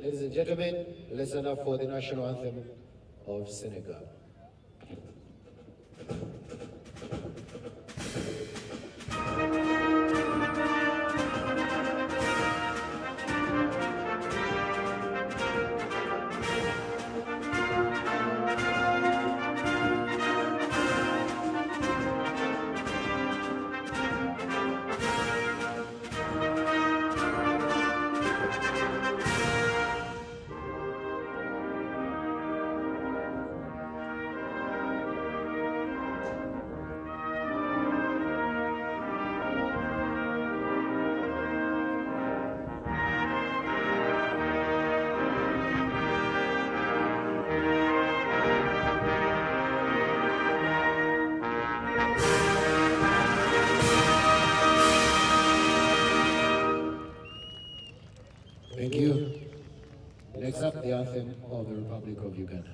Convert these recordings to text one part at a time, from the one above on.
Ladies and gentlemen, listen up for the national anthem of Senegal. Thank you. Next up, the anthem of the Republic of Uganda.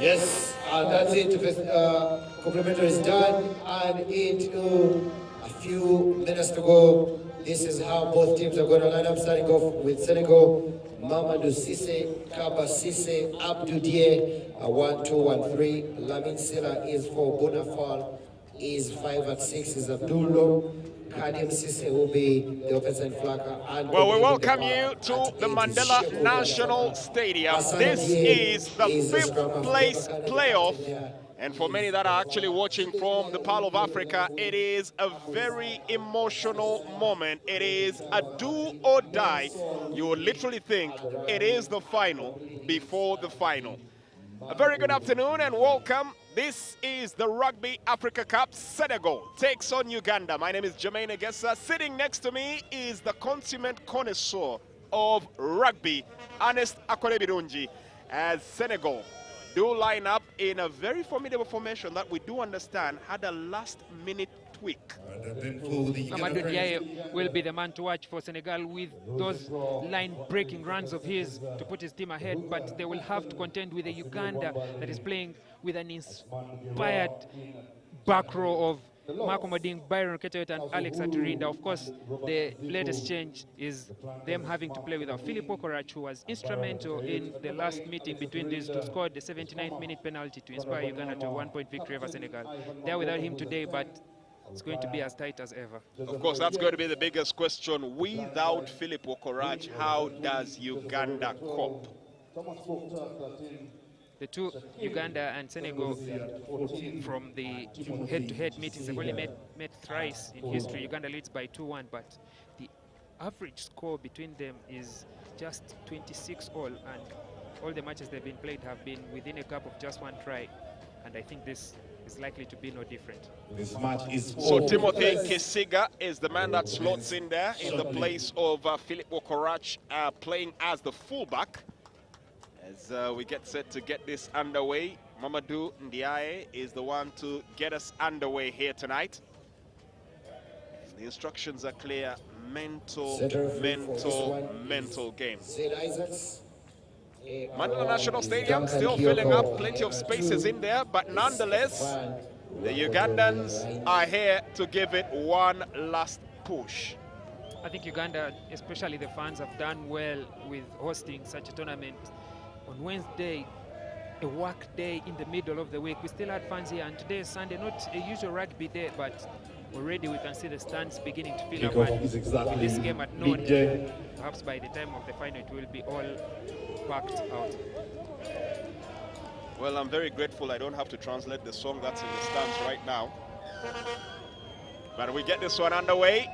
Yes, that's it. Complimentary is done, and into a few minutes to go. This is how both teams are going to line up, starting off with Senegal. Mamadou Cisse, Kaba Cisse, Abdou Die, 1, 2, 1, 3. Lamine Silla is for Bonafal, is 5 and 6 is Abdullo. Kadim Cisse will be the offensive flanker. And well, we welcome you to the Mandela National Stadium. This is the 5th place playoff. And for many that are actually watching from the Pearl of Africa, it is a very emotional moment. It is a do or die. You will literally think it is the final before the final. A very good afternoon and welcome. This is the Rugby Africa Cup. Senegal takes on Uganda. My name is Jermaine Egesa. Sitting next to me is the consummate connoisseur of rugby, Ernest Akorebirunji, as Senegal do line up in a very formidable formation that we do understand had a last-minute tweak. Amadou Diaye will be the man to watch for Senegal with those line-breaking runs of his to put his team ahead, but they will have to contend with a Uganda that is playing with an inspired back row of Marco Moding, Byron Ketewet and Alex Aturinda. Of course, the latest change is them having to play without Philip Okorach, who was instrumental in the last meeting between these two, scored the 79th minute penalty to inspire Uganda to a 1-point victory over Senegal. They're without him today, but it's going to be as tight as ever. Of course, that's going to be the biggest question. Without Philip Okorach, how does Uganda cope? The two, Uganda and Senegal, from the head-to-head meetings, have only met thrice in history. Uganda leads by 2-1, but the average score between them is just 26 all, and all the matches they've been played have been within a gap of just 1 try, and I think this is likely to be no different. This match is so Timothy Kisiga is the man that slots in there in the place of Philip Okorach, playing as the fullback. As we get set to get this underway, Mamadou Ndiaye is the one to get us underway here tonight. The instructions are clear. Mental game. Mandela National Stadium still filling up, plenty of spaces in there, but nonetheless, the Ugandans are here to give it one last push. I think Uganda, especially the fans, have done well with hosting such a tournament. On Wednesday, a work day in the middle of the week, we still had fans here, and today is Sunday, not a usual rugby day, but already we can see the stands beginning to fill up. And with this game at noon, perhaps by the time of the final, it will be all packed out. Well, I'm very grateful I don't have to translate the song that's in the stands right now. But we get this one underway.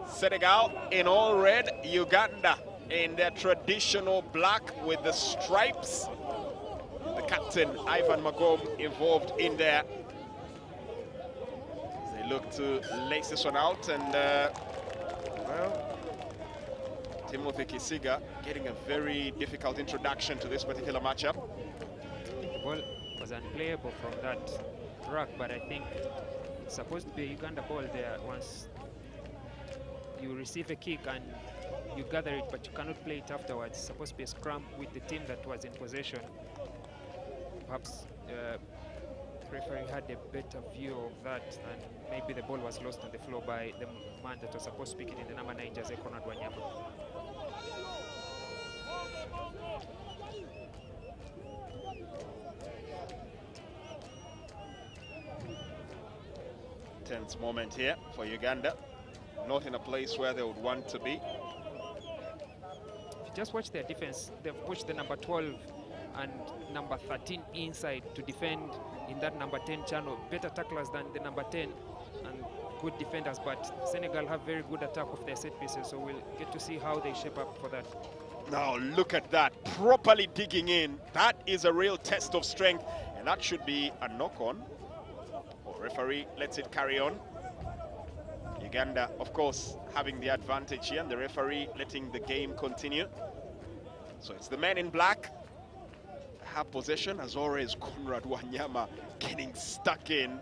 Senegal in all red, Uganda in their traditional black with the stripes. The captain, Ivan Magom, involved in there. They look to lace this one out, and well, Timothy Kisiga getting a very difficult introduction to this particular matchup. The ball was unplayable from that ruck, but I think it's supposed to be a Uganda ball there. Once you receive a kick and you gather it, but you cannot play it afterwards. It's supposed to be a scrum with the team that was in possession. Perhaps the referee had a better view of that, and maybe the ball was lost on the floor by the man that was supposed to pick it in the number 9 jersey, Conrad Wanyama. Tense moment here for Uganda. Not in a place where they would want to be. If you just watch their defense, they've pushed the number 12 and number 13 inside to defend in that number 10 channel. Better tacklers than the number 10 and good defenders, but Senegal have very good attack of their set pieces, so we'll get to see how they shape up for that. Now look at that, properly digging in. That is a real test of strength, and that should be a knock-on. Oh, referee lets it carry on. Uganda, of course, having the advantage here, and the referee letting the game continue. So it's the men in black have possession, as always. Conrad Wanyama getting stuck in.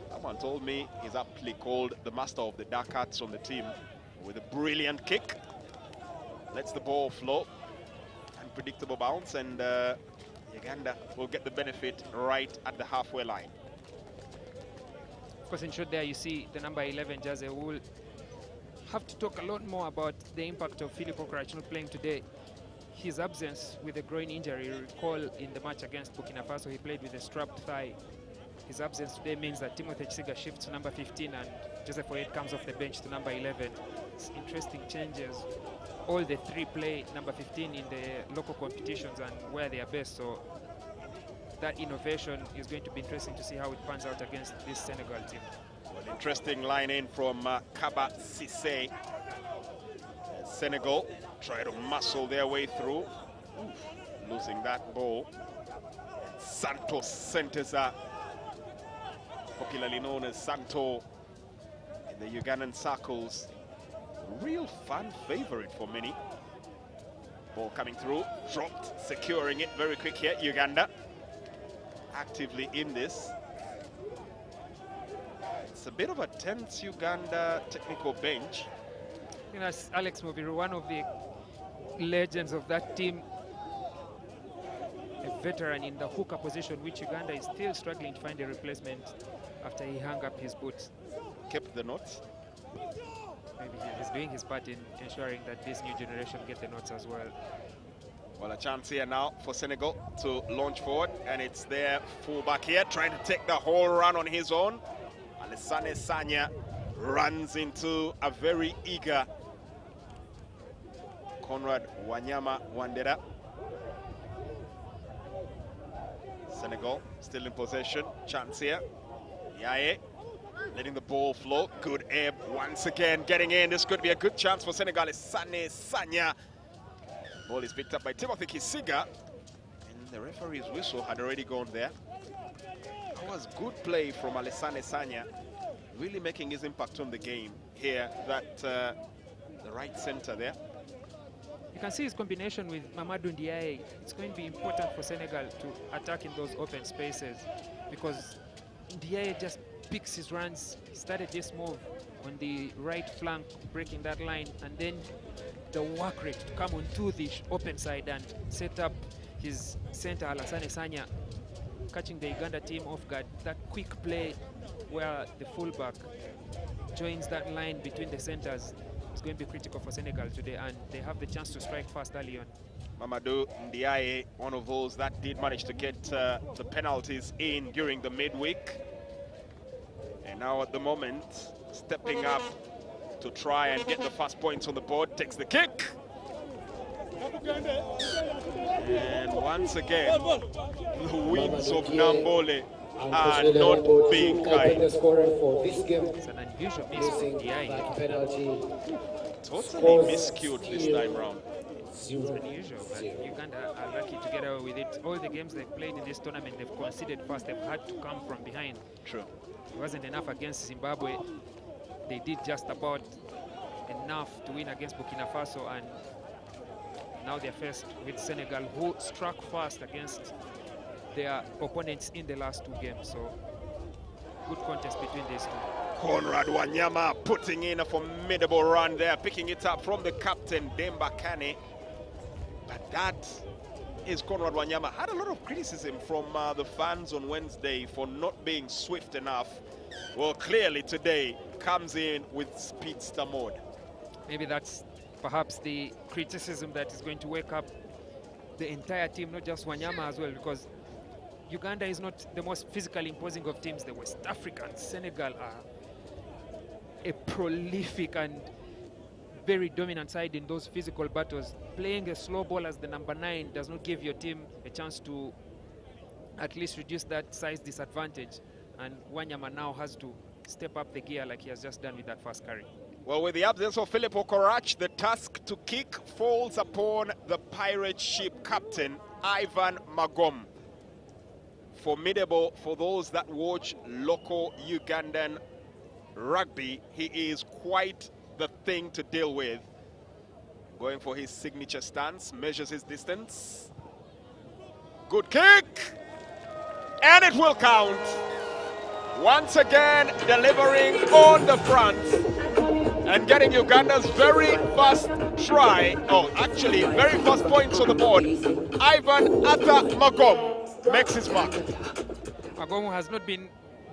Someone told me he's aptly called the master of the dark arts on the team, with a brilliant kick. Lets the ball flow. Unpredictable bounce, and Uganda will get the benefit right at the halfway line. Of course, in short there you see the number 11 jersey. We will have to talk a lot more about the impact of Philip Okrach not playing today. His absence with a groin injury, you recall in the match against Burkina Faso, he played with a strapped thigh. His absence today means that Timothy Kisiga shifts to number 15 and Joseph Oyed comes off the bench to number 11. It's interesting changes. All the three play number 15 in the local competitions and where they are based, so that innovation is going to be interesting to see how it pans out against this Senegal team. Well, interesting line in from Kaba Sisse. Senegal try to muscle their way through. Oof, losing that ball. Santos Senteza, popularly known as Santo in the Ugandan circles. Real fan favorite for many. Ball coming through, dropped, securing it very quick here. Uganda actively in this. It's a bit of a tense Uganda technical bench. You know, Alex Mobiru, one of the legends of that team, a veteran in the hooker position, which Uganda is still struggling to find a replacement after he hung up his boots. Kept the notes. Maybe he's doing his part in ensuring that this new generation get the notes as well. Well, a chance here now for Senegal to launch forward, and it's their fullback here trying to take the whole run on his own. Alassane Sanya runs into a very eager Conrad Wanyama Wandera. Senegal still in possession. Chance here. Yaye letting the ball flow. Good air once again getting in. This could be a good chance for Senegal. Alassane Sanya. Ball is picked up by Timothy Kisiga, and the referee's whistle had already gone there. That was good play from Alassane Sanya, really making his impact on the game here, that the right center there. You can see his combination with Mamadou Ndiaye. It's going to be important for Senegal to attack in those open spaces, because Ndiaye just picks his runs. He started this move on the right flank, breaking that line, and then the work rate to come onto the open side and set up his center Alassane Sanya, catching the Uganda team off guard. That quick play where the fullback joins that line between the centers is going to be critical for Senegal today, and they have the chance to strike fast early on. Mamadou Ndiaye, one of those that did manage to get the penalties in during the midweek. And now at the moment, stepping up to try and get the first points on the board, takes the kick. And once again, the wings of Namboole are not being kind. It's an unusual miss from Ndiaye. Totally miscued this time round. It's unusual, but Uganda are lucky to get away with it. All the games they've played in this tournament, they've conceded fast. They've had to come from behind. True. It wasn't enough against Zimbabwe. They did just about. enough to win against Burkina Faso, and now they're faced with Senegal, who struck fast against their opponents in the last 2 games. So good contest between these two. Conrad Wanyama putting in a formidable run there, picking it up from the captain, Demba Kane. But that is Conrad Wanyama. Had a lot of criticism from the fans on Wednesday for not being swift enough. Well, clearly today comes in with speedster mode. Maybe that's perhaps the criticism that is going to wake up the entire team, not just Wanyama as well, because Uganda is not the most physically imposing of teams. The West Africans, Senegal, are a prolific and very dominant side in those physical battles. Playing a slow ball as the number 9 does not give your team a chance to at least reduce that size disadvantage. And Wanyama now has to step up the gear like he has just done with that first carry. Well, with the absence of Philip Okorach, the task to kick falls upon the pirate ship captain, Ivan Magom. Formidable for those that watch local Ugandan rugby. He is quite the thing to deal with. Going for his signature stance, measures his distance. Good kick! And it will count. Once again, delivering on the front and getting Uganda's very first try, actually very first points on the board. Ivan Atha Magom makes his mark. Magom has not been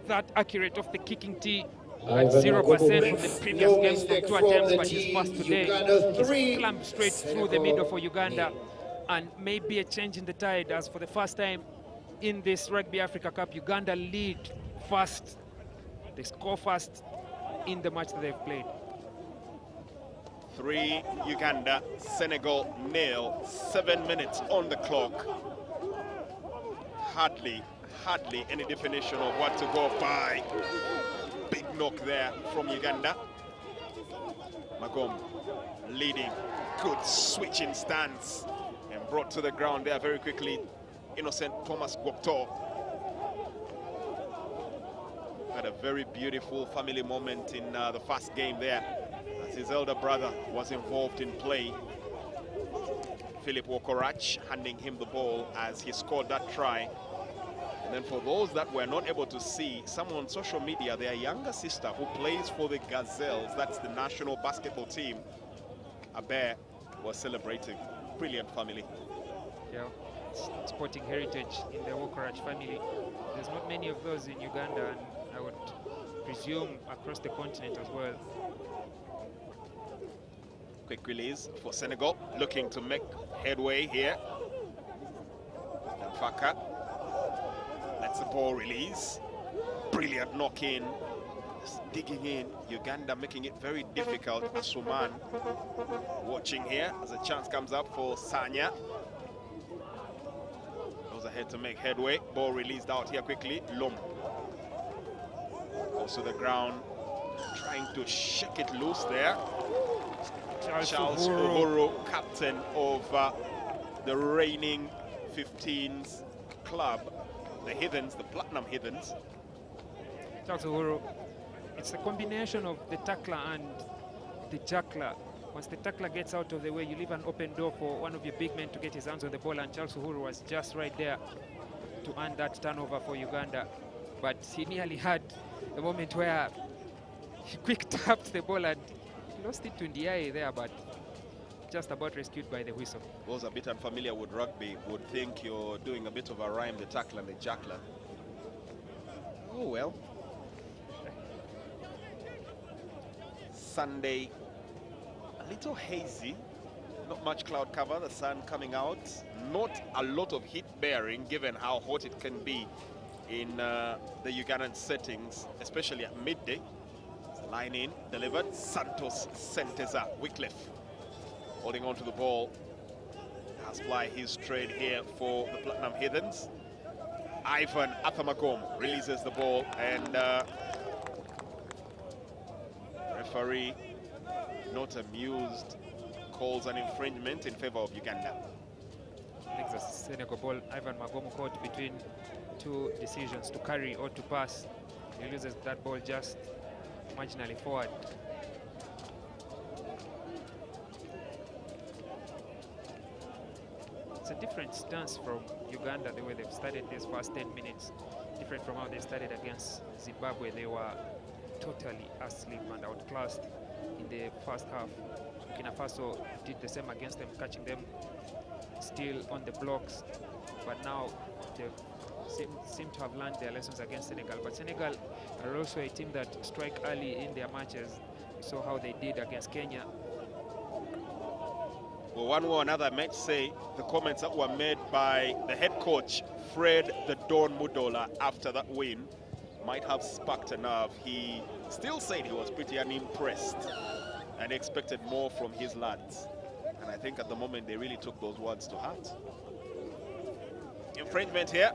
that accurate off the kicking tee at 0% from the previous games from 2 attempts, but his first today, he's clamped straight through the middle for Uganda, and maybe a change in the tide, as for the first time in this Rugby Africa Cup, Uganda lead first. They score first in the match that they've played. 3 Uganda, Senegal 0, 7 minutes on the clock. Hardly any definition of what to go by. Big knock there from Uganda. Magom leading, good switching stance, and brought to the ground there very quickly. Innocent Thomas Gwokto. Had a very beautiful family moment in the first game there, as his elder brother was involved in play. Philip Okorach handing him the ball as he scored that try. And then for those that were not able to see, someone on social media, their younger sister who plays for the Gazelles, that's the national basketball team, Abe, was celebrating. Brilliant family. Yeah, sporting heritage in the Okorach family. There's not many of those in Uganda, and I would presume across the continent as well. Quick release for Senegal, looking to make headway here. Faka lets the ball release. Brilliant knock in. Just digging in. Uganda making it very difficult. Asuman watching here as a chance comes up for Sanya. Goes ahead to make headway. Ball released out here quickly. Lom. Also the ground, trying to shake it loose there. Charles Uhuru, captain of the reigning 15s club, the Heathens, the Platinum Heathens. Charles Uhuru, it's a combination of the tackler and the juggler. Once the tackler gets out of the way, you leave an open door for one of your big men to get his hands on the ball, and Charles Uhuru was just right there to earn that turnover for Uganda. But he nearly had a moment where he quick tapped the ball and lost it to Ndiaye there, but just about rescued by the whistle. Those a bit unfamiliar with rugby would think you're doing a bit of a rhyme, the tackler and the juggler. Oh well. Sunday, a little hazy, not much cloud cover, the sun coming out, not a lot of heat bearing given how hot it can be in the Ugandan settings, especially at midday. Line in, delivered, Santos Senteza, Wycliffe holding on to the ball. Has ply his trade here for the Platinum Heathens. Ivan Athamagom releases the ball, and referee, not amused, calls an infringement in favor of Uganda. I think the Senegal ball, Ivan Magom caught between 2 decisions, to carry or to pass. He loses that ball just marginally forward. different stance from Uganda, the way they've started these first 10 minutes. Different from how they started against Zimbabwe. They were totally asleep and outclassed in the first half. Burkina Faso did the same against them, catching them still on the blocks. But now they seem to have learned their lessons against Senegal. But Senegal are also a team that strike early in their matches. We saw how they did against Kenya. Well, one way or another, I might say the comments that were made by the head coach, Fred the Don Mudola, after that win might have sparked a nerve. He still said he was pretty unimpressed and expected more from his lads. And I think at the moment they really took those words to heart. Infringement here.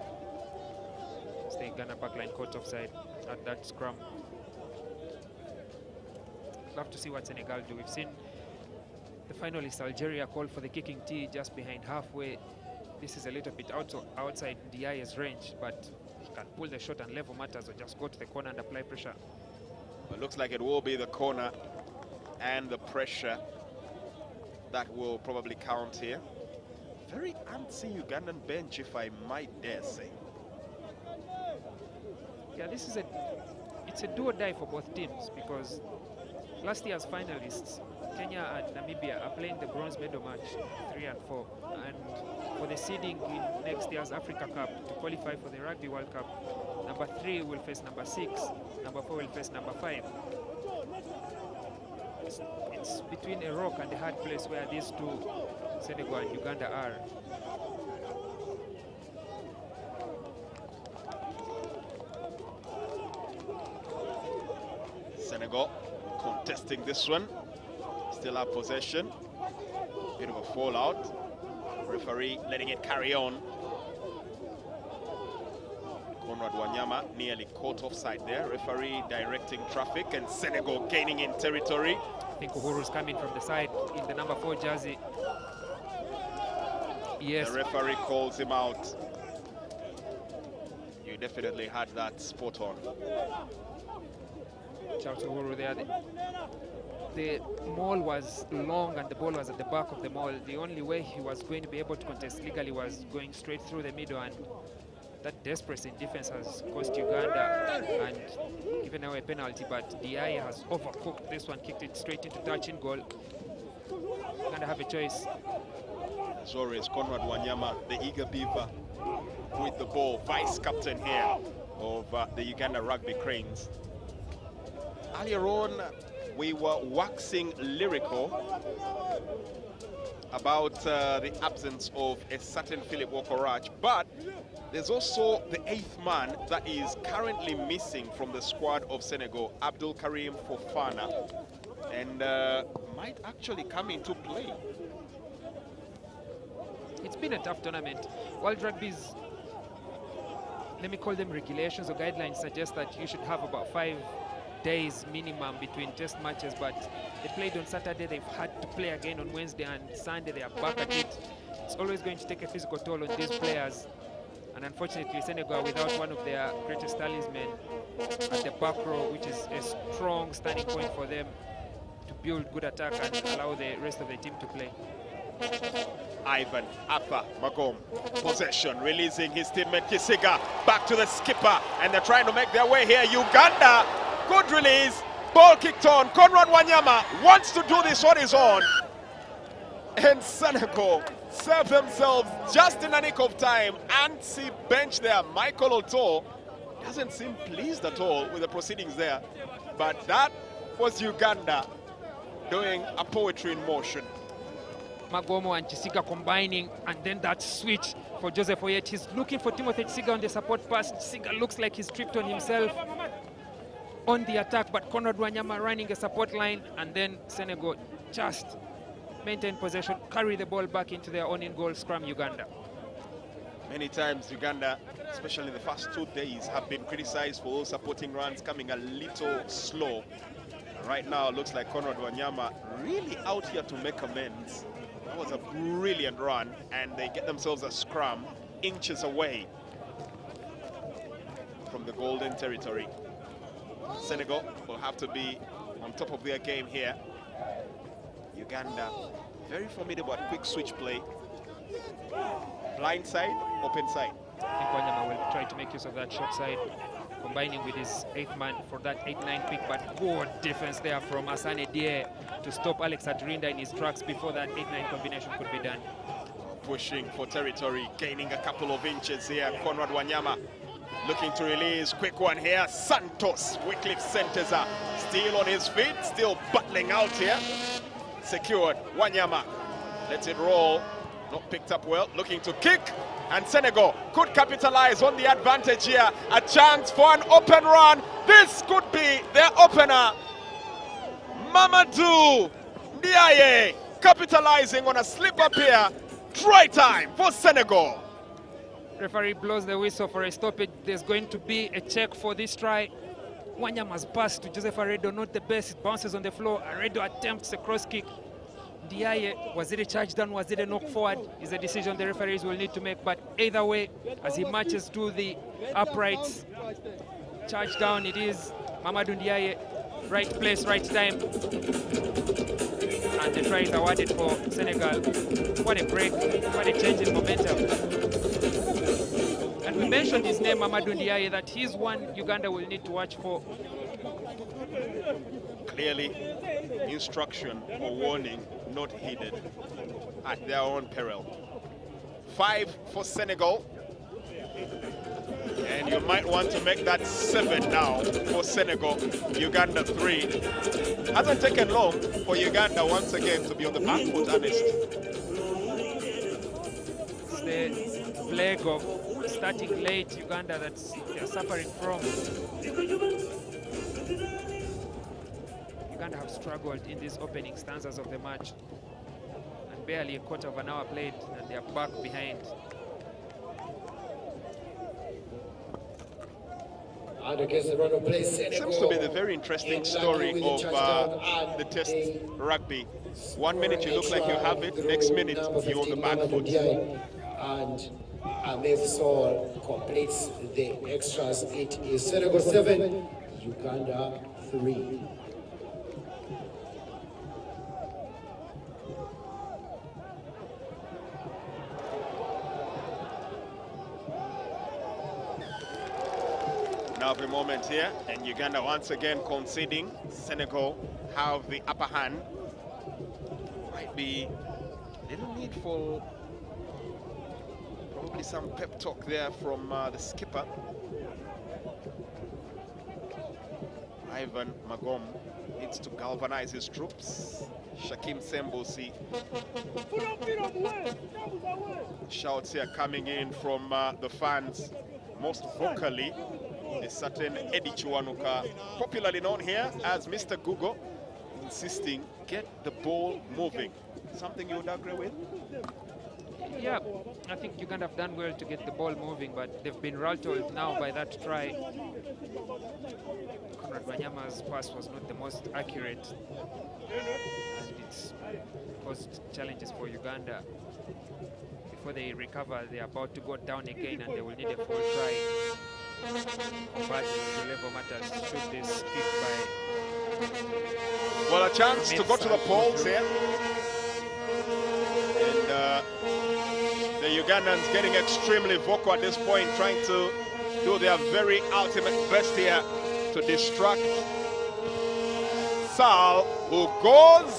The Ghana backline caught offside at that scrum. Love to see what Senegal do. We've seen the finalist Algeria call for the kicking tee just behind halfway. This is a little bit outside Diaye's range, but he can pull the shot and level matters or just go to the corner and apply pressure. It looks like it will be the corner and the pressure that will probably count here. Very antsy Ugandan bench, if I might dare say. Yeah, it's a do or die for both teams, because last year's finalists, Kenya and Namibia, are playing the bronze medal match 3 and 4, and for the seeding in next year's Africa Cup to qualify for the Rugby World Cup, number 3 will face number 6, number 4 will face number 5. It's between a rock and a hard place where these two, Senegal and Uganda, are. Senegal contesting this one. Still have possession. Bit of a fallout. Referee letting it carry on. Conrad Wanyama nearly caught offside there. Referee directing traffic, and Senegal gaining in territory. I think Uhuru's coming from the side in the number 4 jersey. Yes. The referee calls him out. You definitely had that spot on. Shout to Uhuru there. The maul was long and the ball was at the back of the maul. The only way he was going to be able to contest legally was going straight through the middle, and that desperation in defense has cost Uganda and given away a penalty. But Diaye has overcooked this one, kicked it straight into touching goal. Uganda have a choice. As always, Conrad Wanyama, the eager beaver, with the ball, vice captain here of the Uganda Rugby Cranes. Earlier on, we were waxing lyrical about the absence of a certain Philip Wokorach, but there's also the 8th man that is currently missing from the squad of Senegal, Abdul Karim Fofana, and might actually come into play. It's been a tough tournament. World Rugby's, let me call them regulations or guidelines, suggest that you should have about 5 days minimum between test matches, but they played on Saturday, they've had to play again on Wednesday, and Sunday they are back at it. It's always going to take a physical toll on these players, and unfortunately Senegal without one of their greatest talismen at the back row, which is a strong standing point for them to build good attack and allow the rest of the team to play. Ivan Arthur Magom, possession, releasing his teammate Kisiga, back to the skipper, and they're trying to make their way here. Uganda, good release, ball kicked on. Conrad Wanyama wants to do this on his own, and Senegal serve themselves just in a nick of time. Antsy bench there, Michael Otto doesn't seem pleased at all with the proceedings there, but that was Uganda doing a poetry in motion. Magomo and Chisiga combining, and then that switch for Joseph Oyet. He's looking for Timothy Chisiga on the support pass. Chisiga looks like he's tripped on himself on the attack, but Conrad Wanyama running a support line, and then Senegal just maintain possession, carry the ball back into their own in-goal scrum. Uganda. Many times Uganda, especially the first 2 days, have been criticized for those supporting runs coming a little slow. Right now, it looks like Conrad Wanyama really out here to make amends. That was a brilliant run, and they get themselves a scrum inches away from the golden territory. Senegal will have to be on top of their game here. Uganda, very formidable at quick switch play. Blind side, open side. I think Wanyama will try to make use of that short side, combining with his 8th man for that 8-9 pick, but good defense there from Asane Die to stop Alex Aturinda in his tracks before that 8-9 combination could be done. Pushing for territory, gaining a couple of inches here. Conrad Wanyama looking to release, quick one here. Santos, Wycliffe Senteza, still on his feet, still battling out here. Secured, Wanyama lets it roll, not picked up well, looking to kick, and Senegal could capitalize on the advantage here. A chance for an open run. This could be their opener. Mamadou Ndiaye capitalizing on a slip up here. Try time for Senegal. Referee blows the whistle for a stoppage. There's going to be a check for this try. Wanyama's pass to Joseph Aredo, not the best. It bounces on the floor. Aredo attempts a cross kick. Ndiaye, was it a charge down, was it a knock forward, is a decision the referees will need to make. But either way, as he marches to the uprights, charge down it is. Mamadou Ndiaye, right place, right time. And the try is awarded for Senegal. What a break, what a change in momentum. And we mentioned his name, Mamadou Ndiaye, that he's one Uganda will need to watch for. Clearly, instruction or warning not heeded at their own peril. 5 for Senegal. And you might want to make that 7 now for Senegal. Uganda 3. Hasn't taken long for Uganda once again to be on the back foot, honest. It's the plague of starting late Uganda that they're suffering from. Uganda have struggled in these opening stanzas of the match. And barely a quarter of an hour played and they're back behind. Seems to be the very interesting story of the test rugby. 1 minute you look like you have it, next minute you're on the back foot. And Ahmed Sol completes the extras. It is Senegal 7, Uganda 3. Now the moment here, and Uganda once again conceding. Senegal have the upper hand. Might be a little need for probably some pep talk there from the skipper. Ivan Magom needs to galvanize his troops. Shakim Sembosi. Shouts here coming in from the fans, most vocally. A certain Eddie Chiwanuka, popularly known here as Mr. Google, insisting, get the ball moving. Something you would agree with? Yeah, I think Uganda have done well to get the ball moving, but they've been rattled now by that try. Conrad Wanyama's pass was not the most accurate, and it's caused challenges for Uganda. Before they recover, they're about to go down again, and they will need a full try. Converting to level matters should this kick by. Well, a chance to go to the polls here. And the Ugandans getting extremely vocal at this point, trying to do their very ultimate best here to distract Sal, who goes,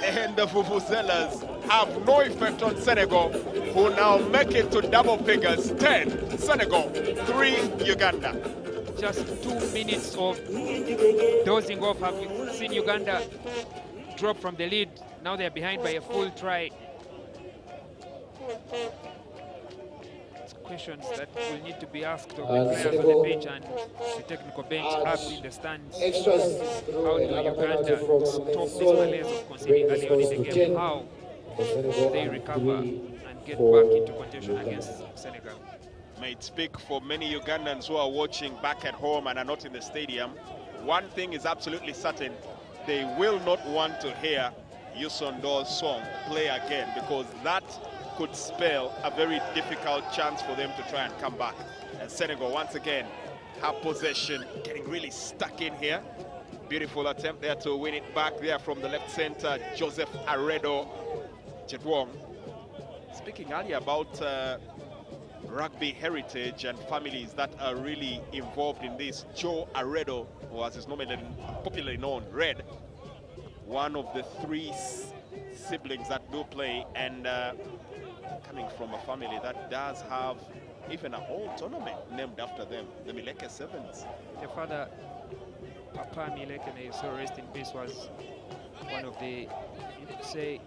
and the Vuvuzelas have no effect on Senegal, who now make it to double figures. 10 Senegal, 3 Uganda. Just 2 minutes of dozing off. Have you seen Uganda drop from the lead? Now they're behind by a full try. It's questions that will need to be asked of the players on the pitch and the technical bench up in the stands. How do Uganda stop these malaise of conceding early on in the game? How do they recover and get back into contention against Senegal? May it speak for many Ugandans who are watching back at home and are not in the stadium. One thing is absolutely certain, they will not want to hear Yusondo's song play again, because that could spell a very difficult chance for them to try and come back. And Senegal once again have possession, getting really stuck in here. Beautiful attempt there to win it back there from the left center, Joseph Aredo Jedwong. Speaking earlier about rugby heritage and families that are really involved in this, Joe Aredo, who as is normally popularly known, Red, one of the three siblings that do play, and coming from a family that does have even a whole tournament named after them, the Mileke Sevens. Their father, Papa Mileke, may so rest in peace, was one of the, you could say,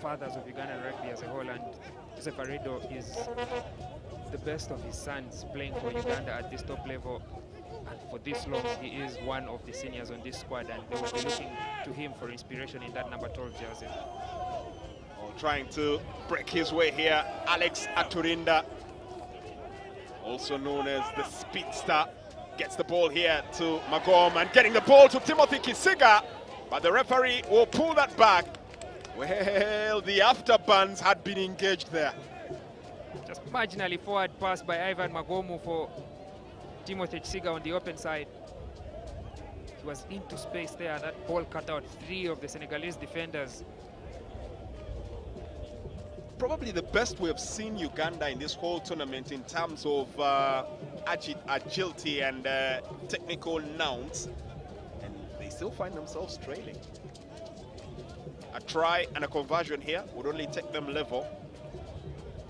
fathers of Ugandan rugby as a whole, and Joseph Aredo is the best of his sons playing for Uganda at this top level, and for this long he is one of the seniors on this squad, and they will be looking to him for inspiration in that number 12 jersey. Oh, trying to break his way here, Alex Aturinda, also known as the Speedster, gets the ball here to Magom and getting the ball to Timothy Kisiga, but the referee will pull that back. Well, the afterbans had been engaged there. Just marginally forward pass by Ivan Magomu for Timothy Kisiga on the open side. He was into space there. That ball cut out 3 of the Senegalese defenders. Probably the best we have seen Uganda in this whole tournament in terms of agility and technical nouns, and they still find themselves trailing. A try and a conversion here would only take them level.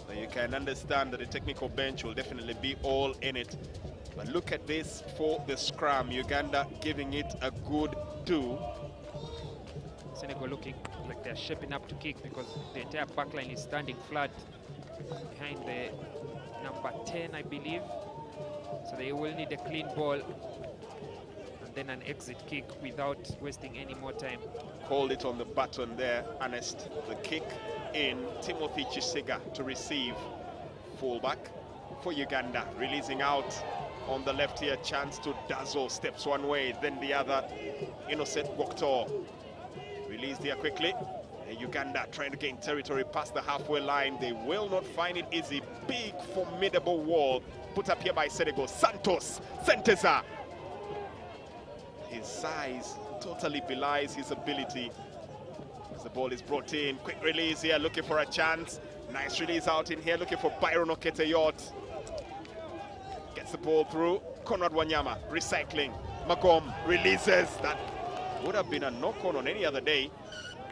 So you can understand that the technical bench will definitely be all in it. But look at this for the scrum. Uganda giving it a good do. Senegal looking like they're shaping up to kick because the entire backline is standing flat behind the number 10, I believe. So they will need a clean ball and then an exit kick without wasting any more time. Called it on the button there, Ernest. The kick in, Timothy Kisiga to receive. Fullback for Uganda, releasing out on the left here, chance to dazzle, steps one way, then the other. Innocent Gwokto released here quickly. Uganda trying to gain territory past the halfway line. They will not find it easy. Big, formidable wall put up here by Senegal. Santos Senteza. His size totally belies his ability. As the ball is brought in, quick release here, looking for a chance. Nice release out in here, looking for Byron Oketeyot. Gets the ball through. Conrad Wanyama recycling. Magom releases. That would have been a knock-on any other day.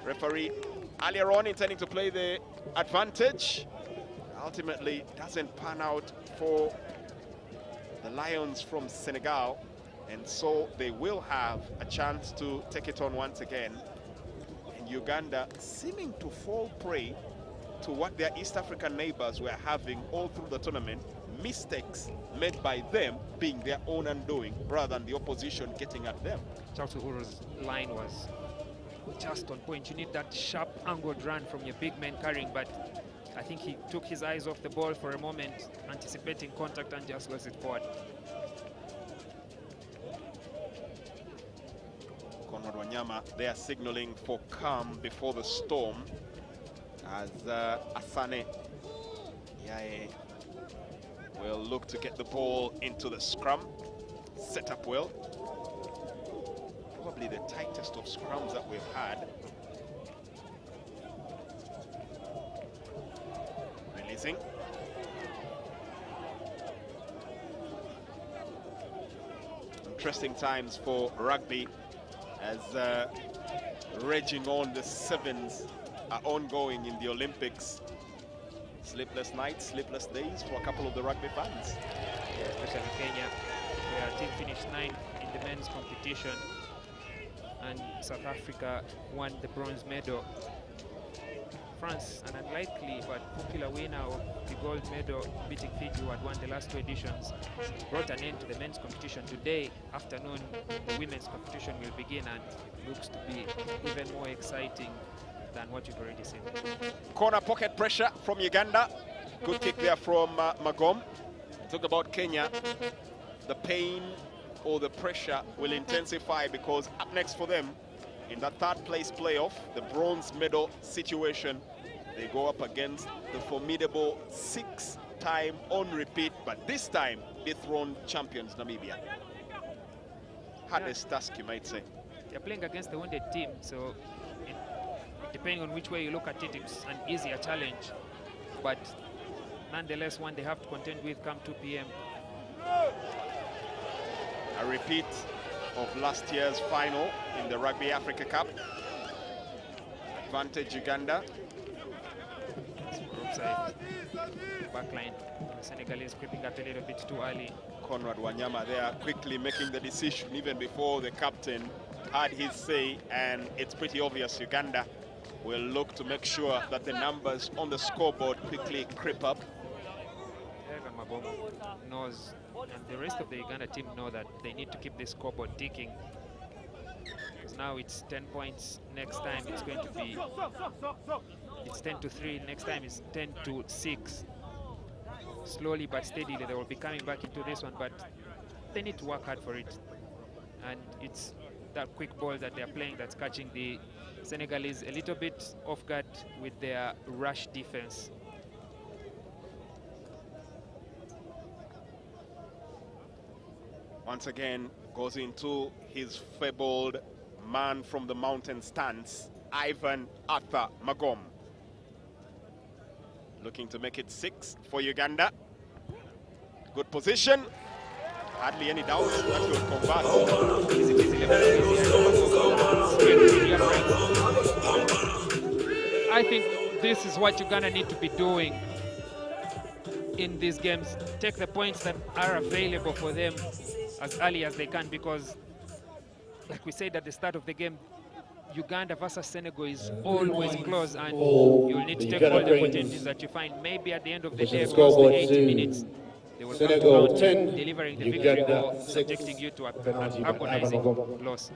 Referee earlier on intending to play the advantage. Ultimately doesn't pan out for the Lions from Senegal. And so they will have a chance to take it on once again. And Uganda seeming to fall prey to what their East African neighbors were having all through the tournament. Mistakes made by them being their own undoing rather than the opposition getting at them. Charles Uhuru's line was just on point. You need that sharp angled run from your big men carrying, but I think he took his eyes off the ball for a moment, anticipating contact, and just lost it forward. Conrad Wanyama, they are signaling for calm before the storm as Asane Yae will look to get the ball into the scrum. Set up well. Probably the tightest of scrums that we've had. Releasing. Interesting times for rugby as raging on the sevens are ongoing in the Olympics. Sleepless nights, sleepless days for a couple of the rugby fans. Yeah, especially Kenya, where our team finished 9th in the men's competition, and South Africa won the bronze medal. France, an unlikely but popular winner of the gold medal, beating Fiji, who had won the last 2 editions, brought an end to the men's competition. Today afternoon, the women's competition will begin, and looks to be even more exciting than what you've already seen. Corner pocket pressure from Uganda. Good kick there from Magom. Talk about Kenya. The pain or the pressure will intensify because up next for them in that 3rd place playoff, the bronze medal situation, they go up against the formidable 6-time on repeat, but this time dethroned champions Namibia. Hardest task, you might say. They're playing against the wounded team, so depending on which way you look at it, it's an easier challenge. but nonetheless one they have to contend with come 2 p.m. A repeat of last year's final in the Rugby Africa Cup. Advantage Uganda. Outside backline. Senegalese creeping up a little bit too early. Conrad Wanyama there quickly making the decision even before the captain had his say, and it's pretty obvious Uganda will look to make sure that the numbers on the scoreboard quickly creep up. Knows, and the rest of the Uganda team know that they need to keep the scoreboard ticking. Because now it's 10 points. Next time it's going to be, it's 10-3. Next time it's 10-6. Slowly but steadily they will be coming back into this one, but they need to work hard for it. And it's that quick ball that they're playing that's catching the Senegalese a little bit off guard with their rush defense. Once again, goes into his fabled man from the mountain stance, Ivan Arthur Magom. Looking to make it 6 for Uganda. Good position. Hardly any doubt that he will convert. I think this is what Uganda need to be doing in these games. Take the points that are available for them as early as they can, because like we said at the start of the game, Uganda versus Senegal is always close, and you'll need to take all the opportunities that you find. Maybe at the end of the day, across the 80 minutes, they will come to count, delivering the victory or subjecting you to an agonizing loss.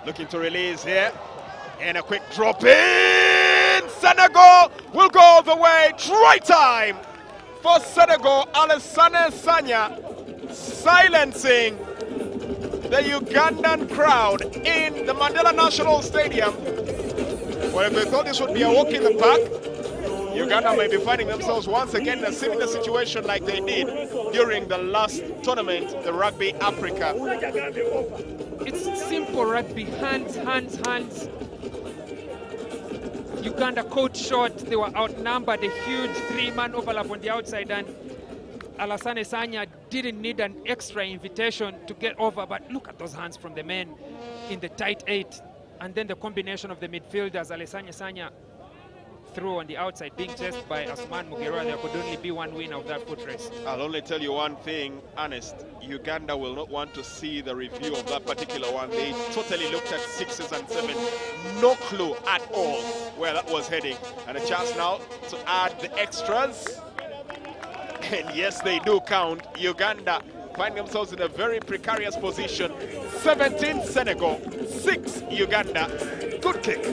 Looking to release here, and a quick drop in. Senegal will go all the way. Try time for Senegal. Alassane Sanya silencing the Ugandan crowd in the Mandela National Stadium. Well, if they thought this would be a walk in the park, Uganda may be finding themselves once again in a similar situation like they did during the last tournament, the Rugby Africa. It's simple rugby, hands, hands, hands. Uganda caught short, they were outnumbered, a huge 3-man overlap on the outside, and Alassane Sanya didn't need an extra invitation to get over, but look at those hands from the men in the tight 8, and then the combination of the midfielders, Alassane Sanya through on the outside, being chased by Asman Mugerwa. There could only be one winner of that foot race. I'll only tell you one thing, Ernest. Uganda will not want to see the review of that particular one. They totally looked at 6s and 7s. No clue at all where that was heading. And a chance now to add the extras. And yes, they do count. Uganda find themselves in a very precarious position. 17 Senegal, 6 Uganda. Good kick.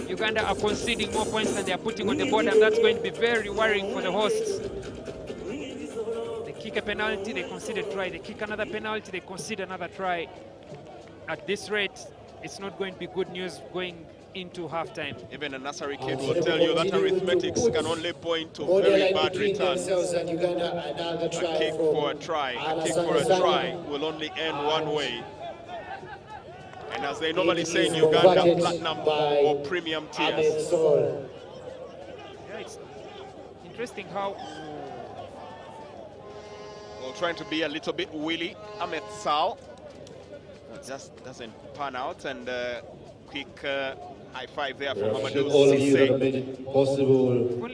Uganda are conceding more points than they are putting on the board, and that's going to be very worrying for the hosts. They kick a penalty, they concede a try. They kick another penalty, they concede another try. At this rate, it's not going to be good news going into halftime. Even a nursery kid will tell you that arithmetics can only point to very bad returns. A kick for a try, will only end one way. And as they normally say in Uganda, platinum or premium tiers. Yeah, it's interesting how... Well, trying to be a little bit wily, Ahmed Sal. Just doesn't pan out, and quick high five there from Amadou Cissé. Possible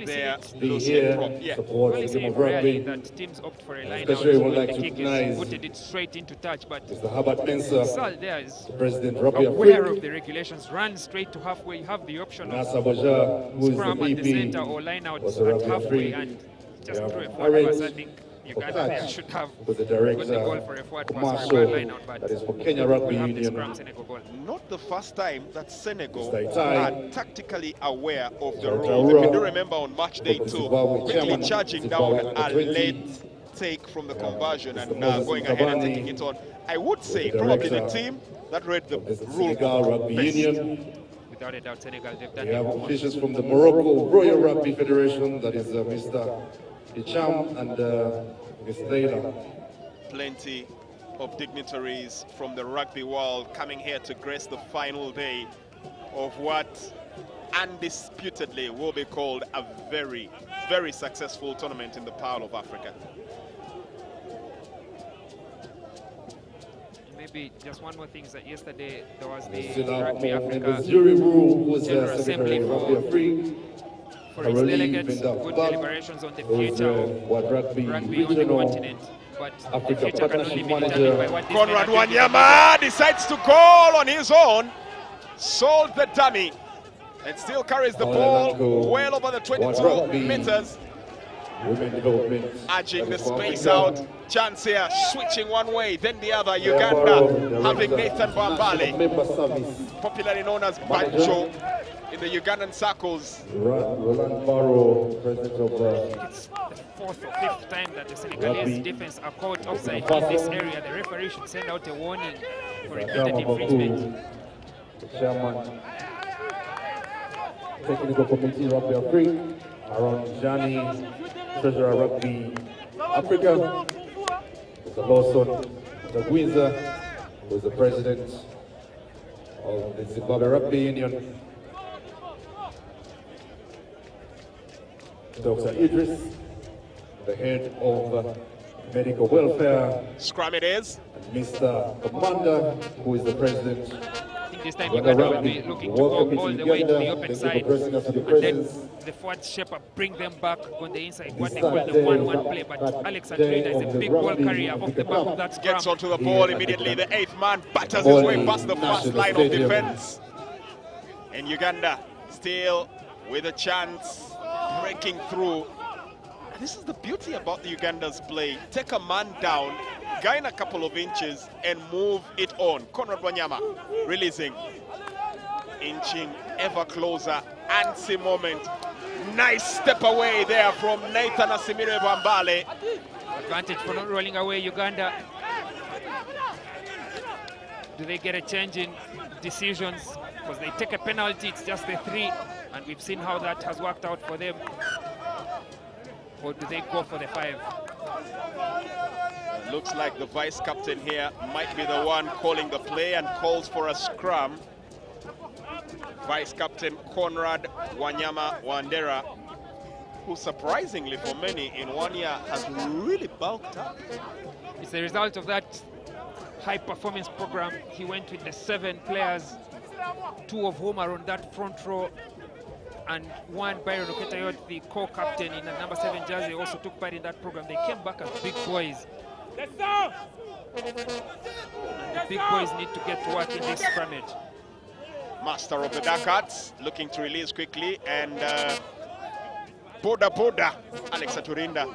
there, be here, yeah. support the game of rugby. That teams opt for a line Especially out, would like the to kick recognize is putted it straight into touch, but Mr. Herbert Mensah, Sal there is President Rugby aware Africa. of the regulations, run straight to halfway. You have the option of Nasa Baja, who is the scrum at the VP, center or line out was a at Rugby halfway, Africa. and just Yeah. throw a forward Arrange pass. I think Uganda catch there should have with the got the director, goal for a forward pass or a Marshall, bad line out, but that is for Kenya Rugby we'll have the Union. scrum Senegal goal. Not the first time that Senegal Mr. Itai. are tactically aware of the Dr. rules. If you Aura. do remember on match day 2, Zimbabwe quickly chairman, charging Zimbabwe down a under 20. late take from the conversion and going ahead and taking it on. I would say probably the team that read the rule Senegal Rugby best. Union. Without a doubt, Senegal, they've done We have it. officials from the Morocco Royal Rugby Federation, that is Mr. Hicham and Ms. Leila. Plenty of dignitaries from the rugby world coming here to grace the final day of what undisputedly will be called a very, very successful tournament in the Pearl of Africa. Maybe just one more thing is that yesterday there was We the still have Rugby more members. Africa Jury rule was General Secretary Assembly of Rugby Free. for its delegates, good deliberations on the future of Rugby rugby on the continent. But the Africa future can only be Partnership determined by Manager what these Conrad men are doing. Wanyama decides to goal on his own, sold the dummy, and still carries the ball well over the 22 meters, Women Development. edging the That is for space Africa. out. Chance here, switching one way, then the other. Uganda having Nathan Bambale, Member Service. popularly known as Bancho in the Ugandan circles. Roland Barrow, President of It's the fourth or fifth time that the Senegalese Rugby. defense are caught offside in this area. The referee should send out a warning for repeated infringement. Chairman, Technical Committee Rugby Africa, Aaron Jani, Treasurer Rugby Africa, Mr. Lawson, Mr. Gwinza, who is the President of the Zimbabwe Rugby Union, Dr. Idris, the head of medical welfare, Scrum it is. and Mr. Commander, who is the President. I think this time Uganda will be looking to go all the way to the open side, and then the forward shaper bring them back on the inside, what they call the 1-1 play. But Alex Atrida is a big ball carrier off the back of that scrum. Gets onto the ball immediately. The 8th man batters his way past the first line of defense. And Uganda still with a chance, breaking through. And this is the beauty about the Uganda's play. Take a man down, gain a couple of inches, and move it on. Conrad Wanyama releasing, inching ever closer. Ansi moment. Nice step away there from Nathan Asimire Bambale. Advantage for not rolling away Uganda. Do they get a change in decisions? Because they take a penalty, it's just a 3, and we've seen how that has worked out for them. Or do they go for the 5? Looks like the vice captain here might be the one calling the play and calls for a scrum. Vice captain Conrad Wanyama Wandera, who surprisingly for many in 1 year has really bulked up. It's the result of that high performance program. He went with the 7 players, 2 of whom are on that front row, and one, Byron Oketayot, the co-captain in the number 7 jersey, also took part in that program. They came back as big boys. And the big boys need to get to work in this scrimmage. Master of the Darkats looking to release quickly, and Boda Alex Aturinda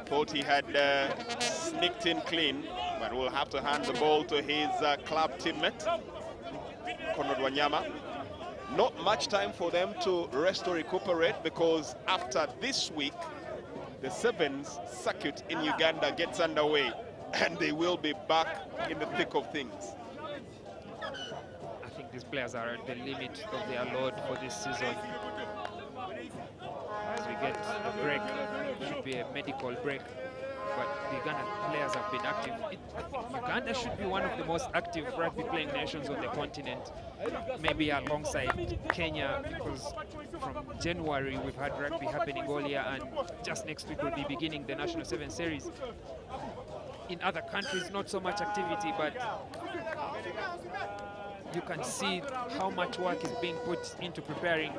thought he had sneaked in clean, but will have to hand the ball to his club teammate Conrad Wanyama. Not much time for them to rest or recuperate, because after this week the 7s circuit in Uganda gets underway, and they will be back in the thick of things. I think these players are at the limit of their load for this season. As we get a break, it should be a medical break, but the Uganda players have been active. I think Uganda should be one of the most active rugby playing nations on the continent, maybe alongside Kenya, because from January we've had rugby happening all year, and just next week we'll be beginning the National 7 Series. In other countries, not so much activity, but you can see how much work is being put into preparing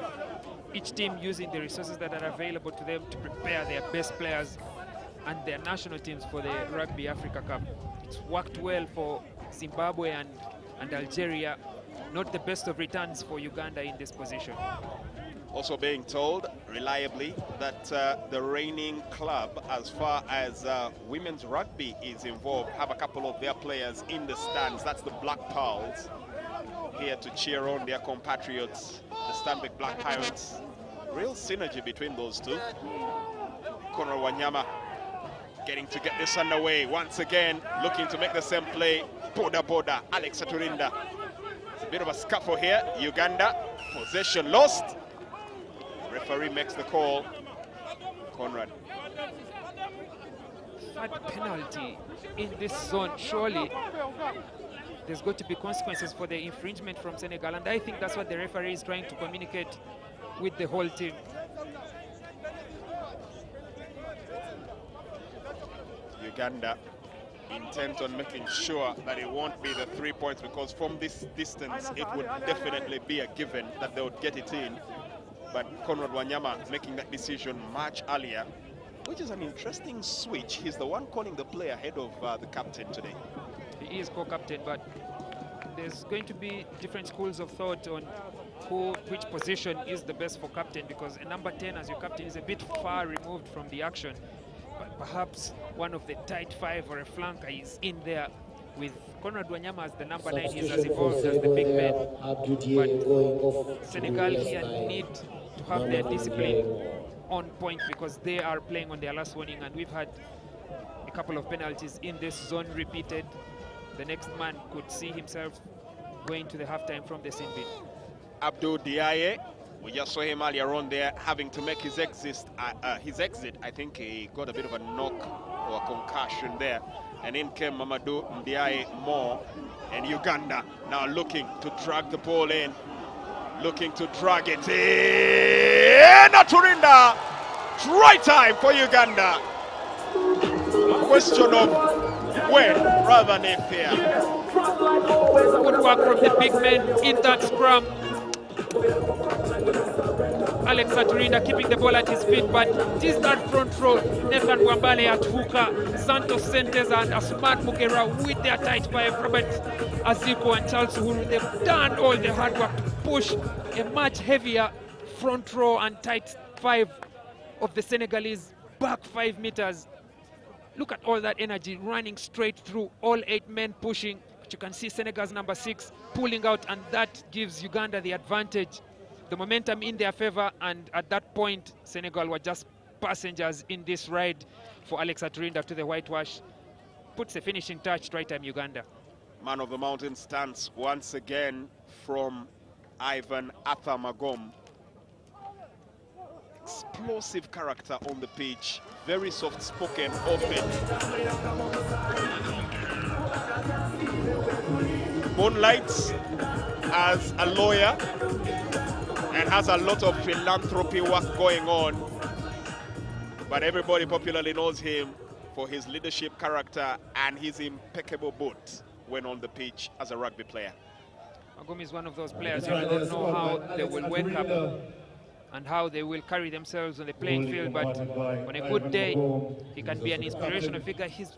each team, using the resources that are available to them to prepare their best players and their national teams for the Rugby Africa Cup. It's worked well for Zimbabwe and Algeria. Not the best of returns for Uganda in this position. Also being told reliably that the reigning club, as far as women's rugby is involved, have a couple of their players in the stands. That's the Black Pearls, here to cheer on their compatriots, the Stanbic Black Pirates. Real synergy between those two. Conor Wanyama getting to get this underway. Once again, looking to make the same play. Boda, Alex Aturinda. It's a bit of a scuffle here. Uganda, possession lost. Referee makes the call. Conrad. Third penalty in this zone. Surely there's going to be consequences for the infringement from Senegal, and I think that's what the referee is trying to communicate with the whole team. Uganda intent on making sure that it won't be the 3 points, because from this distance it would definitely be a given that they would get it in. But Conrad Wanyama making that decision much earlier, which is an interesting switch. He's the one calling the play ahead of the captain today. He is co-captain, but there's going to be different schools of thought on which position is the best for captain, because a number 10 as your captain is a bit far removed from the action. But perhaps one of the tight 5 or a flanker is in there. With Conrad Wanyama as the number 9, he's as evolved as the big man. But Senegal here need to have their discipline on point, because they are playing on their last warning, and we've had a couple of penalties in this zone repeated. The next man could see himself going to the halftime from the sin bin. Abdul Diaye, we just saw him earlier on there having to make his exit. I think he got a bit of a knock or a concussion there. And in came Mamadou Ndiaye Moore, and Uganda now looking to drag the ball in. Looking to drag it in. Aturinda! Try time for Uganda. A question of when rather than if here. Good work from the big men in that scrum. Alex Aturinda keeping the ball at his feet, but it is that front row. Nathan Wambale at hooker, Santos Sentes and Asmat Mugera with their tight 5. Robert Aziko and Charles Uhuru, they've done all the hard work to push a much heavier front row and tight 5 of the Senegalese back 5 meters. Look at all that energy running straight through, all 8 men pushing. But you can see Senegal's number 6 pulling out, and that gives Uganda the advantage. The momentum in their favor, and at that point, Senegal were just passengers in this ride for Alex Aturinda to the whitewash. Puts the finishing touch, try time Uganda. Man of the mountain stance once again from Ivan Athamagom. Explosive character on the pitch, very soft-spoken often. Moonlights as a lawyer and has a lot of philanthropy work going on, but everybody popularly knows him for his leadership character and his impeccable boot when on the pitch as a rugby player. Magum is one of those players you don't know how they will wake up and how they will carry themselves on the playing field, but on a good day, he can be an inspirational figure. He's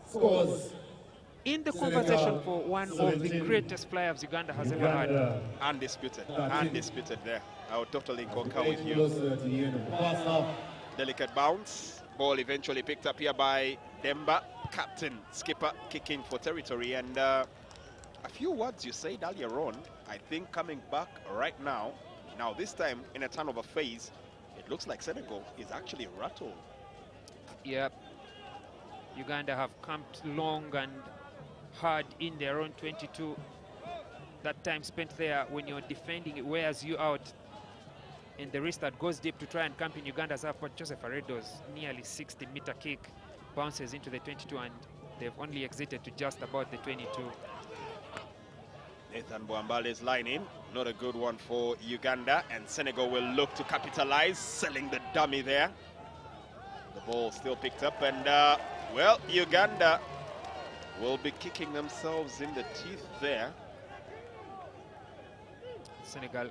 in the conversation for one of the greatest flyers Uganda has ever had. Undisputed there. I would totally concur with you. Delicate bounce. Ball eventually picked up here by Demba, captain, skipper, kicking for territory. And a few words you said earlier on, I think coming back right now, this time in a turn of a phase, it looks like Senegal is actually rattled. Yep. Uganda have camped long and hard in their own 22. That time spent there when you're defending, it wears you out. And the risk that goes deep to try and camp in Uganda's half, but Joseph Aredo's nearly 60-meter kick bounces into the 22, and they've only exited to just about the 22. Nathan Bwambale's line in, not a good one for Uganda, and Senegal will look to capitalize, selling the dummy there. The ball still picked up, and well, Uganda will be kicking themselves in the teeth there. Senegal.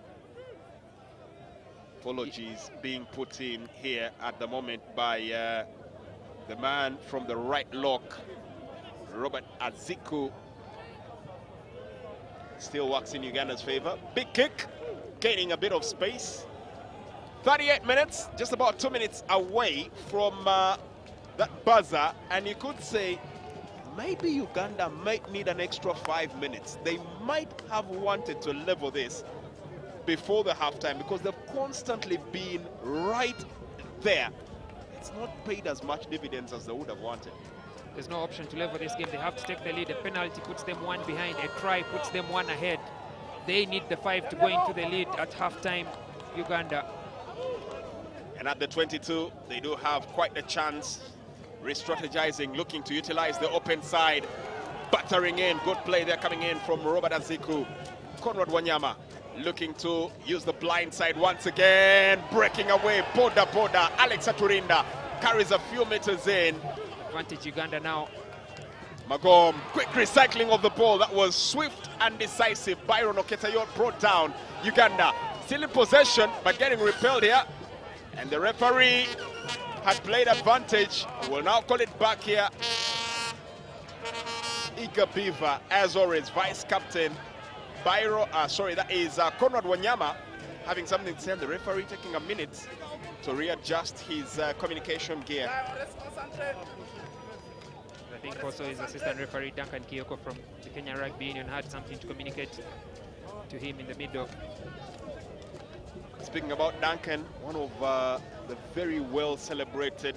Apologies being put in here at the moment by the man from the right lock, Robert Aziku. Still works in Uganda's favor. Big kick, gaining a bit of space. 38 minutes, just about 2 minutes away from that buzzer, and you could say maybe Uganda might need an extra 5 minutes. They might have wanted to level this before the halftime, because they've constantly been right there. It's not paid as much dividends as they would have wanted. There's no option to level this game. They have to take the lead. A penalty puts them one behind. A try puts them one ahead. They need the 5 to go into the lead at halftime, Uganda. And at the 22, they do have quite a chance. Re-strategizing, looking to utilize the open side. Battering in, good play there coming in from Robert Aziku. Conrad Wanyama looking to use the blind side once again. Breaking away, Boda. Alex Aturinda carries a few meters in. Advantage Uganda now. Magom, quick recycling of the ball. That was swift and decisive. Byron Oketayot brought down Uganda. Still in possession, but getting repelled here. And the referee had played advantage. Will now call it back here. Iga Beaver, as always, vice captain. That is Conrad Wanyama having something to say. The referee taking a minute to readjust his communication gear. I think also his assistant referee Duncan Kioko from the Kenya Rugby Union had something to communicate to him in the middle. Speaking about Duncan, one of the very well celebrated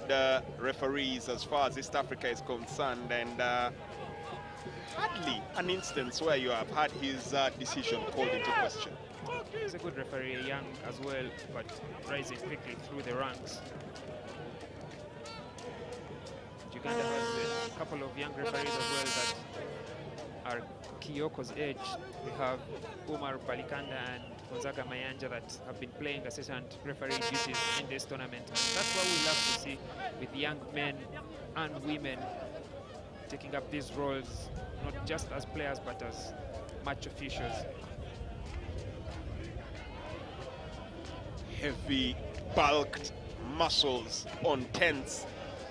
referees as far as East Africa is concerned, and hardly an instance where you have had his decision called into question. He's a good referee, young as well, but rising quickly through the ranks. Uganda has a couple of young referees as well that are Kyoko's age. We have Umar Balikanda and Gonzaga Mayanja that have been playing assistant referee duties in this tournament. And that's what we love to see with young men and women taking up these roles, not just as players but as match officials. Heavy, bulked muscles on tents,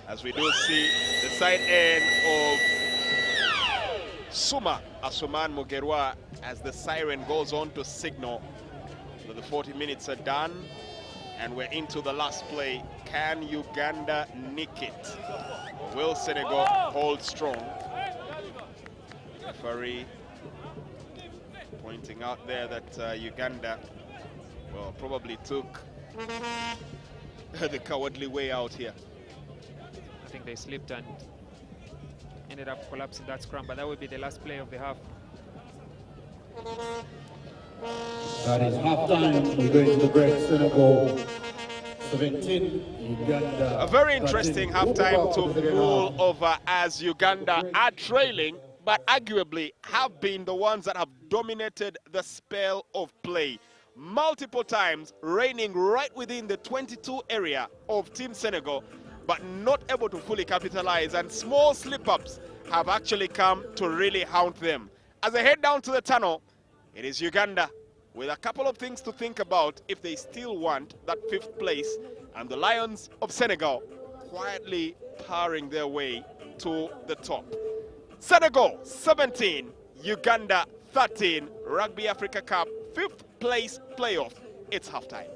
as we do see the side end of Suma Asuman Mugerwa as the siren goes on to signal that the 40 minutes are done and we're into the last play. Can Uganda nick it? Will Senegal hold strong? Referee pointing out there that Uganda, well, probably took the cowardly way out here. I think they slipped and ended up collapsing that scrum, but that would be the last play of the half. That is halftime. We're going to the break. Senegal 17, Uganda. A very interesting halftime to roll over as Uganda are trailing, but arguably have been the ones that have dominated the spell of play. Multiple times reigning right within the 22 area of Team Senegal, but not able to fully capitalize, and small slip-ups have actually come to really haunt them. As they head down to the tunnel, it is Uganda with a couple of things to think about if they still want that 5th place, and the Lions of Senegal quietly powering their way to the top. Senegal 17, Uganda 13, Rugby Africa Cup 5th place playoff. It's halftime.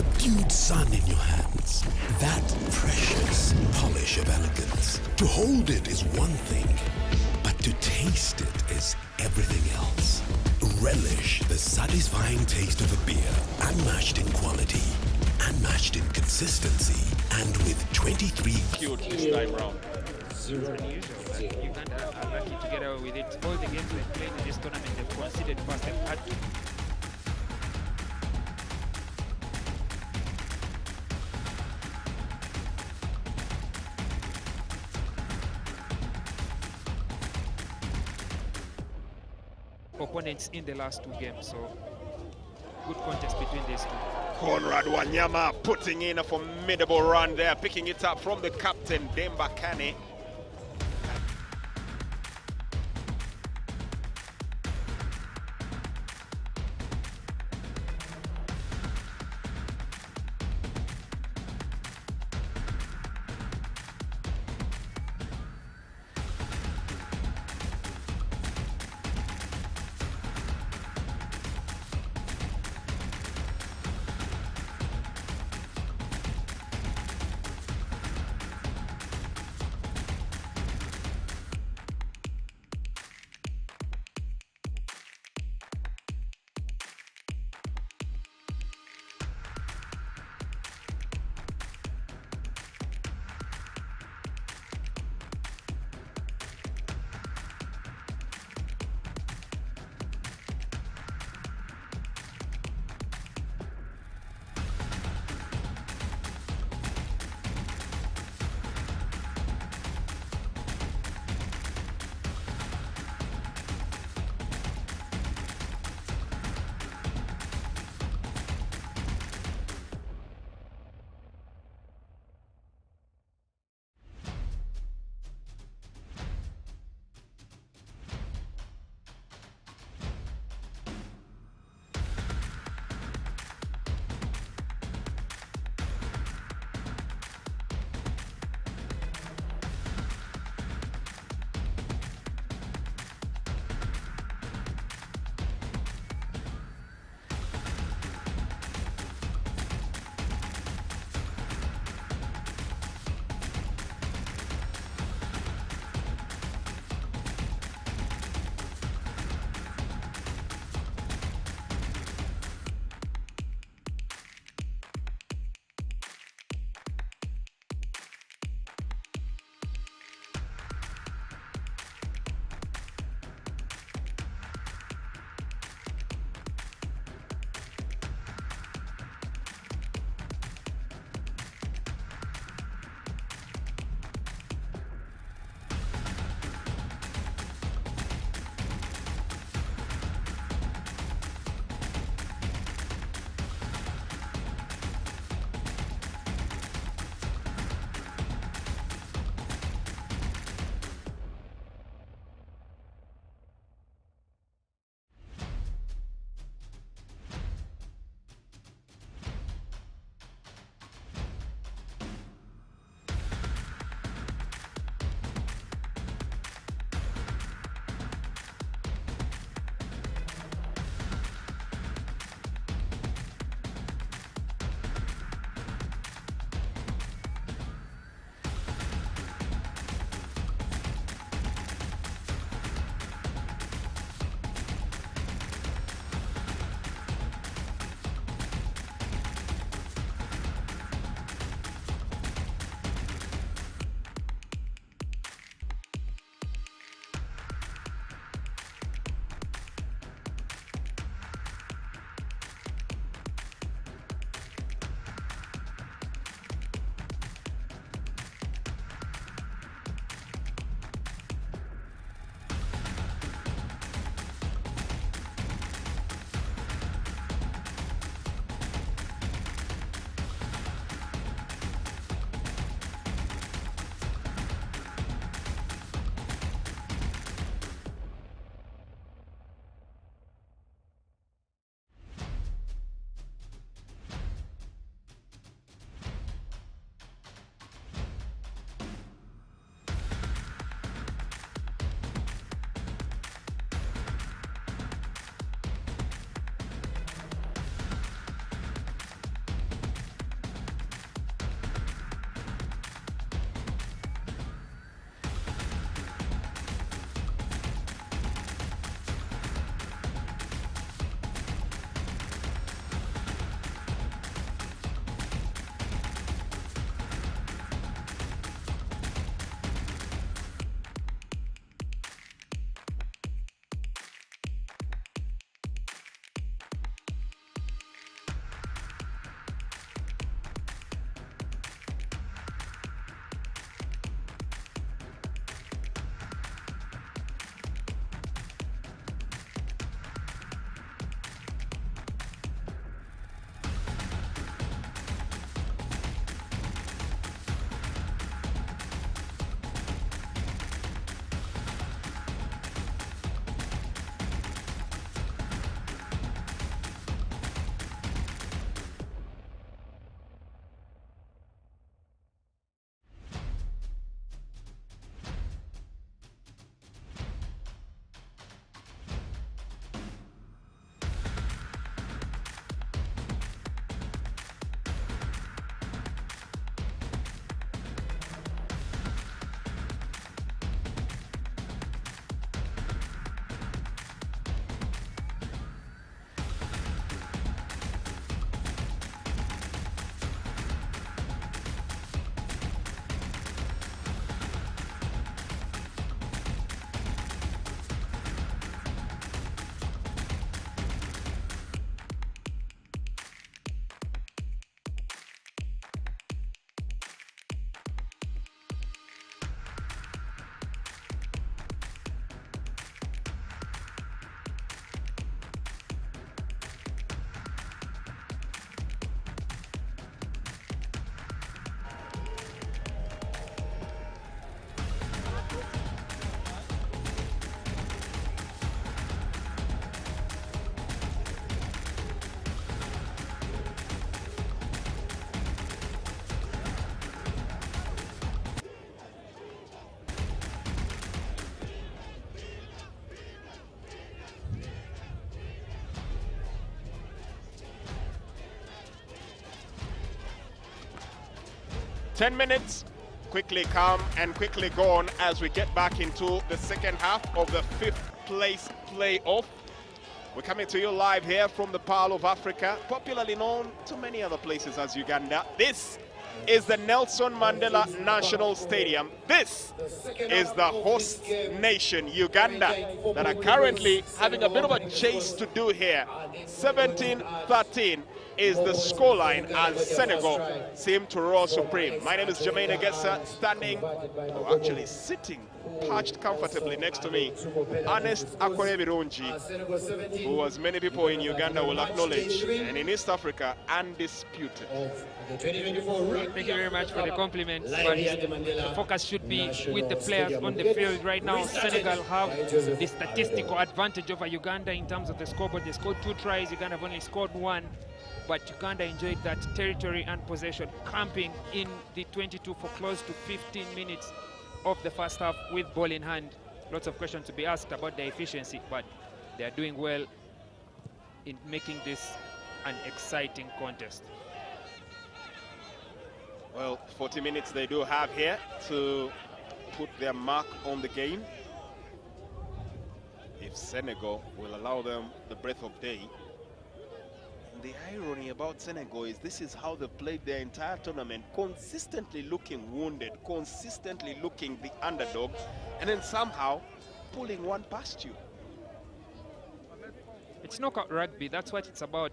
subdued sun in your hands. That precious polish of elegance. To hold it is one thing, but to taste it is everything else. Relish the satisfying taste of a beer, unmatched in quality, unmatched in consistency, and with 23 Cute this time round. It's unusual, but Uganda are lucky to get away with it. All the games they've played in this tournament, they've conceded first, they've had to. Opponents in the last two games, so good contest between these two. Conrad Wanyama putting in a formidable run there, picking it up from the captain, Demba Kane. 10 minutes quickly come and quickly gone as we get back into the second half of the 5th place playoff. We're coming to you live here from the Pearl of Africa, popularly known to many other places as Uganda. This is the Nelson Mandela National Stadium. This is the host nation, Uganda, that are currently having a bit of a chase to do here. 17-13 is the scoreline as Senegal seem to roar supreme. My name is Jermaine Agessa, standing, or actually sitting, perched comfortably next to me, Ernest Akorebirungi, who, as many people in Uganda will acknowledge, and in East Africa, undisputed. Thank you very much for the compliments, but the focus should be with the players on the field right now. Senegal have the statistical advantage over Uganda in terms of the scoreboard. They scored 2 tries, Uganda have only scored 1, but Uganda enjoyed that territory and possession, camping in the 22 for close to 15 minutes of the first half with ball in hand. Lots of questions to be asked about their efficiency, but they are doing well in making this an exciting contest. Well, 40 minutes they do have here to put their mark on the game. If Senegal will allow them the breath of day. The irony about Senegal is this is how they played their entire tournament, consistently looking wounded, consistently looking the underdog, and then somehow pulling one past you. It's knockout rugby, that's what it's about.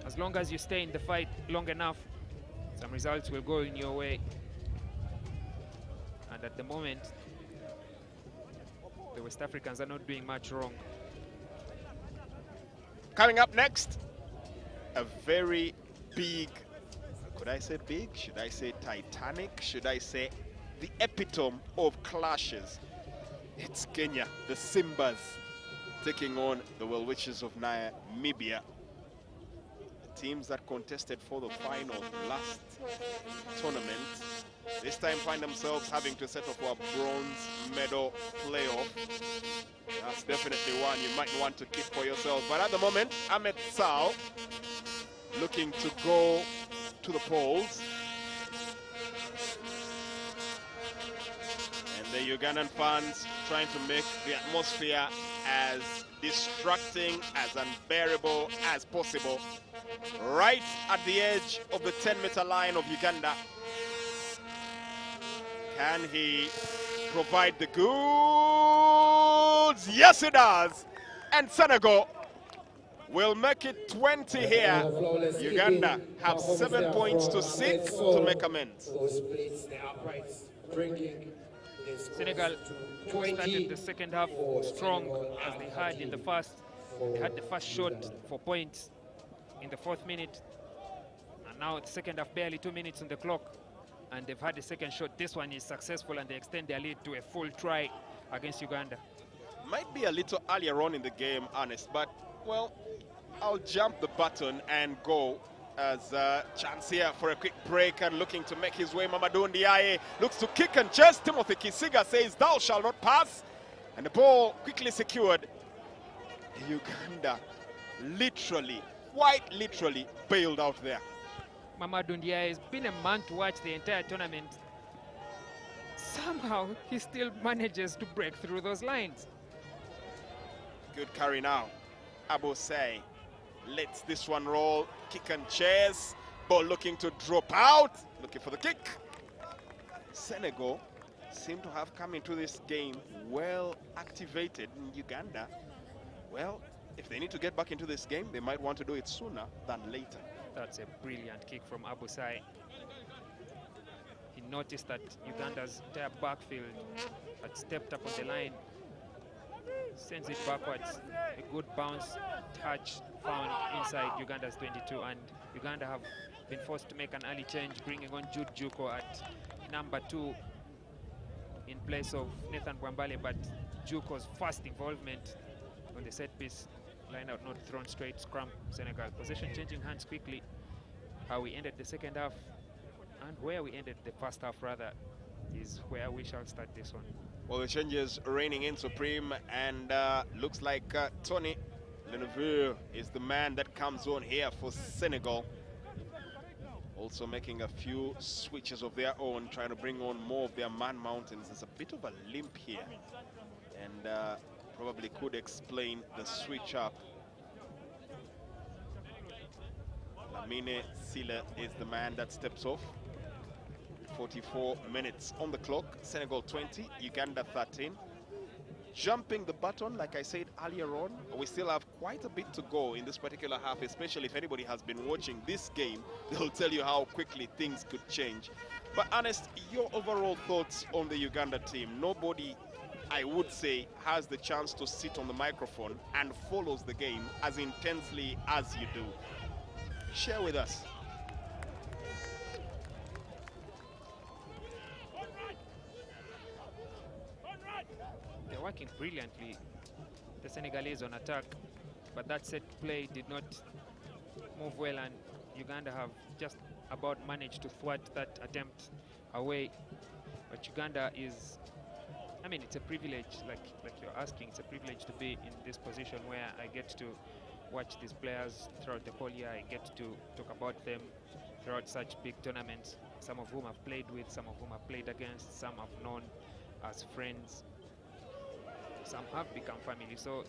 As long as you stay in the fight long enough, some results will go in your way. And at the moment, the West Africans are not doing much wrong. Coming up next, a very big, could I say big? Should I say titanic? Should I say the epitome of clashes? It's Kenya, the Simbas, taking on the Well Witches of Namibia. Teams that contested for the final last tournament this time find themselves having to settle for a bronze medal playoff. That's definitely one you might want to keep for yourself. But at the moment, Ahmed Sao looking to go to the polls. And the Ugandan fans trying to make the atmosphere as distracting, as unbearable as possible. Right at the edge of the 10-meter line of Uganda. Can he provide the goods? Yes, he does. And Senegal will make it 20 here. Uganda have 7 points to 6 to make amends. Senegal started the second half strong as they had in the first. They had the first shot for points in the 4th minute, and now the second half, barely 2 minutes on the clock, and they've had the second shot. This one is successful, and they extend their lead to a full try against Uganda. Might be a little earlier on in the game, Ernest, but well, I'll jump the button and go as a chance here for a quick break, and looking to make his way. Mamadou Ndiaye looks to kick and chest. Timothy Kisiga says, "Thou shalt not pass," and the ball quickly secured. Uganda literally, quite literally, bailed out there. Mamadou Ndiaye has been a man to watch the entire tournament. Somehow, he still manages to break through those lines. Good carry now. Abosei lets this one roll. Kick and chase. Ball looking to drop out. Looking for the kick. Senegal seem to have come into this game well activated. In Uganda, well, if they need to get back into this game, they might want to do it sooner than later. That's a brilliant kick from Abosei. He noticed that Uganda's entire backfield had stepped up on the line. Sends it backwards. A good bounce touch found inside Uganda's 22, and Uganda have been forced to make an early change, bringing on Jude Juko at number 2 in place of Nathan Bwambale, but Juko's first involvement on the set piece, line out not thrown straight, scrum Senegal. Possession changing hands quickly. How we ended the second half and where we ended the first half rather is where we shall start this one. Well, the changes reigning in supreme, and looks like Tony Leneveux is the man that comes on here for Senegal. also making a few switches of their own, trying to bring on more of their man mountains. There's a bit of a limp here, and probably could explain the switch up. Lamine Sile is the man that steps off. 44 minutes on the clock. Senegal 20, Uganda 13. Jumping the button, like I said earlier on, we still have quite a bit to go in this particular half, especially if anybody has been watching this game. They'll tell you how quickly things could change. But Ernest, your overall thoughts on the Uganda team? Nobody, I would say, has the chance to sit on the microphone and follows the game as intensely as you do. Share with us. They're working brilliantly, the Senegalese on attack, but that set play did not move well, and Uganda have just about managed to thwart that attempt away. But Uganda is, I mean, it's a privilege, like you're asking, it's a privilege to be in this position where I get to watch these players throughout the whole year. I get to talk about them throughout such big tournaments, some of whom I've played with, some of whom I've played against, some I've known as friends, some have become family. So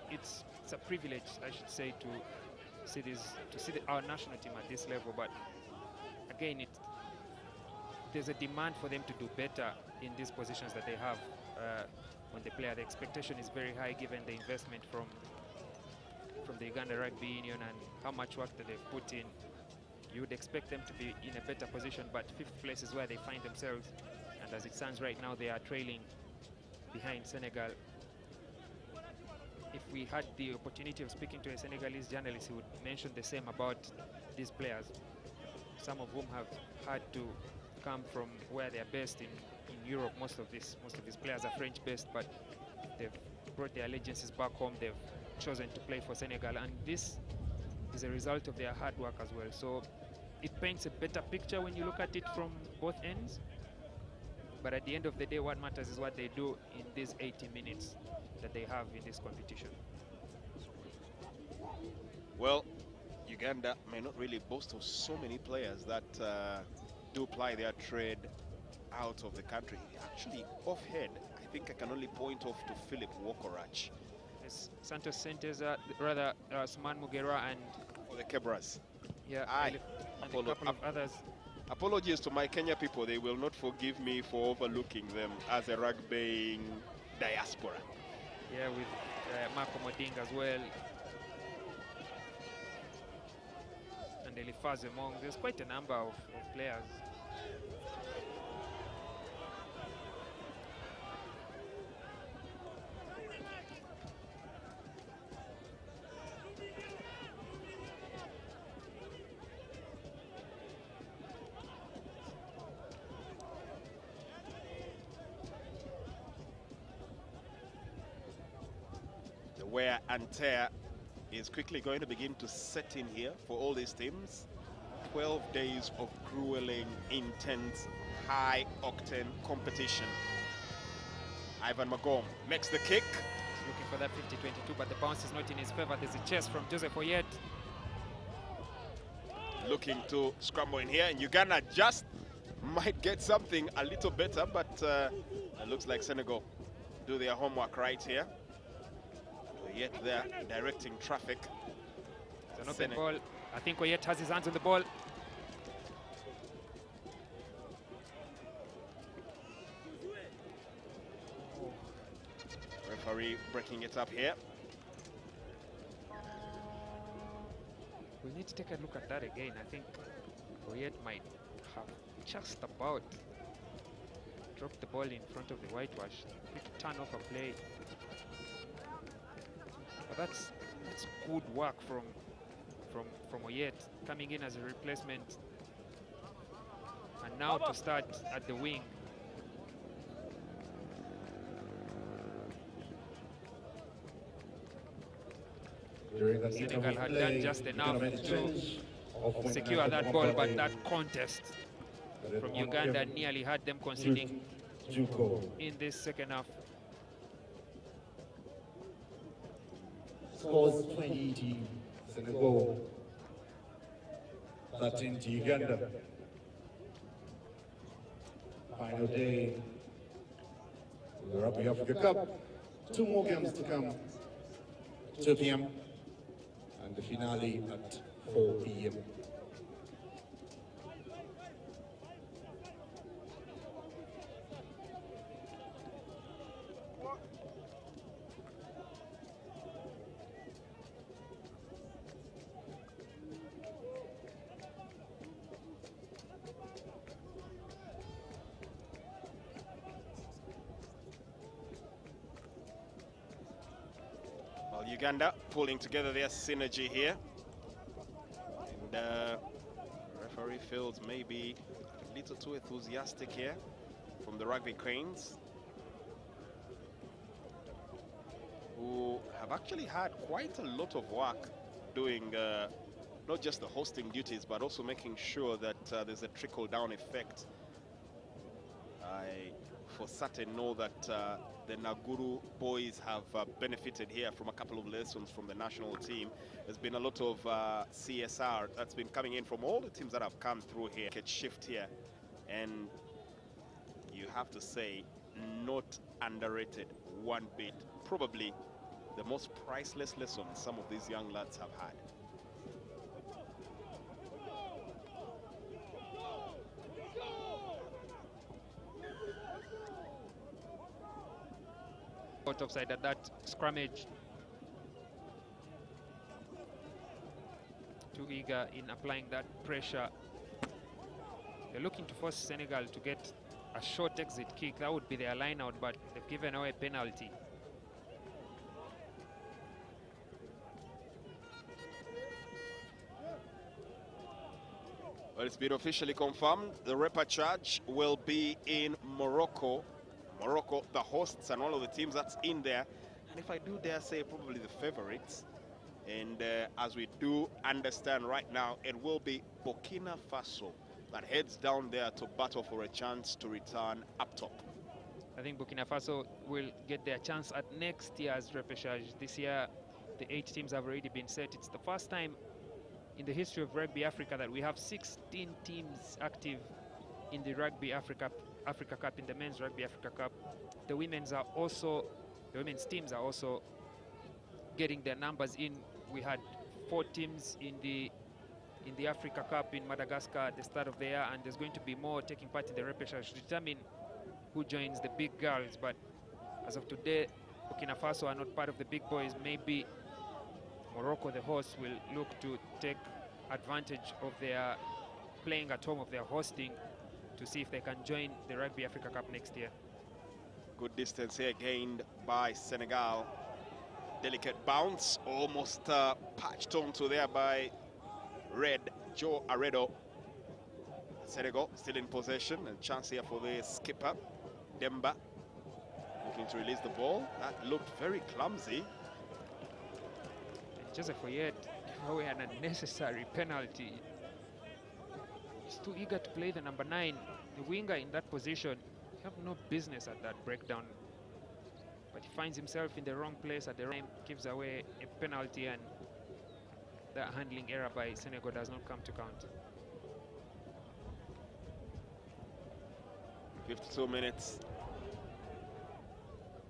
it's a privilege, I should say, to see our national team at this level. But again, there's a demand for them to do better in these positions that they have when they play. The expectation is very high given the investment from the Uganda Rugby Union and how much work that they've put in. You would expect them to be in a better position, but fifth place is where they find themselves. And as it stands right now, they are trailing behind Senegal. If we had the opportunity of speaking to a Senegalese journalist, he would mention the same about these players, some of whom have had to come from where they are based in Europe. Most of these players are French-based, but they've brought their allegiances back home. They've chosen to play for Senegal, and this is a result of their hard work as well. So it paints a better picture when you look at it from both ends. But at the end of the day, what matters is what they do in these 80 minutes that they have in this competition. Well, Uganda may not really boast of so many players that do ply their trade out of the country. Actually, offhand, I think I can only point off to Philip Wokorach. Yes, Santos Senteza, rather Suman Mugera, and for the Kebras. Yeah, and a couple of others. Apologies to my Kenya people, they will not forgive me for overlooking them as a rugby diaspora. Yeah, with Marco Moding as well. And Eliphaz Emong. There's quite a number of players. Wear and tear is quickly going to begin to set in here for all these teams. 12 days of grueling, intense, high-octane competition. Ivan Magom makes the kick. He's looking for that 50-22, but the bounce is not in his favor. There's a chase from Joseph Oyet. Looking to scramble in here, and Uganda just might get something a little better, but it looks like Senegal do their homework right here. Yet they're directing traffic. It's an open ball. I think Oyet has his hands on the ball. Referee breaking it up here. We need to take a look at that again. I think Oyet might have just about dropped the ball in front of the whitewash. Quick turn off a play. But that's good work from Oyet, coming in as a replacement, and now to start at the wing. Senegal had done just enough to secure that ball, but that contest from Uganda nearly had them conceding in this second half. Scores 20 to Senegal, 13 to Uganda. Final day of the Rugby Africa Cup. 2 more games to come. 2 p.m. and the finale at 4 p.m. Well, Uganda pulling together their synergy here. And referee feels maybe a little too enthusiastic here from the Rugby Cranes, who have actually had quite a lot of work doing not just the hosting duties, but also making sure that there's a trickle-down effect. I for certain know that the Naguru boys have benefited here from a couple of lessons from the national team. There's been a lot of CSR that's been coming in from all the teams that have come through here. Shift here, and you have to say, not underrated one bit. Probably the most priceless lesson some of these young lads have had. Out offside at that scrummage. Too eager in applying that pressure. They're looking to force Senegal to get a short exit kick. That would be their line out, but they've given away a penalty. Well, it's been officially confirmed. The repechage will be in Morocco. Morocco, the hosts, and all of the teams that's in there. And if I do dare say, probably the favorites. And as we do understand right now, it will be Burkina Faso that heads down there to battle for a chance to return up top. I think Burkina Faso will get their chance at next year's repechage. This year, the 8 teams have already been set. It's the first time in the history of Rugby Africa that we have 16 teams active in the Rugby Africa Cup, in the Men's Rugby Africa Cup. The women's teams are also getting their numbers in. We had 4 teams in the Africa Cup in Madagascar at the start of the year, and there's going to be more taking part in the repechage to determine who joins the big girls. But as of today, Burkina Faso are not part of the big boys. Maybe Morocco, the host, will look to take advantage of their playing at home, of their hosting, to see if they can join the Rugby Africa Cup next year. Good distance here gained by Senegal. Delicate bounce, almost patched onto there by Red Joe Aredo. Senegal still in possession, and chance here for the skipper, Demba, looking to release the ball. That looked very clumsy. And Joseph Oyed gave away an unnecessary penalty. He's too eager to play the number 9. The winger in that position, you have no business at that breakdown. But he finds himself in the wrong place at the right time, gives away a penalty, and that handling error by Senegal does not come to count. 52 minutes.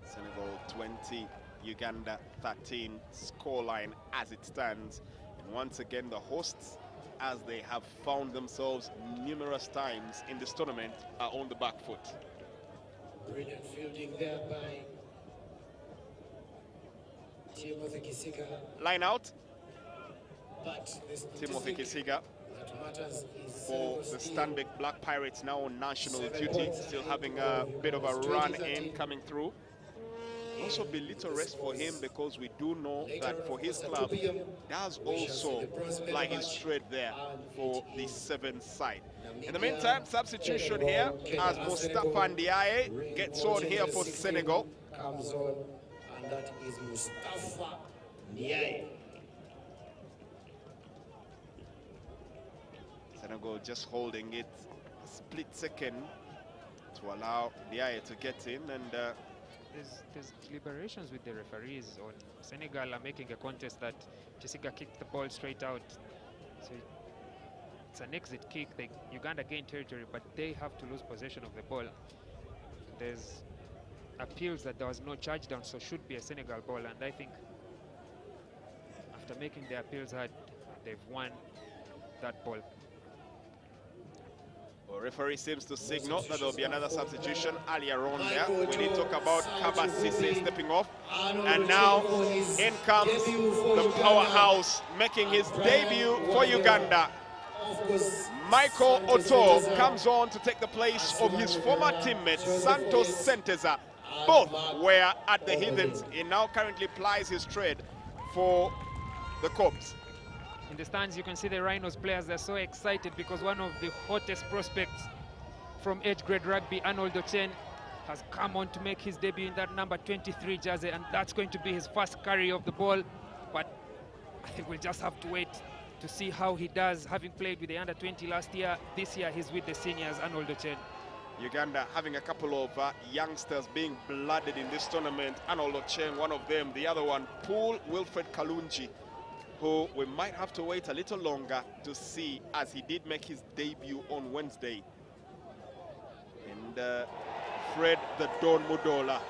Senegal 20, Uganda 13 scoreline as it stands. And once again, the hosts, as they have found themselves numerous times in this tournament, are on the back foot. Brilliant fielding there by Timothy Kisiga. Line out. But Timothy Kisiga that matters is for the Stanbic Black Pirates, now on national duty, still having a bit of a run in coming through. Also be little rest for him, because we do know that for his club, does also fly his trade there for the 7th side. In the meantime, substitution here as Mustafa Ndiaye gets on here for Senegal. Comes on, and that is Mustafa Ndiaye. Senegal just holding it a split second to allow Ndiaye to get in, and there's deliberations with the referees on Senegal are making a contest that Jessica kicked the ball straight out. So it's an exit kick. Uganda gain territory, but they have to lose possession of the ball. There's appeals that there was no charge down, so should be a Senegal ball, and I think after making the appeals heard, they've won that ball. Well, referee seems to signal that there will be another substitution earlier on there. We did talk about Kabasise stepping off, and now in comes the powerhouse making his debut for Uganda. Michael Otto comes on to take the place of his former teammate Santos Senteza. Both were at the Heathens. He now currently plies his trade for the Cobs. In the stands, you can see the Rhinos players. They're so excited because one of the hottest prospects from age grade rugby, Arnold Ochen, has come on to make his debut in that number 23 jersey, and that's going to be his first carry of the ball. But I think we'll just have to wait to see how he does, having played with the under-20 last year. This year he's with the seniors, Arnold Ochen. Uganda having a couple of youngsters being blooded in this tournament. Arnold Ochen, one of them. The other one, Paul Wilfred Kalunji, who we might have to wait a little longer to see, as he did make his debut on Wednesday. And Fred the Don Mudola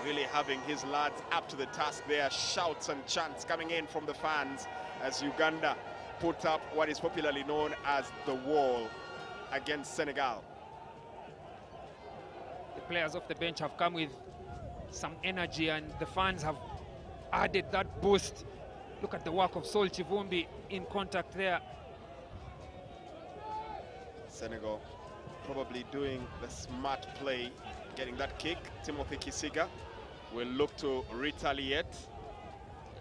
really having his lads up to the task there. Shouts and chants coming in from the fans as Uganda put up what is popularly known as the wall against Senegal. The players off the bench have come with some energy, and the fans have added that boost. Look at the work of Sol Chivumbi in contact there. Senegal probably doing the smart play, getting that kick. Timothy Kisiga will look to retaliate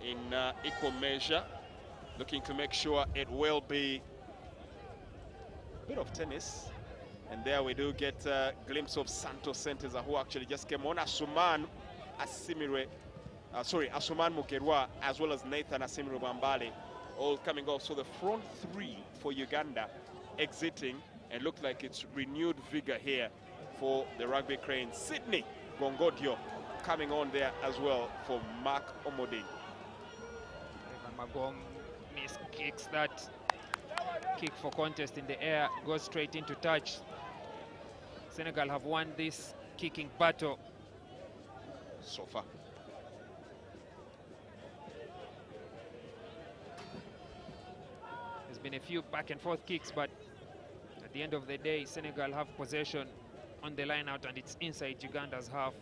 in equal measure, looking to make sure it will be a bit of tennis. And there we do get a glimpse of Santos Senteza, who actually just came on. Asuman Mukerwa, as well as Nathan Asimire Bambale, all coming off. So the front three for Uganda exiting, and look like it's renewed vigor here for the Rugby Cranes. Sydney Gongodio coming on there as well for Mark Omoding. Magong kicks that kick for contest in the air, goes straight into touch. Senegal have won this kicking battle so far. There's been a few back and forth kicks, but at the end of the day, Senegal have possession on the line out, and it's inside Uganda's half.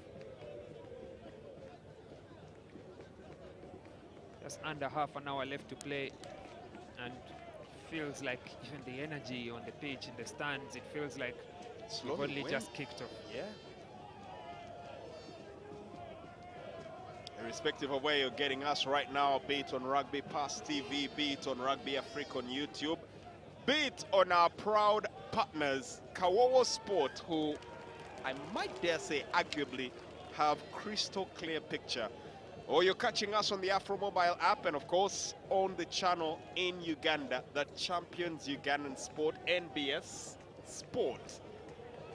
Just under half an hour left to play, and feels like even the energy on the pitch, in the stands, it feels like we've only just kicked off. Yeah. Irrespective of where you're getting us right now, be it on Rugby Pass TV, be it on Rugby Africa on YouTube, be it on our proud partners, Kawowo Sport, who I might dare say arguably have crystal clear picture. Or you're catching us on the Afro Mobile app, and of course on the channel in Uganda that champions Ugandan sport, NBS Sport.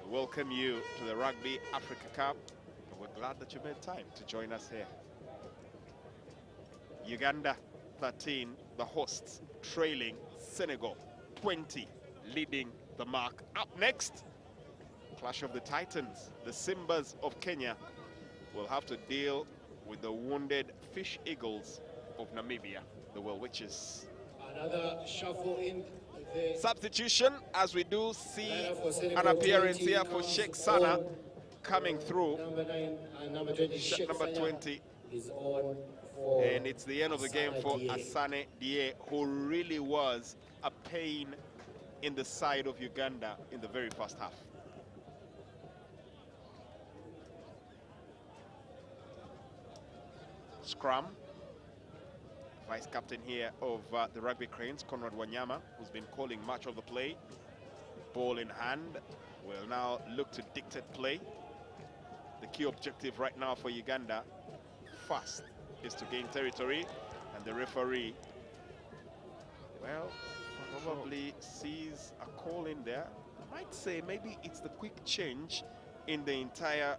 We welcome you to the Rugby Africa Cup, and we're glad that you made time to join us here. Uganda 13, the hosts, trailing Senegal 20, leading the mark. Up next, clash of the Titans. The Simbas of Kenya will have to deal with the wounded Fish Eagles of Namibia, the Well Witches. Another shuffle in the substitution, as we do see an appearance here for Sheikh Sana coming through. Number 9 and number 20, Sheikh number Sana 20. Is on for, and it's the end of the game for Asane Die, who really was a pain in the side of Uganda in the very first half. Scrum. Vice captain here of the Rugby Cranes, Conrad Wanyama, who's been calling much of the play. Ball in hand, will now look to dictate play. The key objective right now for Uganda first is to gain territory, and the referee, well, probably sees a call in there. I might say maybe it's the quick change in the entire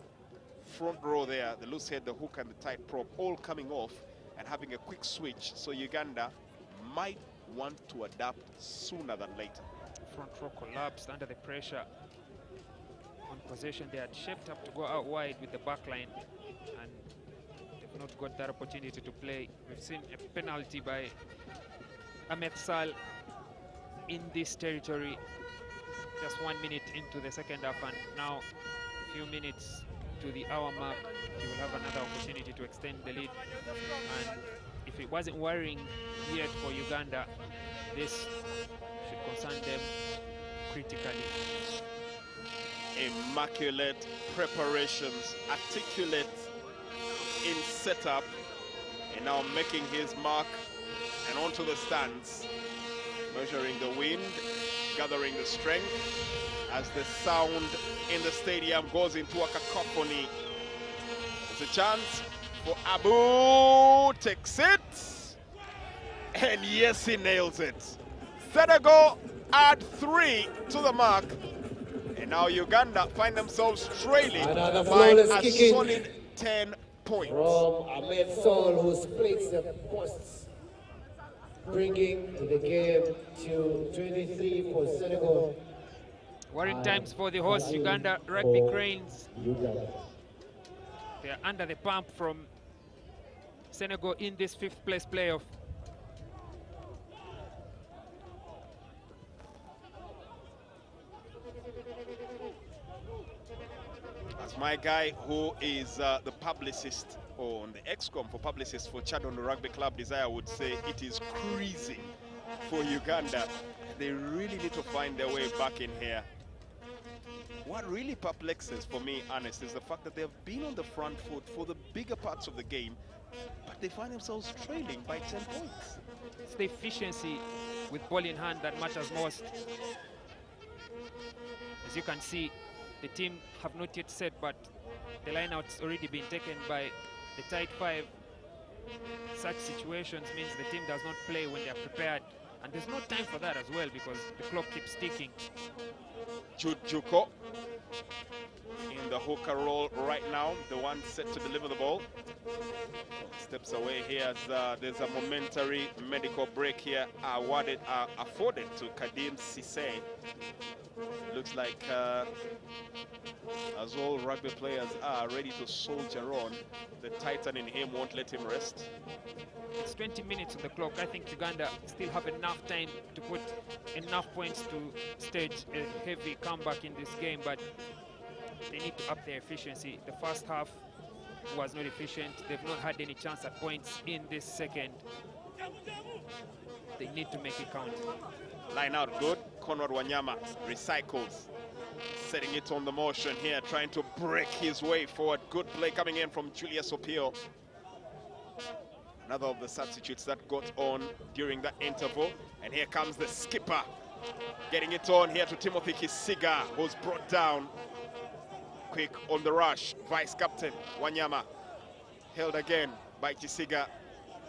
front row there, the loose head, the hook, and the tight prop all coming off and having a quick switch, so Uganda might want to adapt sooner than later. front row collapsed under the pressure. On possession, they had shaped up to go out wide with the back line, and they've not got that opportunity to play. We've seen a penalty by Ahmed Sal in this territory just 1 minute into the second half, and now a few minutes to the hour mark, he will have another opportunity to extend the lead. And if it wasn't worrying yet for Uganda, this should concern them critically. Immaculate preparations, articulate in setup, and now making his mark and onto the stands, measuring the wind, gathering the strength as the sound in the stadium goes into a cacophony. It's a chance for Abu, takes it, and yes, he nails it. Senegal add 3 to the mark, and now Uganda find themselves trailing by a solid 10 points. From Ahmed Sol, who splits the posts, bringing the game to 23 for Senegal. Worrying times for the host Uganda Rugby Cranes. They are under the pump from Senegal in this 5th place playoff. As my guy who is the publicist on the XCOM for publicist for Chadon Rugby Club Desire would say, it is crazy for Uganda. They really need to find their way back in here. What really perplexes for me, Ernest, is the fact that they have been on the front foot for the bigger parts of the game, but they find themselves trailing by 10 points. It's the efficiency with ball in hand that matters most. As you can see, the team have not yet set, but the lineout's already been taken by the tight 5. Such situations means the team does not play when they're prepared. And there's no time for that as well, because the clock keeps ticking. Jude Juko in the hooker role right now, the one set to deliver the ball. Steps away here as there's a momentary medical break here afforded to Kadim Sisse. Looks like as all rugby players are ready to soldier on, the Titan in him won't let him rest. It's 20 minutes on the clock. I think Uganda still have enough time to put enough points to stage a heavy comeback in this game, but they need to up their efficiency. The first half was not efficient. They've not had any chance at points in this second. They need to make it count. Line out good. Conrad Wanyama recycles, setting it on the motion here, trying to break his way forward. Good play coming in from Julius Opio. Another of the substitutes that got on during that interval. And here comes the skipper, getting it on here to Timothy Kisiga, who's brought down. Quick on the rush, vice captain Wanyama, held again by Kisiga,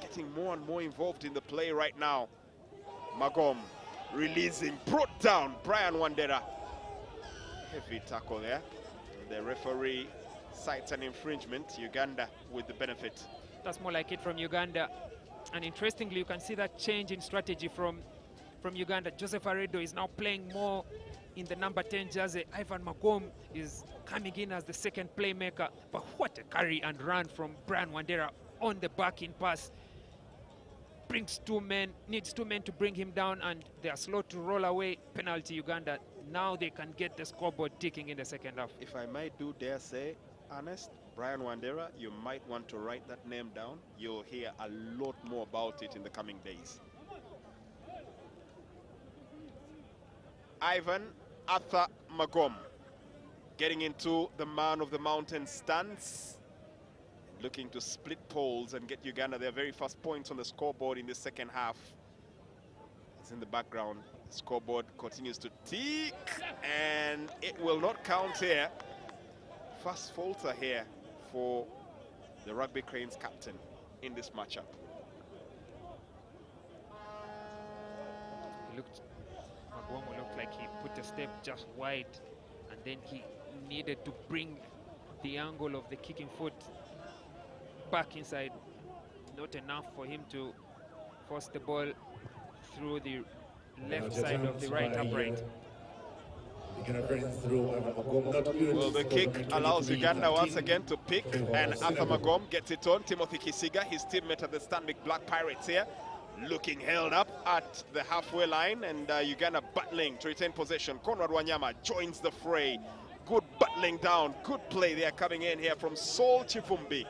getting more and more involved in the play right now. Magom releasing, brought down Brian Wandera. Heavy tackle there. The referee cites an infringement. Uganda with the benefit. That's more like it from Uganda. And interestingly, you can see that change in strategy from Uganda. Joseph Aredo is now playing more in the number 10 jersey. Ivan Magom is coming in as the second playmaker. But what a carry and run from Brian Wandera on the backing pass. Brings 2 men, needs 2 men to bring him down, and they are slow to roll away. Penalty Uganda. Now they can get the scoreboard ticking in the second half. If I might dare say, Ernest, Brian Wandera, you might want to write that name down. You'll hear a lot more about it in the coming days. Ivan Arthur Magom getting into the man of the mountain stance, looking to split poles and get Uganda their very first points on the scoreboard in the second half. It's in the background. The scoreboard continues to tick, and it will not count here. First falter here for the Rugby Cranes captain in this matchup. Magom looked like he put a step just wide, and then he needed to bring the angle of the kicking foot back inside. Not enough for him to force the ball through the left side of the right upright. Well, the kick allows Uganda once again to pick, and Arthur Magom gets it on. Timothy Kisiga, his teammate at the Stanbic Black Pirates here, looking held up at the halfway line, and Uganda battling to retain possession. Conrad Wanyama joins the fray. Good battling down, good play there coming in here from Saul Chifumbi.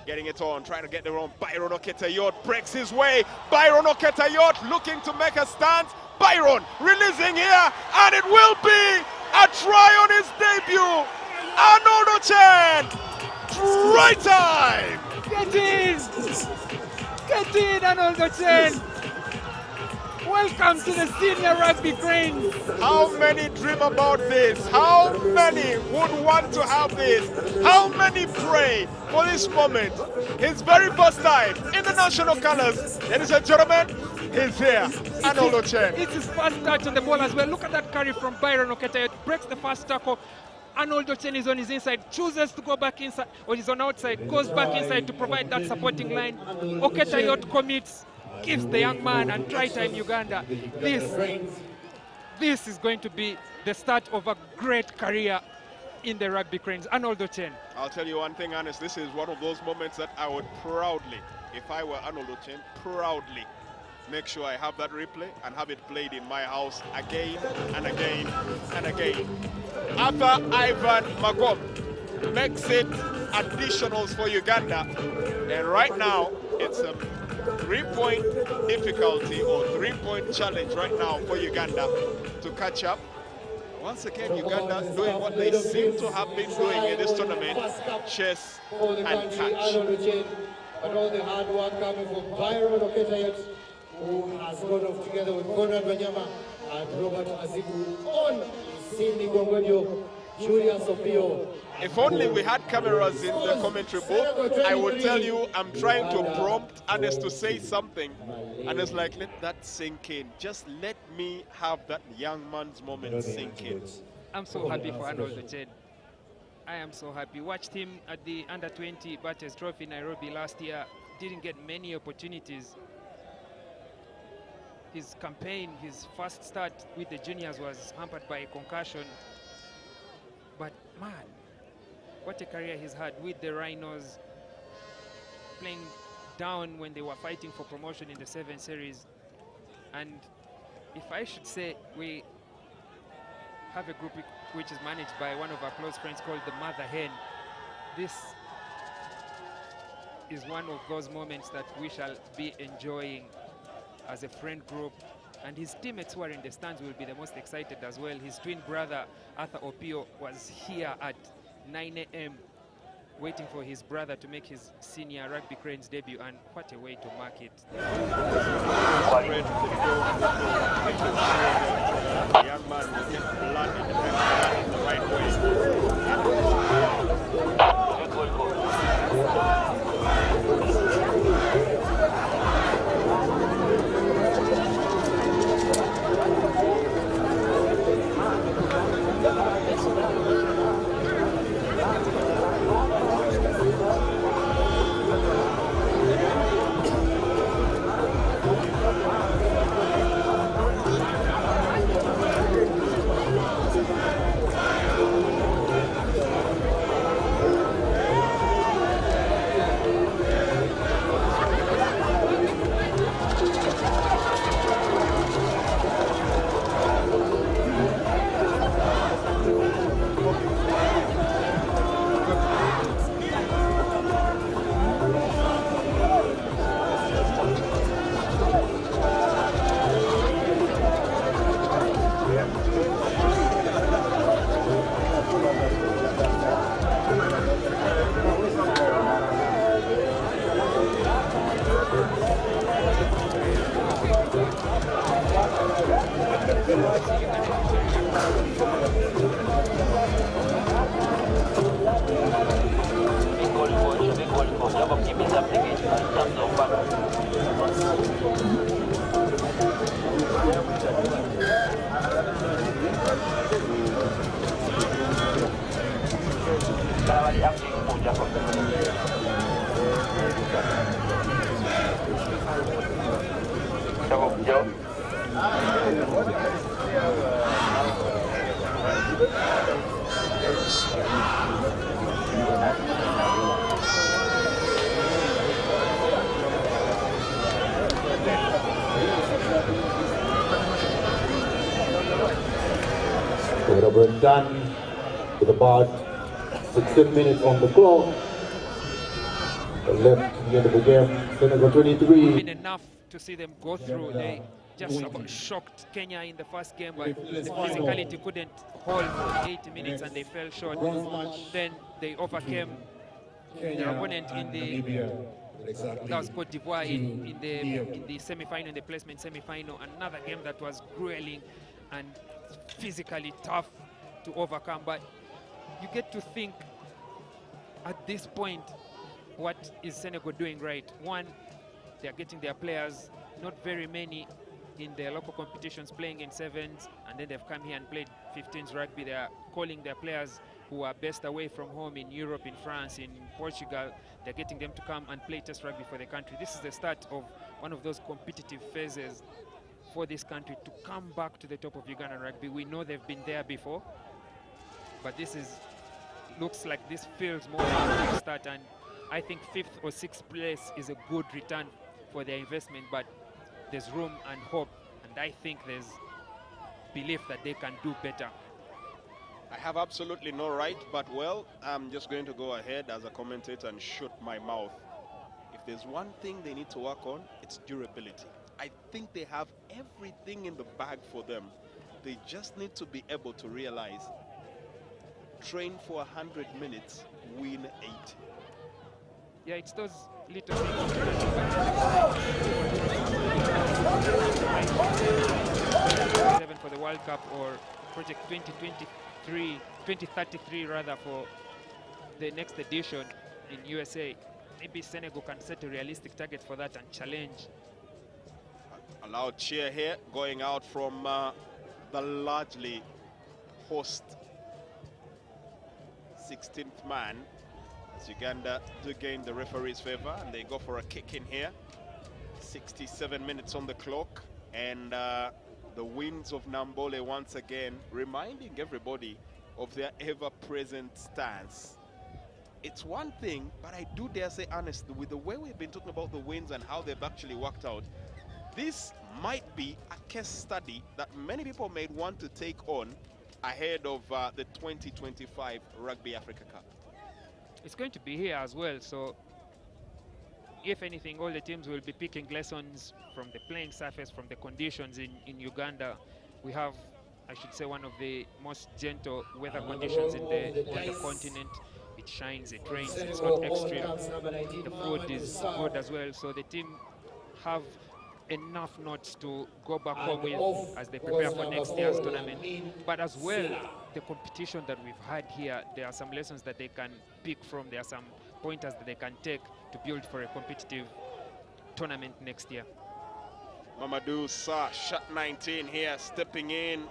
Getting it on, trying to get there on. Byron Oketayot breaks his way. Byron Oketayot looking to make a stance. Byron releasing here, and it will be a try on his debut. Arnold Ochen, try time. Get in, Arnold Ochen. Welcome to the senior rugby cranes. How many dream about this? How many would want to have this? How many pray for this moment? His very first time in the national colors. Ladies and gentlemen, he's here. Arnold Ochen. It's his first touch on the ball as well. Look at that carry from Byron Oketayot. Breaks the first tackle. Arnold Ochen is on his inside, chooses to go back inside, or he's on outside, goes back inside to provide that supporting line. Oketayot commits, gives the young man, and try time Uganda. This is going to be the start of a great career in the rugby cranes. Arnold Ochen. I'll tell you one thing, Ernest, this is one of those moments that I would proudly, if I were Arnold Ochen, proudly make sure I have that replay and have it played in my house again and again and again. Arthur Ivan Magom makes it additionals for Uganda, and right now it's a 3-point difficulty or 3-point challenge right now for Uganda to catch up. Once again, Uganda doing what they seem to have been doing in this tournament: chase and catch. And all the hard work coming from Byron Oketayot, who has gone off together with Conrad Wanyama and Robert Aziku on Sydney Gongonyo, Julius Opio. If only we had cameras in the commentary booth, I would tell you I'm trying to prompt Ernest to say something. And it's like, let that sink in. Just let me have that young man's moment sink in. I'm so happy for Arnold Ochen. I am so happy. Watched him at the Under-20 Batters Trophy in Nairobi last year. Didn't get many opportunities. His campaign, his first start with the juniors was hampered by a concussion. But man, what a career he's had with the Rhinos, playing down when they were fighting for promotion in the 7 series. And if I should say, we have a group which is managed by one of our close friends called the Mother Hen. This is one of those moments that we shall be enjoying as a friend group, and his teammates who are in the stands will be the most excited as well. His twin brother Arthur Opio was here at 9 a.m. waiting for his brother to make his senior rugby cranes debut, and what a way to mark it. The young man will get blood in the right way. So we're done with about 16 minutes on the clock. Left to the end of the game. Senegal 23. Been enough to see them go through. They just about shocked Kenya in the first game, but the physicality couldn't hold for 80 minutes and they fell short. Then they overcame their opponent in the that was Cote d'Ivoire in the semi-final, in the placement semi-final. Another game that was grueling and physically tough to overcome. But you get to think at this point, what is Senegal doing right? One, they're getting their players, not very many in their local competitions, playing in sevens, and then they've come here and played 15s rugby. They are calling their players who are best away from home in Europe, in France, in Portugal. They're getting them to come and play test rugby for the country. This is the start of one of those competitive phases for this country to come back to the top of Ugandan rugby. We know they've been there before, but this looks like this feels more like a start, and I think 5th or 6th place is a good return for their investment, but there's room and hope, and I think there's belief that they can do better. I have absolutely no right, but well, I'm just going to go ahead as a commentator and shut my mouth. If there's one thing they need to work on, it's durability. I think they have everything in the bag for them. They just need to be able to realize, train for 100 minutes, win 80. Yeah, it's those little things. For the World Cup, or Project 2033 rather, for the next edition in USA. Maybe Senegal can set a realistic target for that and challenge. A loud cheer here going out from the largely host 16th man, as Uganda do gain the referee's favor, and they go for a kick in here. 67 minutes on the clock, and the winds of Namboole once again reminding everybody of their ever-present stance. It's one thing, but I do dare say honestly, with the way we've been talking about the winds and how they've actually worked out, this might be a case study that many people may want to take on ahead of the 2025 Rugby Africa Cup. It's going to be here as well, so if anything, all the teams will be picking lessons from the playing surface, from the conditions in Uganda. We have, I should say, one of the most gentle weather conditions in the continent. It shines, it rains, it's not extreme. The food is good as well, so the team have enough notes to go back home with as they prepare for next year's tournament. But as well, the competition that we've had here, there are some lessons that they can pick from. There are some pointers that they can take to build for a competitive tournament next year. Mamadou Sarr, shot 19 here, stepping in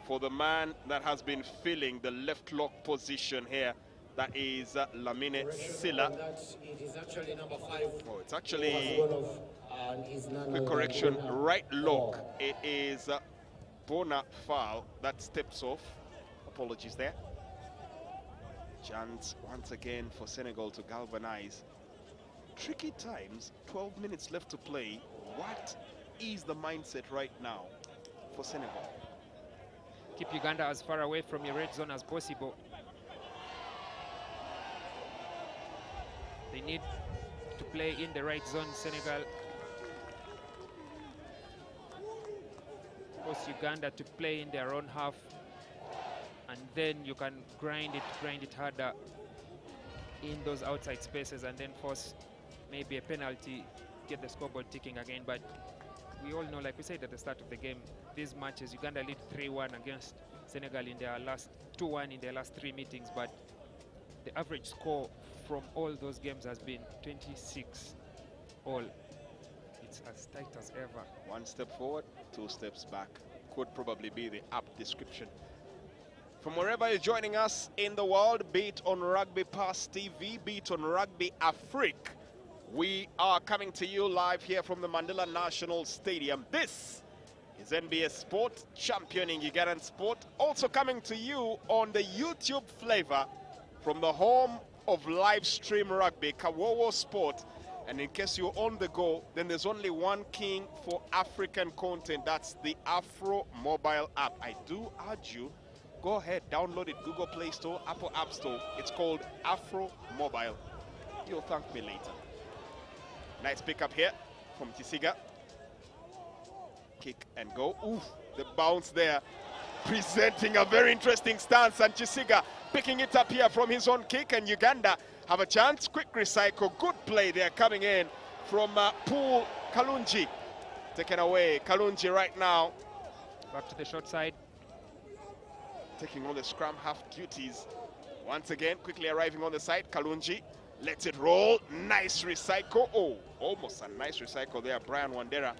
for the man that has been filling the left lock position here. That is Lamine Silla. It is actually number 5. Oh, it's actually, quick correction, right lock. It is Bona Foul that steps off. Apologies there. Chance once again for Senegal to galvanize. Tricky times, 12 minutes left to play. What is the mindset right now for Senegal? Keep Uganda as far away from your red zone as possible. They need to play in the right zone, Senegal. Force Uganda to play in their own half, and then you can grind it harder in those outside spaces, and then force maybe a penalty, get the scoreboard ticking again. But we all know, like we said at the start of the game, these matches, Uganda lead 3-1 against Senegal in their last 2-1 in their last 3 meetings, but the average score from all those games has been 26 all. It's as tight as ever. 1 step forward, 2 steps back. Could probably be the apt description. From wherever you're joining us in the world, be it on Rugby Pass TV, be it on Rugby Afrique, we are coming to you live here from the Mandela National Stadium. This is NBS Sport, championing Ugandan sport. Also coming to you on the YouTube flavor from the home of live stream rugby, Kawowo Sport. And in case you're on the go, then there's only one king for African content. That's the Afro mobile app. I do urge you go ahead, download it, Google Play Store, Apple App Store. It's called Afro Mobile. You'll thank me later. Nice pickup here from Chisiga. Kick and go. Ooh, the bounce there. Presenting a very interesting stance, and Chisiga picking it up here from his own kick, and Uganda have a chance. Quick recycle, good play there coming in from Paul Kalungi. Taken away, Kalungi right now. Back to the short side. Taking on the scrum half duties. Once again, quickly arriving on the side, Kalungi lets it roll. Nice recycle. Oh, almost a nice recycle there, Brian Wandera.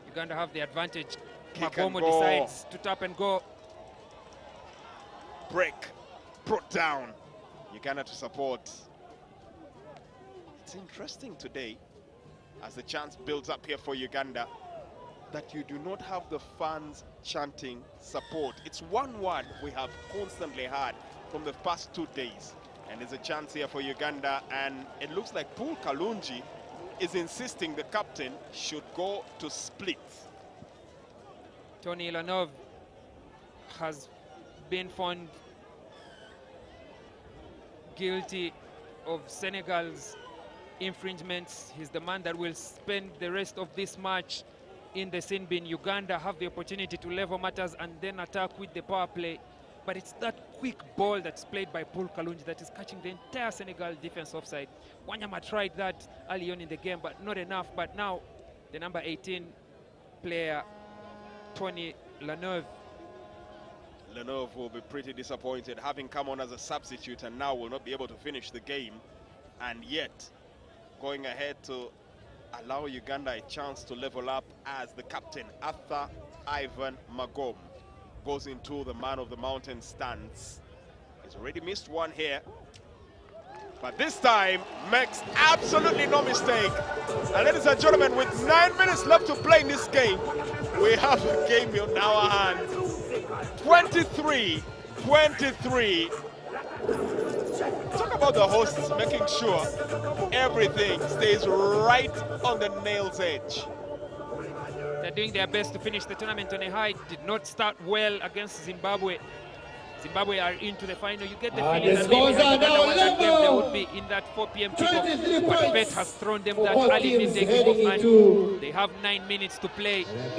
Uganda have the advantage. Kick and Kawowo go. decides to tap and go. Break, brought down. Uganda to support. It's interesting today, as the chance builds up here for Uganda, that you do not have the fans chanting support. It's one word we have constantly heard from the past 2 days. And there's a chance here for Uganda, and it looks like Paul Kalungi is insisting the captain should go to split. Tony Ilanov has been found guilty of Senegal's infringements. He's the man that will spend the rest of this match in the sin bin. Uganda have the opportunity to level matters and then attack with the power play. But it's that quick ball that's played by Paul Kalungi that is catching the entire Senegal defense offside. Wanyama tried that early on in the game, but not enough. But now, the number 18 player, Tony Lanov. Lanov will be pretty disappointed, having come on as a substitute and now will not be able to finish the game. And yet, going ahead to allow Uganda a chance to level up as the captain, Arthur Ivan Magom, goes into the man of the mountain stance. He's already missed one here, but this time makes absolutely no mistake. And ladies and gentlemen, with 9 minutes left to play in this game, we have a game in our hands. 23-23. Talk about the hosts making sure everything stays right on the nail's edge. They're doing their best to finish the tournament on a high. Did not start well against Zimbabwe. Zimbabwe are into the final. You get the feeling that maybe had Uganda won that game, they would be in that 4 p.m. kickoff. But fate has thrown them that early midday kickoff, and they have 9 minutes to play. And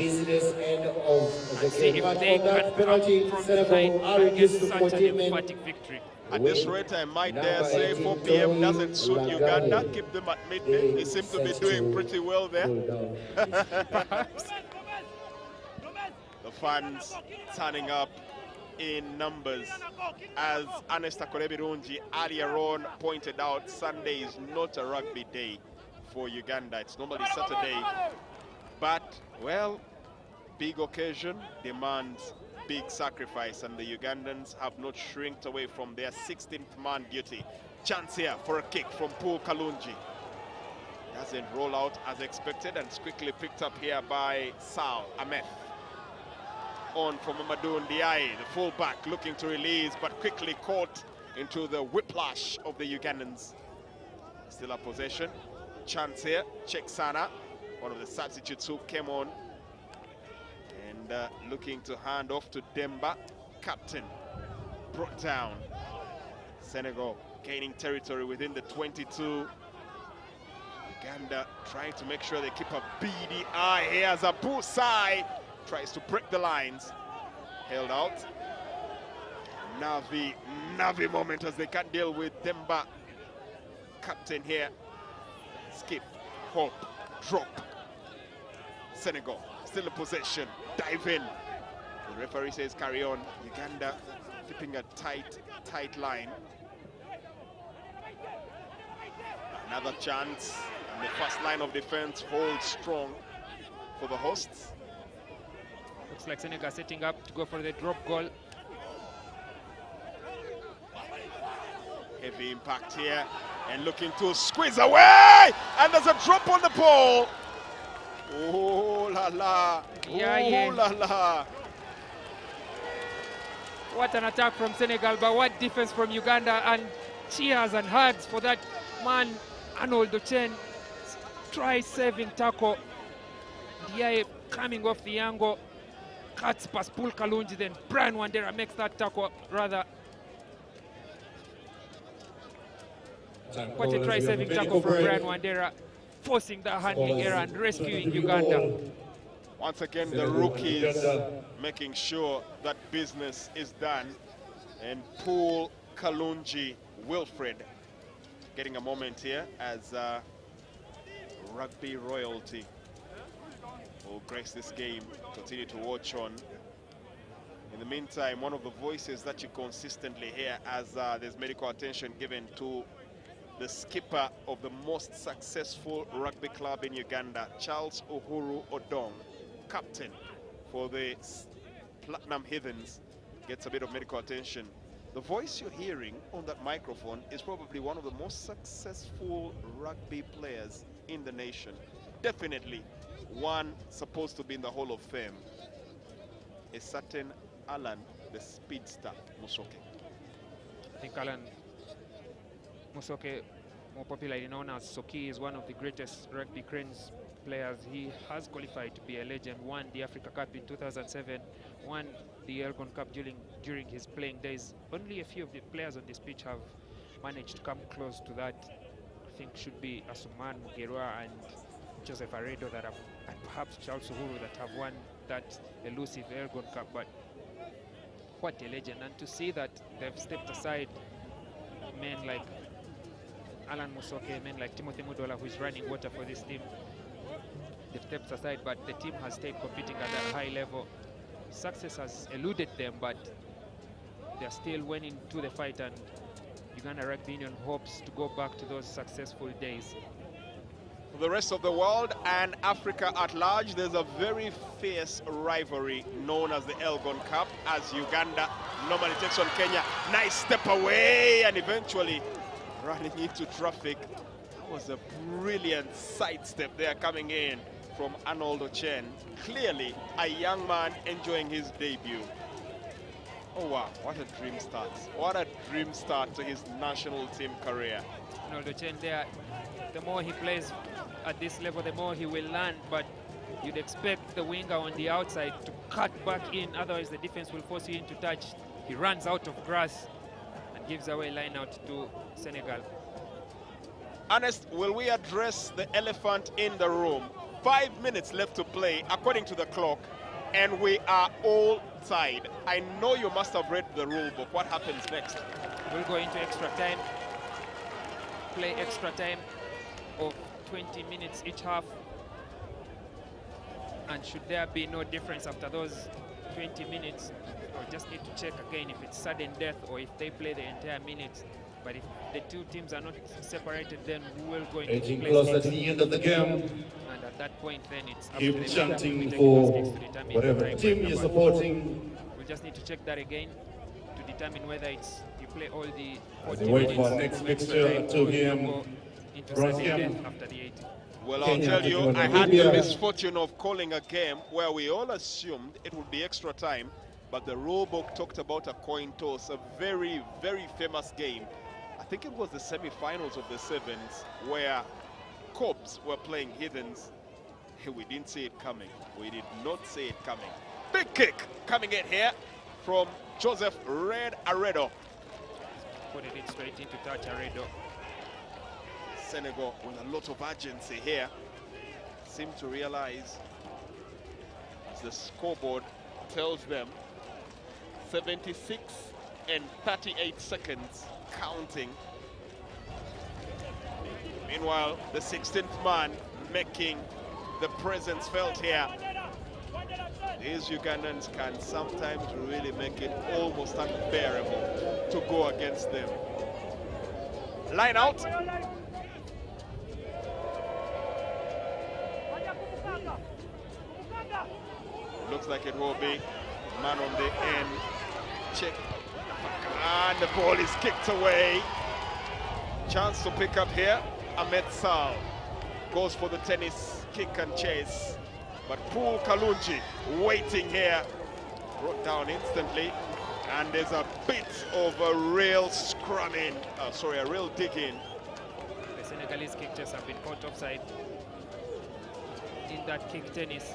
see if they can come from behind and get such an emphatic victory. At this rate, I might dare say 4 p.m. doesn't suit Uganda. Keep them at midday. They seem to be doing pretty well there. The fans turning up in numbers. As Ernest Akorebirungi earlier on pointed out, Sunday is not a rugby day for Uganda. It's normally Saturday. But, well, big occasion demands big sacrifice, and the Ugandans have not shrinked away from their 16th man duty. Chance here for a kick from Paul Kalungi. Doesn't roll out as expected, and it's quickly picked up here by Sal Ahmed. On from Amadou Ndiaye, the fullback, looking to release, but quickly caught into the whiplash of the Ugandans. Still a possession. Chance here, Cheksana, one of the substitutes who came on. And looking to hand off to Demba, captain, brought down. Senegal gaining territory within the 22. Uganda trying to make sure they keep a beady eye here as Abu Sai tries to break the lines. Held out. Navi moment as they can't deal with Demba. Captain here. Skip, hop, drop. Senegal still in possession. Dive in. The referee says carry on. Uganda keeping a tight line. Another chance, and the first line of defense holds strong for the hosts. Looks like Senegal setting up to go for the drop goal. Heavy impact here, and looking to squeeze away, and there's a drop on the ball. Oh la la, oh la la. What an attack from Senegal, but what defense from Uganda, and cheers and hugs for that man, Arnold Ochen. Try saving tackle. Ndiaye coming off the angle, cuts past Paul Kalunji, then Brian Wandera makes that tackle rather. Quite a try-saving tackle from Brian Wandera, forcing the handling error and rescuing Uganda. Once again, the rookies making sure that business is done. And Paul Kalunji Wilfred getting a moment here as rugby royalty will grace this game. Continue to watch on. In the meantime, one of the voices that you consistently hear as there's medical attention given to the skipper of the most successful rugby club in Uganda, Charles Uhuru Odong, captain for the Platinum Heathens, gets a bit of medical attention. The voice you're hearing on that microphone is probably one of the most successful rugby players in the nation. Definitely one supposed to be in the Hall of Fame. A certain Alan, the speedster, Musoke. I think Alan Musoke, more popularly known as Soki, is one of the greatest rugby cranes players. He has qualified to be a legend, won the Africa Cup in 2007, won the Elgon Cup during his playing days. Only a few of the players on this pitch have managed to come close to that. I think should be Asuman Mugerwa and Joseph Aredo that have, and perhaps Charles Uhuru, that have won that elusive Elgon Cup. But what a legend, and to see that they've stepped aside men like Alan Musoke, men like Timothy Mudola, who is running water for this team. They've stepped aside, but the team has stayed competing at a high level. Success has eluded them, but they're still winning to the fight, and Uganda Rugby Union hopes to go back to those successful days. For the rest of the world and Africa at large, there's a very fierce rivalry known as the Elgon Cup, as Uganda normally takes on Kenya. Nice step away and eventually running into traffic. That was a brilliant sidestep there coming in from Arnold Ochen. Clearly a young man enjoying his debut. Oh wow, what a dream start. What a dream start to his national team career. Arnold Ochen there, the more he plays at this level, the more he will learn, but you'd expect the winger on the outside to cut back in, otherwise the defense will force you into touch. He runs out of grass and gives away line out to Senegal. Ernest, will we address the elephant in the room? 5 minutes left to play according to the clock, and we are all tied. I know you must have read the rule book. What happens next? We'll go into extra time, play extra time of 20 minutes each half, and should there be no difference after those 20 minutes, I'll just need to check again if it's sudden death or if they play the entire minutes. But if the two teams are not separated, then we will go into Edging closer to the end of the game. And at that point, then it's up Keep to the chanting to for determine whatever the team you're supporting. We'll just need to check that again to determine whether it's you play all the 40 As we wait minutes for next of mixture extra time, to or you game, go into bronze sudden game. death after the 80. Well, I'll Kenya tell you, taking on I had the Namibia. misfortune of calling a game where we all assumed it would be extra time, but the rule book talked about a coin toss, a very, very famous game. I think it was the semi-finals of the sevens where Cobs were playing Heathens. We didn't see it coming. We did not see it coming. Big kick coming in here from Joseph Red Aredo. Putting it straight into touch, Aredo. Senegal with a lot of urgency here. Seem to realize, as the scoreboard tells them, 76 and 38 seconds counting. Meanwhile, the 16th man making the presence felt here. These Ugandans can sometimes really make it almost unbearable to go against them. Line out. Looks like it will be man on the end. Check. And the ball is kicked away. Chance to pick up here. Ahmed Sal goes for the tennis kick and chase. But Paul Kalunji waiting here. Brought down instantly. And there's a bit of a real scrumming. Sorry, a real digging. The Senegalese kickers have been caught offside in that kick tennis.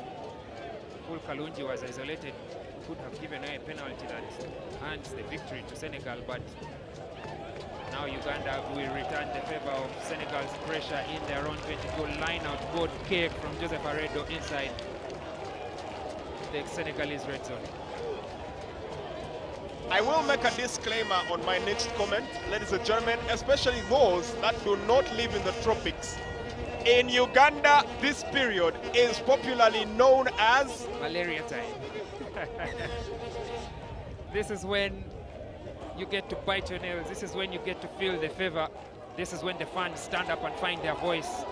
Paul Kalunji was isolated, could have given away a penalty that hands the victory to Senegal, but now Uganda will return the favor of Senegal's pressure in their own 20-goal line-out goal kick from Joseph Aredo inside the Senegalese red zone. I will make a disclaimer on my next comment, ladies and gentlemen, especially those that do not live in the tropics. In Uganda, this period is popularly known as malaria time. This is when you get to bite your nails. This is when you get to feel the fever. This is when the fans stand up and find their voice.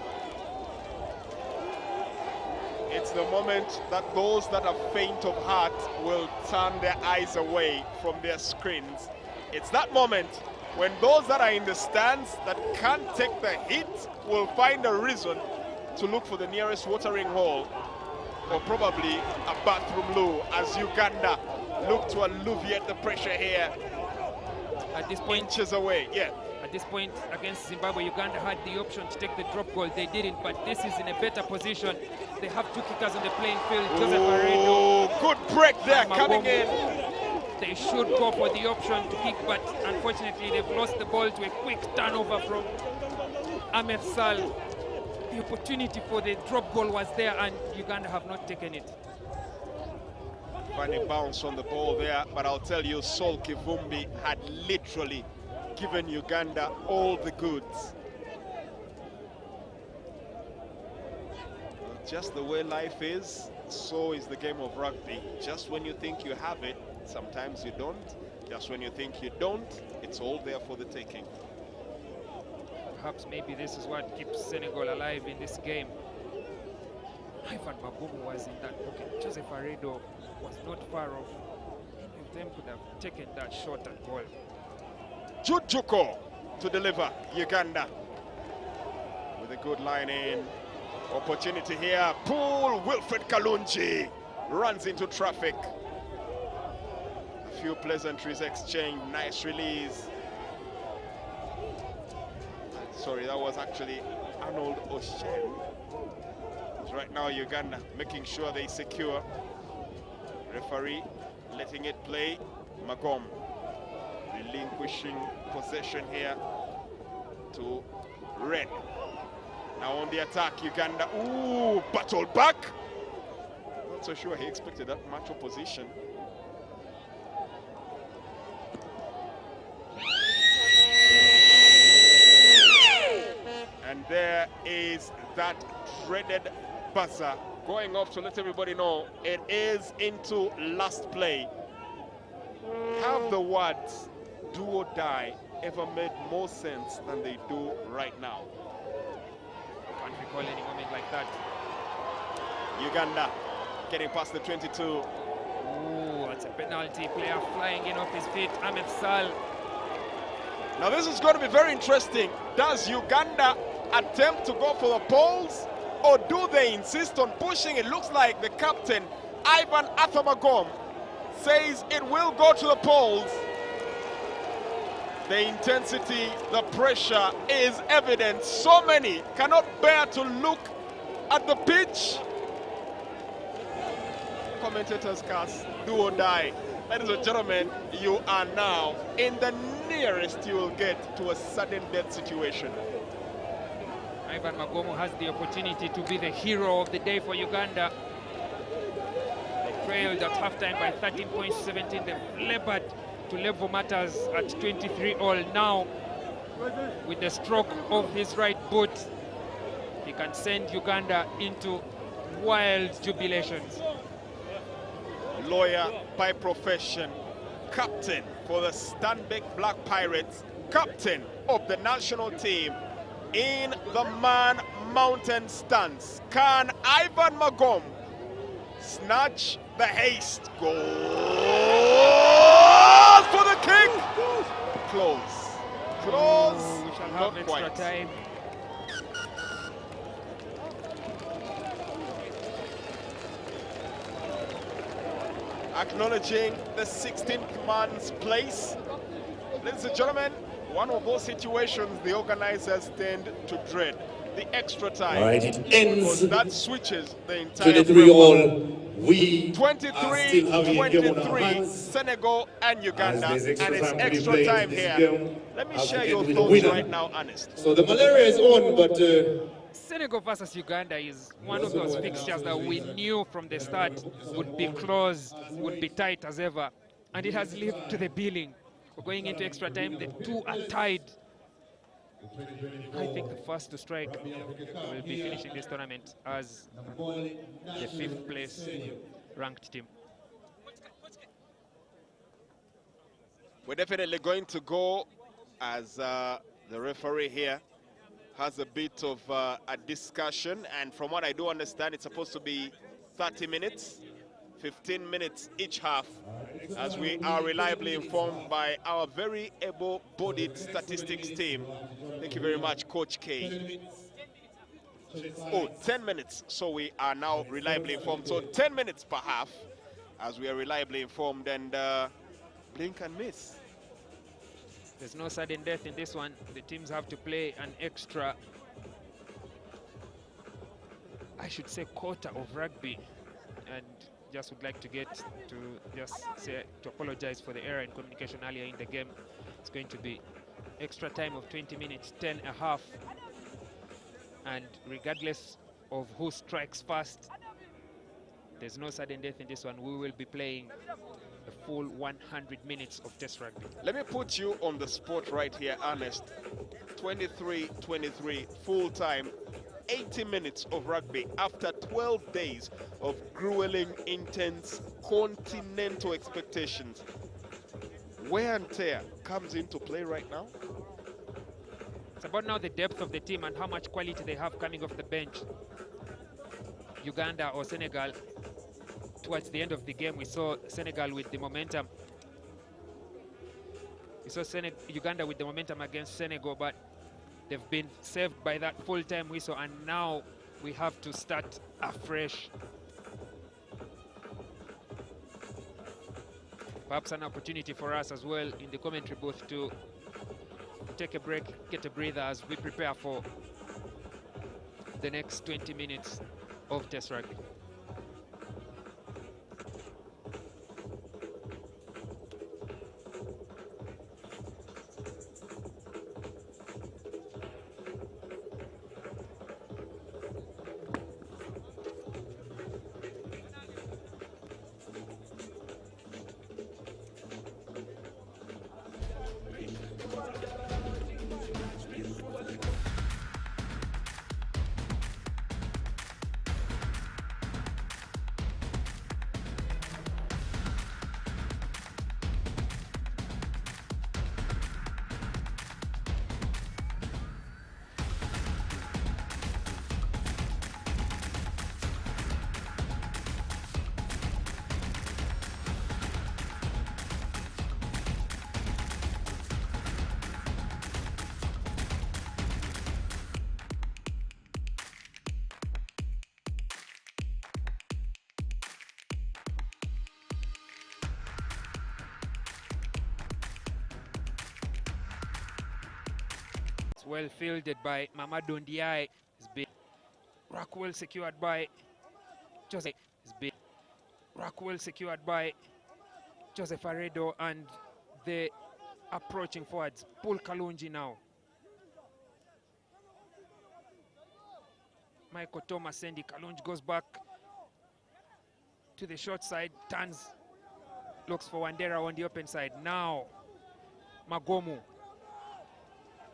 It's the moment that those that are faint of heart will turn their eyes away from their screens. It's that moment when those that are in the stands that can't take the heat will find a reason to look for the nearest watering hole or probably a bathroom loo as Uganda look to alleviate the pressure here. At this point, inches away, yeah. At this point against Zimbabwe, Uganda had the option to take the drop goal. They didn't, but this is in a better position. They have two kickers on the playing field. Joseph Aredo. Good break there, coming in. They should go for the option to kick, but unfortunately they've lost the ball to a quick turnover from Ahmed Sal. The opportunity for the drop goal was there, and Uganda have not taken it. Funny bounce on the ball there, but I'll tell you, Sol Kivumbi had literally given Uganda all the goods. Just the way life is, so is the game of rugby. Just when you think you have it, sometimes you don't. Just when you think you don't, it's all there for the taking. Perhaps maybe this is what keeps Senegal alive in this game. Ivan Magumu was in that pocket. Joseph Aredo was not far off. Any of them could have taken that shot and goal. Jujuko to deliver, Uganda. With a good line in. Opportunity here. Pool, Wilfred Kalunji runs into traffic. A few pleasantries exchanged. Nice release. Sorry, that was actually Arnold Oshen. Right now, Uganda making sure they secure. Referee letting it play. Magom relinquishing possession here to Red. Now on the attack, Uganda. Ooh, battle back. Not so sure he expected that much opposition. And there is that dreaded buzzer going off to let everybody know it is into last play. Have the words do or die ever made more sense than they do right now? Can't recall any moment like that. Uganda getting past the 22. Ooh, that's a penalty. Player flying in off his feet. Ahmed Sal. Now this is going to be very interesting. Does Uganda attempt to go for the poles, or do they insist on pushing? It looks like the captain, Ivan Athamagom, says it will go to the poles. The intensity, the pressure is evident. So many cannot bear to look at the pitch. Commentators cast do or die. Ladies and gentlemen, you are now in the nearest you will get to a sudden death situation. Ivan Magomo has the opportunity to be the hero of the day for Uganda. They trailed at halftime by 13 points to 17. They've labored to level matters at 23-all. Now, with the stroke of his right boot, he can send Uganda into wild jubilations. Lawyer by profession, captain for the Stanbic Black Pirates, captain of the national team in the Man Mountain stance. Can Ivan Magom snatch the haste? Goal for the kick. Close. Close. We shall have extra quite. time. Acknowledging the 16th man's place. Ladies and gentlemen, one of those situations the organizers tend to dread. the extra time. All right, it ends Because that switches the entire 23 all. We are still having a game on our 23, hands. Senegal and Uganda, As there's and extra it's time to be extra played time in this here. game, Let me as share we your end with the thoughts winner. right now, Ernest. So the malaria is on, but Senegal versus Uganda is one of those fixtures that we knew from the start would be close, would be tight as ever, and it has lived to the billing. We're going into extra time, the two are tied. I think the first to strike will be finishing this tournament as the 5th place ranked team. We're definitely going to go as the referee here has a bit of a discussion, and from what I do understand, it's supposed to be 30 minutes, 15 minutes each half, as we are reliably informed by our very able-bodied statistics team. Thank you very much, Coach K. Oh, 10 minutes, so we are now reliably informed. So 10 minutes per half, as we are reliably informed, and blink and miss. There's no sudden death in this one. The teams have to play an extra, I should say, quarter of rugby, and just would like to get to just say to apologize for the error in communication earlier in the game. It's going to be extra time of 20 minutes, 10 and a half, and regardless of who strikes first, there's no sudden death in this one. We will be playing a full 100 minutes of test rugby. Let me put you on the spot right here, Ernest. 23-23, full time, 80 minutes of rugby after 12 days of grueling, intense, continental expectations. Wear and tear comes into play right now. It's about now the depth of the team and how much quality they have coming off the bench. Uganda or Senegal, towards the end of the game, we saw Senegal with the momentum. We saw Uganda with the momentum against Senegal, but they've been saved by that full-time whistle, and now we have to start afresh. Perhaps an opportunity for us as well in the commentary booth to take a break, get a breather as we prepare for the next 20 minutes of test rugby. Well fielded by Mamadou Ndiaye. It's been Rockwell secured by Joseph. It's been Rockwell secured by Joseph Aredo, and the approaching forwards. Paul Kalunji now. Michael Thomas Sendi. Kalunji goes back to the short side, turns, looks for Wandera on the open side. Now Magomu.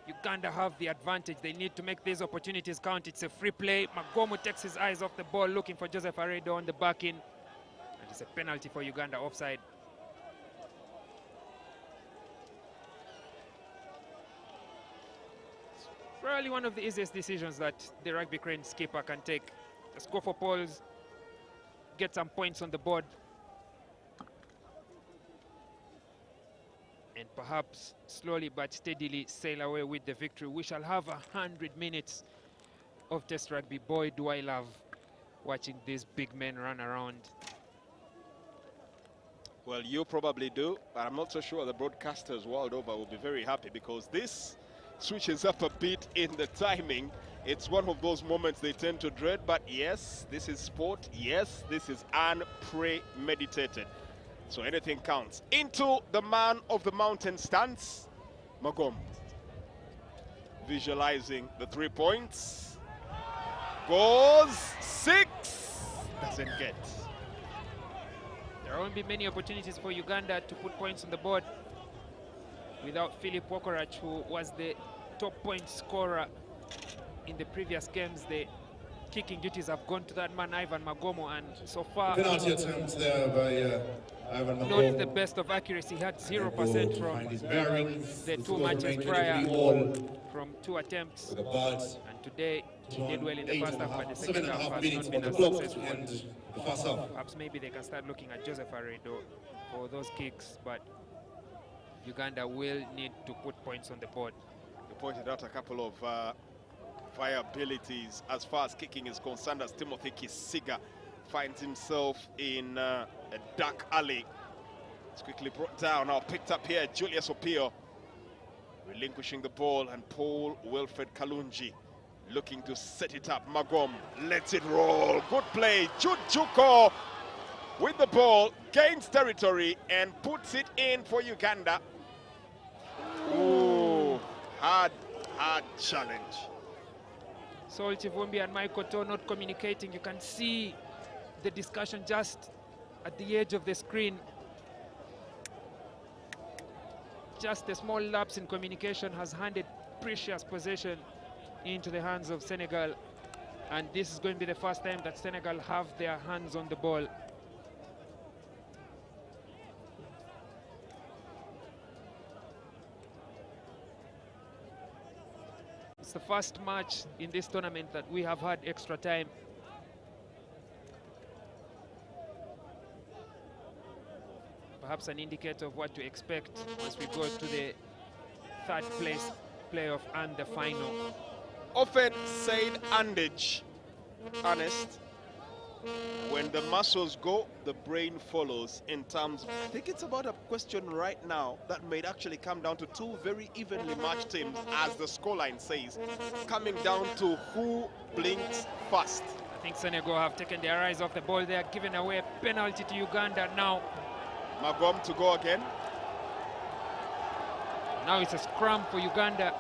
Uganda have the advantage. They need to make these opportunities count. It's a free play. Magomu takes his eyes off the ball, looking for Joseph Aredo on the back in. And it's a penalty for Uganda, offside. It's probably one of the easiest decisions that the Rugby Cranes keeper can take. Just go for poles, get some points on the board, and perhaps slowly but steadily sail away with the victory. We shall have 100 minutes of test rugby. Boy, do I love watching these big men run around. Well, you probably do, but I'm not so sure the broadcasters world over will be very happy, because this switches up a bit in the timing. It's one of those moments they tend to dread, but yes, this is sport. Yes, this is unpremeditated. So anything counts. Into the man of the mountain stance, Magom. Visualizing the 3 points. Goes 6. Doesn't get. There won't be many opportunities for Uganda to put points on the board without Philip Wokorach, who was the top point scorer in the previous games. The kicking duties have gone to that man, Ivan Magomo, and so far, Penalty attempt there by Ivan not Magomo. the best of accuracy. He had 0% from His bearings. the 2 matches prior from 2 attempts. And today, he did well in the first half, but the second half has not been as successful. Perhaps maybe they can start looking at Joseph Aredo for those kicks, but Uganda will need to put points on the board. You pointed out a couple of viabilities as far as kicking is concerned, as Timothy Kisiga finds himself in a dark alley. It's quickly brought down, now picked up here. Julius Opio relinquishing the ball, and Paul Wilfred Kalunji looking to set it up. Magom lets it roll. Good play. Jude Juko with the ball, gains territory and puts it in for Uganda. Ooh, hard challenge. Saul Chivumbi and Michael Toh not communicating. You can see the discussion just at the edge of the screen. Just a small lapse in communication has handed precious possession into the hands of Senegal, and this is going to be the first time that Senegal have their hands on the ball. It's the first match in this tournament that we have had extra time. Perhaps an indicator of what to expect once we go to the third place playoff and the final. Often said Andage, Ernest, when the muscles go, the brain follows. In terms, I think it's about a question right now that may actually come down to 2 very evenly matched teams, as the scoreline says, coming down to who blinks first. I think Senegal have taken their eyes off the ball. They are giving away a penalty to Uganda now. Magom to go again. Now it's a scrum for Uganda.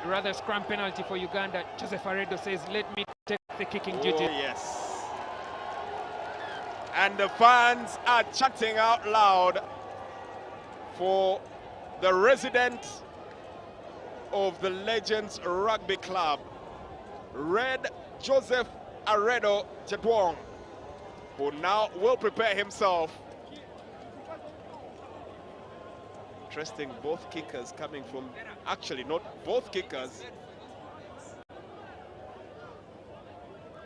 Rather scrum penalty for Uganda. Joseph Aredo says, let me take the kicking duty. Oh, yes. And the fans are chanting out loud for the resident of the Legends Rugby Club, Red Joseph Aredo Chedwong, who now will prepare himself. Interesting, both kickers coming from, actually not both kickers.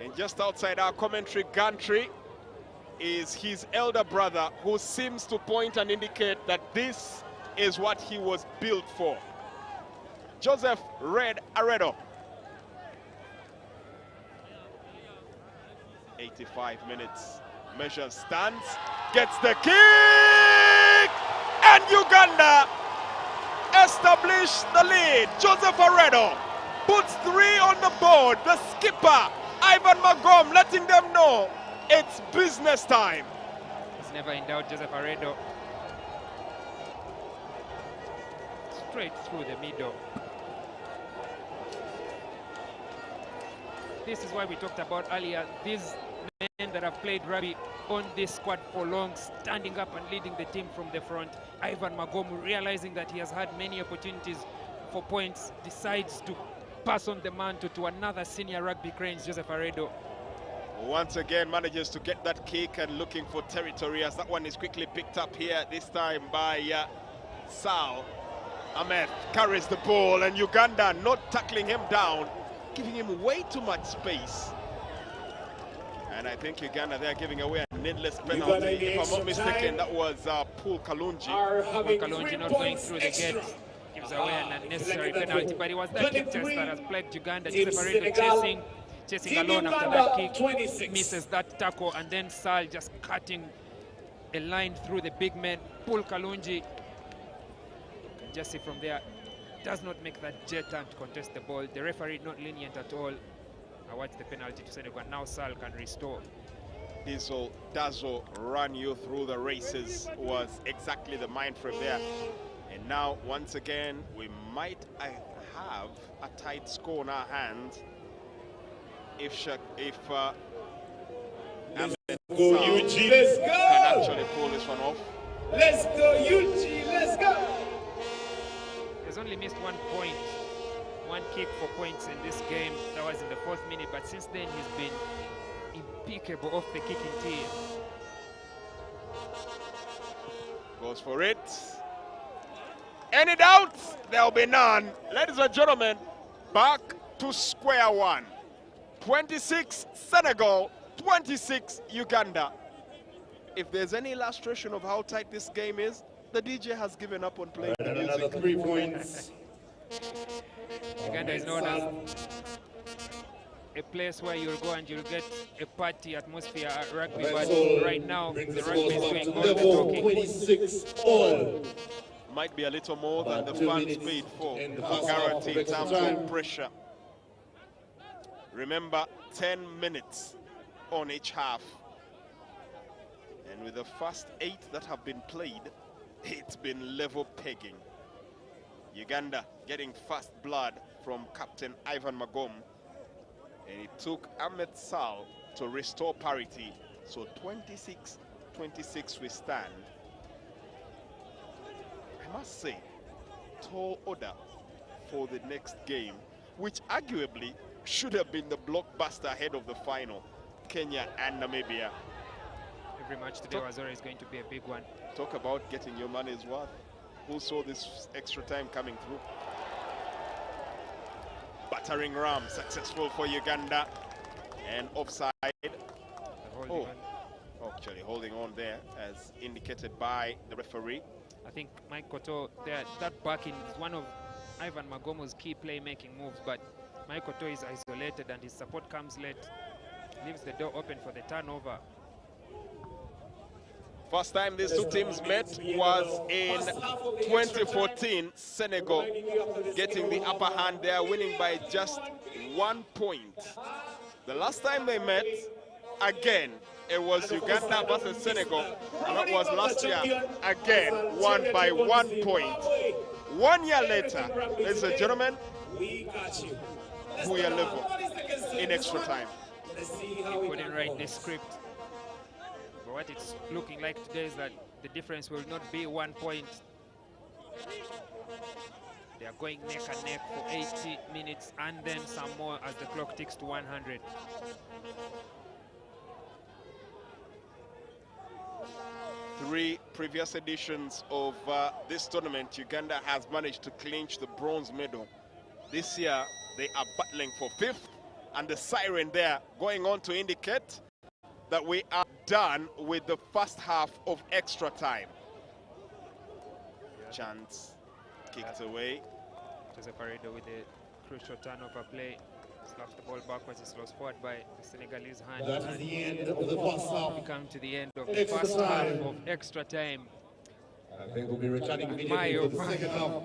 And just outside our commentary gantry is his elder brother, who seems to point and indicate that this is what he was built for. Joseph Red Aredo. 85 minutes, measures, stands, gets the kick, and Uganda establish the lead. Joseph Aredo puts 3 on the board. The skipper, Ivan Magom, letting them know it's business time. He's never in doubt, Joseph Aredo. Straight through the middle. This is why we talked about earlier. These men that have played rugby on this squad for long, standing up and leading the team from the front. Ivan Magom, realizing that he has had many opportunities for points, decides to pass on the mantle to another senior rugby cranes, Joseph Aredo. Once again manages to get that kick and looking for territory, as that one is quickly picked up here, this time by Sal. Ahmed carries the ball, and Uganda not tackling him down, giving him way too much space. And I think Uganda, they're giving away a needless penalty. If I'm not mistaken, that was Paul Kalunji. Paul Kalunji not going through the gate gives away an unnecessary penalty, but it was that kick test that has plagued Uganda. Joseph Aredo chasing alone after that kick, misses that tackle, and then Sal just cutting a line through the big men. Paul Kalunji, you can just see from there, does not make that jet turn to contest the ball. The referee not lenient at all. Awards the penalty to Senegal. Now Sal can restore. Dizzle, Dazzle, run you through the races was exactly the mind frame there. And now, once again, we might have a tight score in our hands if Let's go, UG, let's go! Can actually pull this one off. Let's go, UG, let's go! He's only missed 1 point, 1 kick for points in this game. That was in the 4th minute, but since then he's been impeccable off the kicking team. Goes for it. Any doubts? There'll be none. Ladies and gentlemen, back to square one. 26 Senegal, 26 Uganda. If there's any illustration of how tight this game is, the DJ has given up on playing the music. Another 3 points. Uganda is known as a place where you'll go and you'll get a party atmosphere at rugby, but right now the rugby is doing all the talking. 26 all. Might be a little more than the fans paid for, guaranteed in terms of pressure. Remember, 10 minutes on each half. And with the first 8 that have been played, it's been level pegging. Uganda getting first blood from Captain Ivan Magom. And it took Ahmed Sal to restore parity. So 26-26 we stand. I must say, tall order for the next game, which arguably should have been the blockbuster ahead of the final, Kenya and Namibia. Every match today was always going to be a big one. Talk about getting your money's worth. Who saw this extra time coming through? Battering ram successful for Uganda, and offside. Actually holding on there as indicated by the referee. I think Mike Koto, that backing is one of Ivan Magomo's key playmaking moves, but Mike Koto is isolated and his support comes late, leaves the door open for the turnover. First time these two teams met was in 2014, Senegal getting the upper hand there, winning by just 1 point. The last time they met, again, it was Uganda versus Senegal, and that was last year, again, won by 1 point. 1 year later, ladies and gentlemen, we are level in extra time. He couldn't write the script. But what it's looking like today is that the difference will not be 1 point. They are going neck and neck for 80 minutes and then some more as the clock ticks to 100. Three previous editions of this tournament, Uganda has managed to clinch the bronze medal. This year, they are battling for 5th, and the siren there going on to indicate that we are done with the first half of extra time. Chance kicked away. Jose Paredo with a crucial turnover play. Slaps the ball backwards, it's lost forward by the Senegalese hand. That is the end of the first half. We come to the end of the first half of extra time. I think we'll be returning immediately for the second half.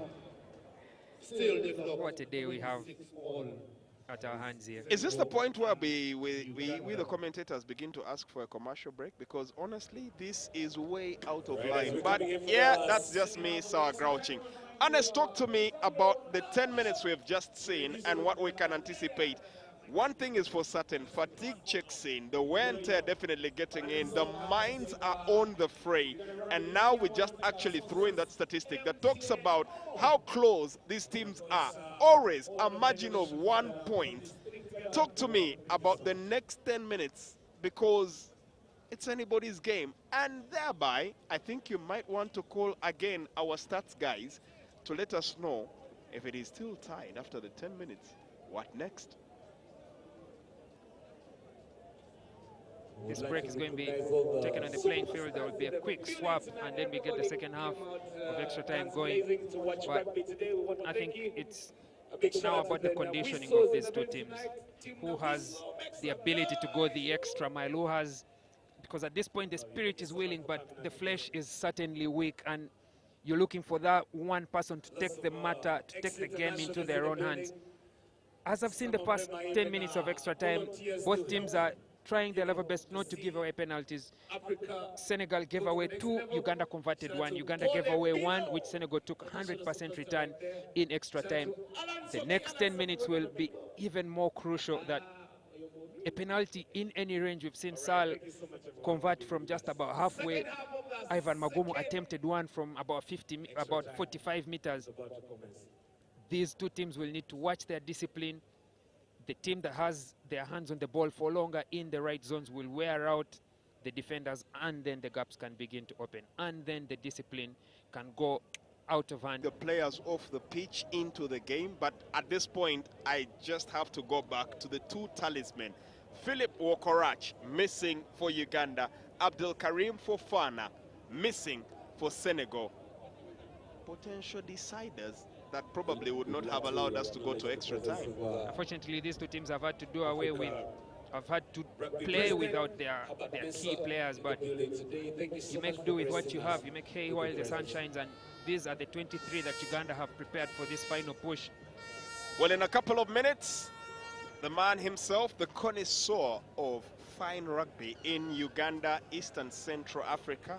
Still deadlock. What a day we have at our hands here. Is this the point where we the commentators begin to ask for a commercial break? Because honestly, this is way out of line. But yeah, that's just me sour grouching. Ernest, talk to me about the 10 minutes we've just seen and what we can anticipate. One thing is for certain, fatigue checks in, the wear and tear definitely getting in, the minds are on the fray, and now we just actually threw in that statistic that talks about how close these teams are, always a margin of 1 point. Talk to me about the next 10 minutes, because it's anybody's game, and thereby, I think you might want to call again our stats guys to let us know if it is still tied after the 10 minutes, what next? This break is going to be taken on the playing field. There will be a quick swap, and then we get the second half of extra time going. But I think it's now about the conditioning of these two teams. Who has the ability to go the extra mile? Who has, because at this point the spirit is willing, but the flesh is certainly weak. And You're looking for that one person to take the matter, to take the game into their own hands. As I've seen the past 10 minutes of extra time, both teams are trying their level best not to give away penalties. Senegal gave away 2, Uganda converted 1. Uganda gave away 1, which Senegal took 100% return in extra time. The next 10 minutes will be even more crucial. That a penalty in any range, we've seen Sal convert from just about halfway. Ivan Magumu attempted one from about 45 meters. These two teams will need to watch their discipline. The team that has their hands on the ball for longer in the right zones will wear out the defenders, and then the gaps can begin to open, and then the discipline can go out of hand. The players off the pitch into the game, but at this point, I just have to go back to the 2 talismen. Philip Wokorach missing for Uganda, Abdul Karim Fofana missing for Senegal. Potential deciders that probably would not have allowed us to go to extra time. Unfortunately, these two teams have had to do away with, have had to play without their key players, but you make do with what you have. You make hay while the sun shines, and these are the 23 that Uganda have prepared for this final push. Well, in a couple of minutes, the man himself, the connoisseur of fine rugby in Uganda, Eastern Central Africa,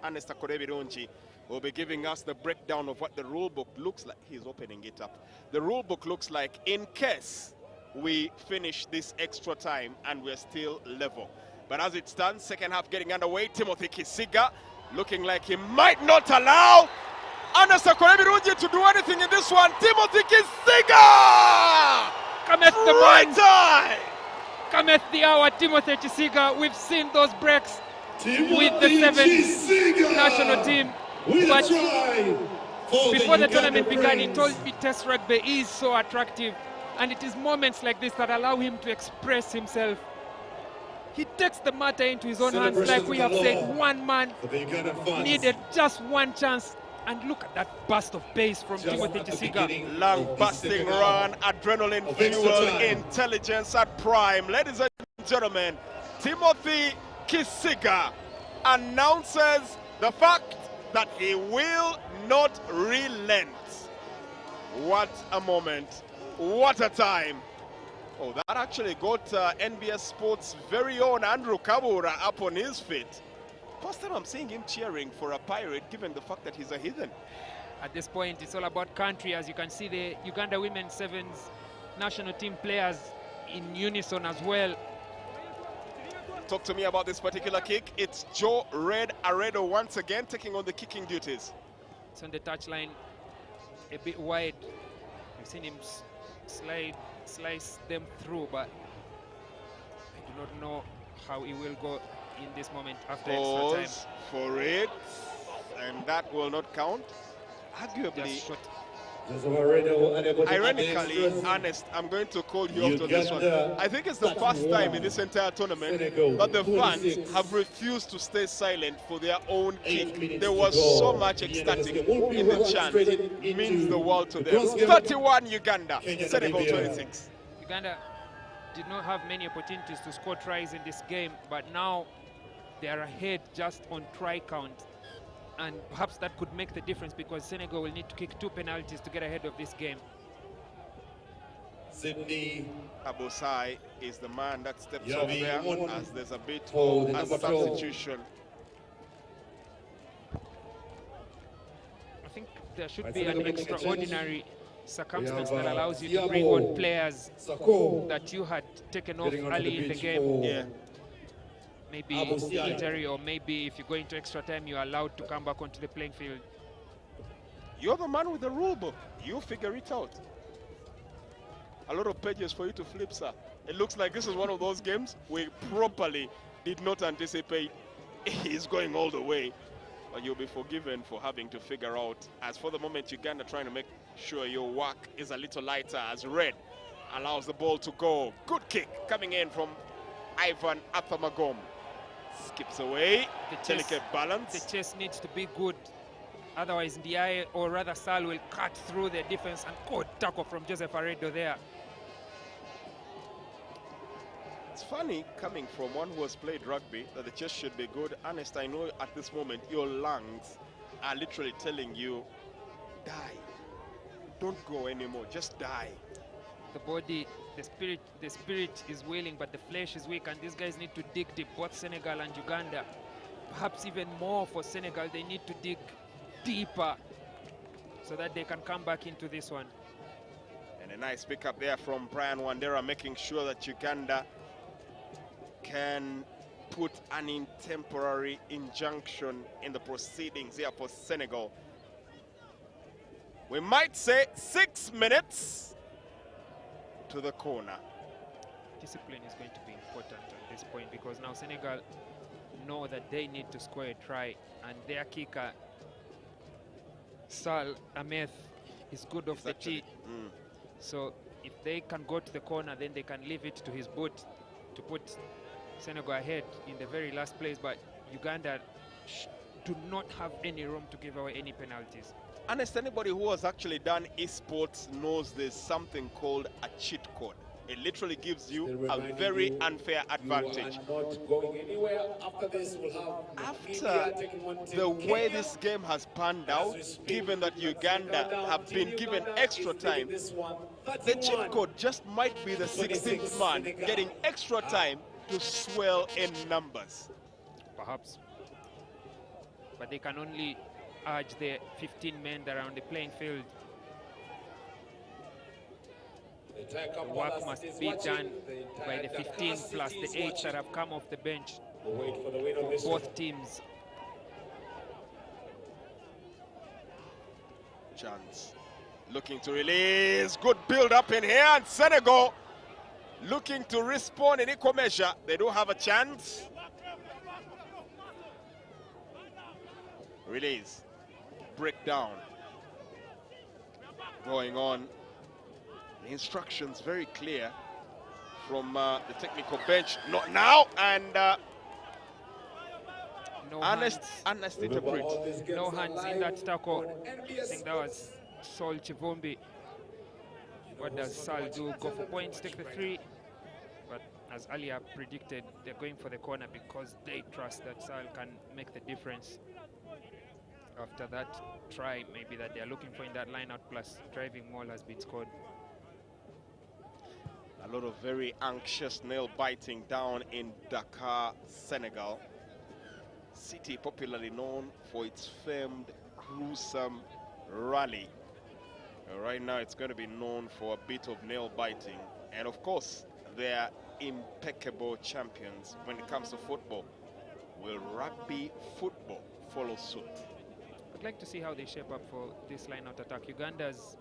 Ernest Akorebirungi, will be giving us the breakdown of what the rule book looks like. He's opening it up. The rule book looks like in case we finish this extra time and we're still level. But as it stands, second half getting underway, Timothy Kisiga looking like he might not allow Ernest Akorebirungi to do anything in this one. Timothy Kisiga! Cometh the right man. time! Cometh the hour, Timothy Kisiga. We've seen those breaks with the 7th national team. But before the tournament began, he told me Test rugby is so attractive, and it is moments like this that allow him to express himself. He takes the matter into his own hands, like we have said. One man needed just one chance, and look at that burst of pace from Timothy Kisiga. Long busting run, adrenaline fuel, intelligence at prime. Ladies and gentlemen, Timothy Kisiga announces the fact that he will not relent. What a moment. What a time. Oh, that actually got NBS Sports' very own Andrew Kawowo up on his feet. First time I'm seeing him cheering for a pirate, given the fact that he's a heathen. At this point, it's all about country. As you can see, the Uganda Women's Sevens national team players in unison as well. Talk to me about this particular kick. It's Joe Red Aredo once again taking on the kicking duties. It's on the touchline, a bit wide. We've seen him slice them through, but I do not know how he will go in this moment after extra time. For it, and that will not count. Arguably, ironically, Ernest, I'm going to call you up to this one. I think it's the first time in this entire tournament that the fans have refused to stay silent for their own kick. There was so much ecstatic in the chant. It means the world to them. 31 Uganda, Senegal 26. Uganda did not have many opportunities to score tries in this game, but now they are ahead just on try count. And perhaps that could make the difference, because Senegal will need to kick 2 penalties to get ahead of this game. Sydney Abosai is the man that steps up there as there's a bit of a substitution. I think there should be an extraordinary circumstance that allows you to bring on players that you had taken off early in the game. Yeah. Maybe injury, or maybe if you go into extra time, you're allowed to come back onto the playing field. You're the man with the rule book. You figure it out. A lot of pages for you to flip, sir. It looks like this is one of those games we properly did not anticipate he's going all the way. But you'll be forgiven for having to figure out. As for the moment, Uganda trying to make sure your work is a little lighter, as Red allows the ball to go. Good kick coming in from Ivan Athamagom. Skips away, delicate balance. The chase needs to be good. Otherwise, Ndiaye, or rather Sal, will cut through the defense, and good tackle from Joseph Aredo there. It's funny coming from one who has played rugby that the chest should be good. Ernest, I know at this moment your lungs are literally telling you, die. Don't go anymore, just die. The body, the spirit is willing, but the flesh is weak, and these guys need to dig deep, both Senegal and Uganda. Perhaps even more for Senegal, they need to dig deeper so that they can come back into this one. And a nice pickup there from Brian Wandera, making sure that Uganda can put an temporary injunction in the proceedings here for Senegal. We might say 6 minutes to the corner. Discipline is going to be important at this point, because now Senegal know that they need to score a try, and their kicker, Sal Ahmed, is good off the tee. So if they can go to the corner, then they can leave it to his boot to put Senegal ahead in the very last place. But Uganda do not have any room to give away any penalties. Honest, anybody who has actually done esports knows there's something called a cheat code. It literally gives you a very unfair advantage. You are not going anywhere. After this, we'll have After the way this game has panned out, given that Uganda have been given extra time, the cheat code just might be the 16th man getting extra time to swell in numbers. Perhaps. But they can only urge the 15 men around the playing field. The work must be done by the 15 plus the 8 that have come off the bench for both teams. Chance looking to release, good build up in here, and Senegal looking to respond in equal measure. They do have a chance. Release, breakdown going on. The instructions very clear from the technical bench. Not now, and no honest hands. interpret. No hands in that tackle. I think that was Sol Chivumbi. What does Sal do? Go for points, take the 3. But as earlier predicted, they're going for the corner because they trust that Sal can make the difference. After that try, maybe that they're looking for in that line-out, plus driving maul has been scored. A lot of very anxious nail biting down in Dakar, Senegal. City popularly known for its famed gruesome rally. Right now it's going to be known for a bit of nail biting. And of course, they're impeccable champions when it comes to football. Will rugby football follow suit? I'd like to see how they shape up for this line-out attack. Uganda's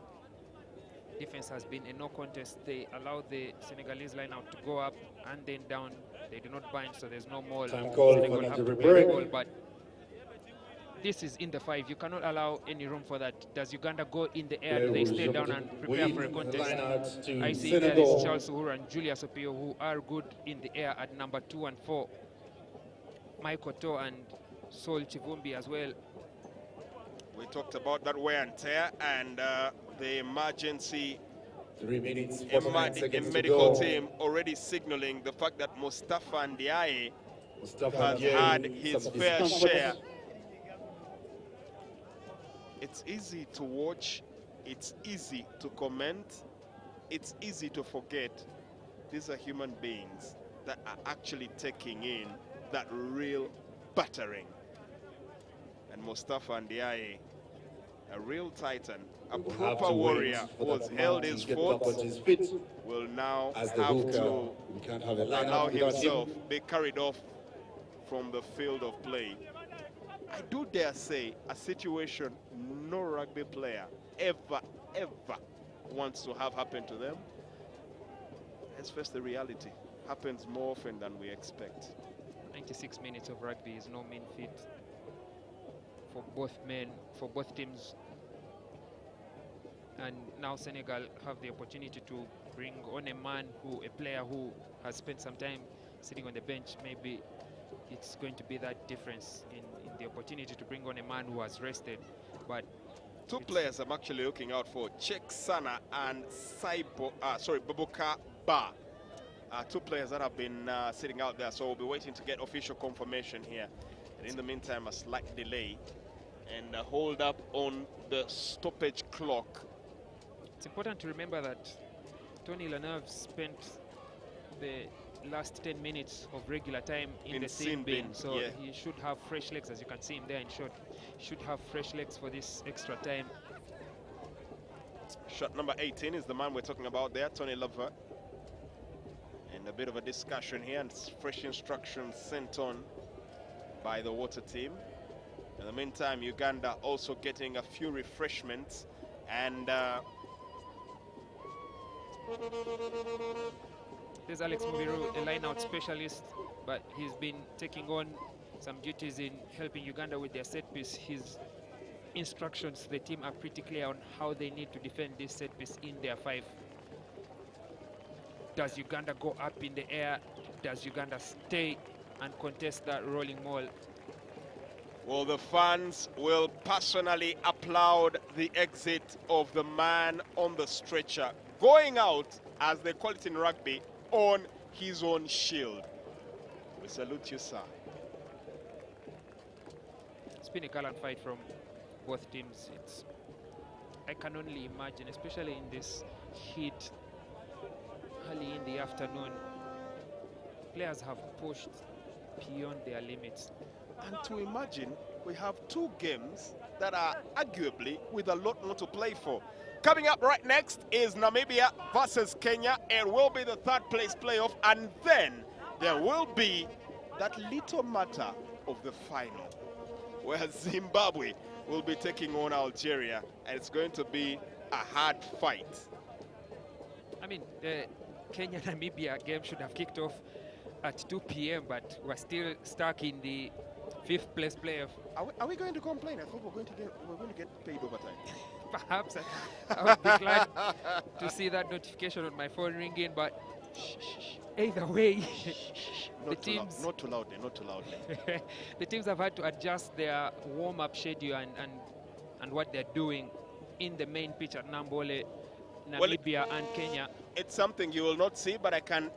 defense has been a no contest. They allow the Senegalese line-out to go up and then down. They do not bind, so there's no more. Time call Senegal for have to injury play the break. ball, but this is in the 5. You cannot allow any room for that. Does Uganda go in the air? Do they stay down and prepare for a contest? I see there is Charles Uhuru and Julius Opio, who are good in the air at number 2 and 4. Michael Toh and Sol Chivumbi as well. We talked about that wear and tear and the emergency 3 minutes, 49 seconds to medical go. team already signaling the fact that Mustafa Ndiaye Mustafa has Ndiaye, had his some fair discomfort. share. It's easy to watch, it's easy to comment, it's easy to forget. These are human beings that are actually taking in that real battering. And Mustafa Ndiaye, a real titan, a Will have proper to warrior wait who for has that held man his to get fort, back on his feet. will now As have the hooker, to we can't have a lineup allow without himself him. be carried off from the field of play. I do dare say a situation no rugby player ever wants to have happen to them. Let's face the reality. Happens more often than we expect. 96 minutes of rugby is no mean feat for both men, for both teams. And now Senegal have the opportunity to bring on a player who has spent some time sitting on the bench. Maybe it's going to be that difference in the opportunity to bring on a man who has rested. But two players I'm actually looking out for, Cheick Sana and Babuka Ba. Two players that have been sitting out there, so we'll be waiting to get official confirmation here. And in the meantime, a slight delay and hold up on the stoppage clock. It's important to remember that Tony Leneuve spent the last 10 minutes of regular time in the sin bin, so yeah. he should have fresh legs. As you can see him there in short, he should have fresh legs for this extra time. Shot number 18 is the man we're talking about there, Tony Leneuve. And a bit of a discussion here, and fresh instructions sent on by the water team. In the meantime, Uganda also getting a few refreshments, and there's Alex Mubiru, a line-out specialist, but he's been taking on some duties in helping Uganda with their set piece. His instructions to the team are pretty clear on how they need to defend this set piece in their 5. Does Uganda go up in the air? Does Uganda stay and contest that rolling maul? well, the fans will personally applaud the exit of the man on the stretcher, going out, as they call it in rugby, on his own shield. We salute you, sir. It's been a gallant fight from both teams. I can only imagine, especially in this heat early in the afternoon, players have pushed beyond their limits. And to imagine, we have 2 games that are arguably with a lot more to play for. Coming up right next is Namibia versus Kenya. It will be the 3rd place playoff, and then there will be that little matter of the final, where Zimbabwe will be taking on Algeria, and it's going to be a hard fight. I mean, the Kenya-Namibia game should have kicked off at 2 p.m., but we're still stuck in the 5th place playoff. Are we going to complain? I thought we're going to get paid overtime. Perhaps I would be glad to see that notification on my phone ringing, but either way, the teams not too loudly. the teams have had to adjust their warm-up schedule and what they're doing in the main pitch at Namboole, Namibia and Kenya. It's something you will not see, but I can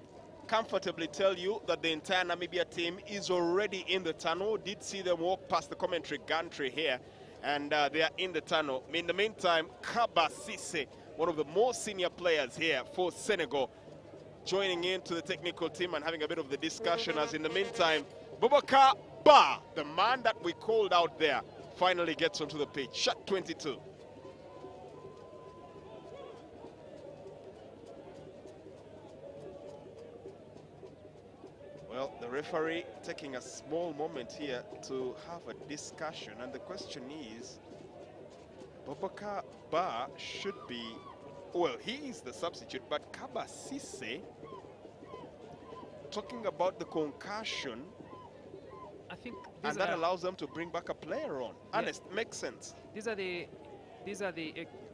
comfortably tell you that the entire Namibia team is already in the tunnel. Did see them walk past the commentary gantry here, and they are in the tunnel. In the meantime, Kaba Sisse, one of the more senior players here for Senegal, joining into the technical team and having a bit of the discussion, as in the meantime, Boubacar Ba, the man that we called out there, finally gets onto the pitch. Shot 22. Well, the referee taking a small moment here to have a discussion, and the question is, Boubacar Ba should be, well, he is the substitute, but Kaba Sisse, talking about the concussion, I think and that allows them to bring back a player on. Yeah. Honest, makes sense. These are the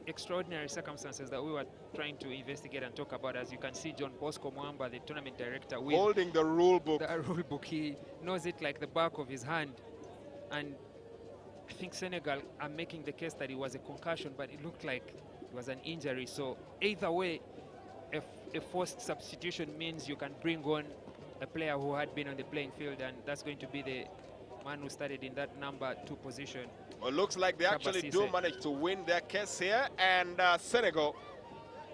extraordinary circumstances that we were trying to investigate and talk about. As you can see, John Bosco Mwamba, the tournament director, with holding the rule book. The rule book, he knows it like the back of his hand. And I think Senegal are making the case that it was a concussion, but it looked like it was an injury. So either way, a forced substitution means you can bring on a player who had been on the playing field, and that's going to be the man who started in that number 2 position. Well, looks like they actually do manage to win their case here, and Senegal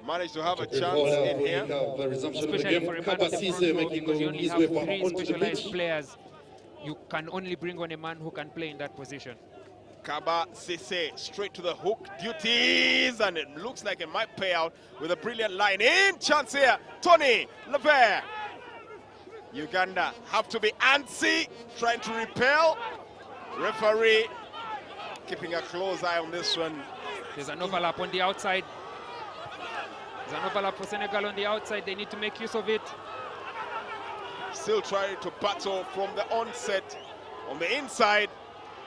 managed to have a chance in here. Especially for a man on the front row, because you only have 3 specialized players. You can only bring on a man who can play in that position. Kaba Sisse straight to the hook duties, and it looks like it might pay out with a brilliant line in. Chance here, Tony Leneuve. Uganda have to be antsy, trying to repel. Referee keeping a close eye on this one. There's an overlap on the outside. There's an overlap for Senegal on the outside. They need to make use of it. Still trying to battle from the onset. On the inside,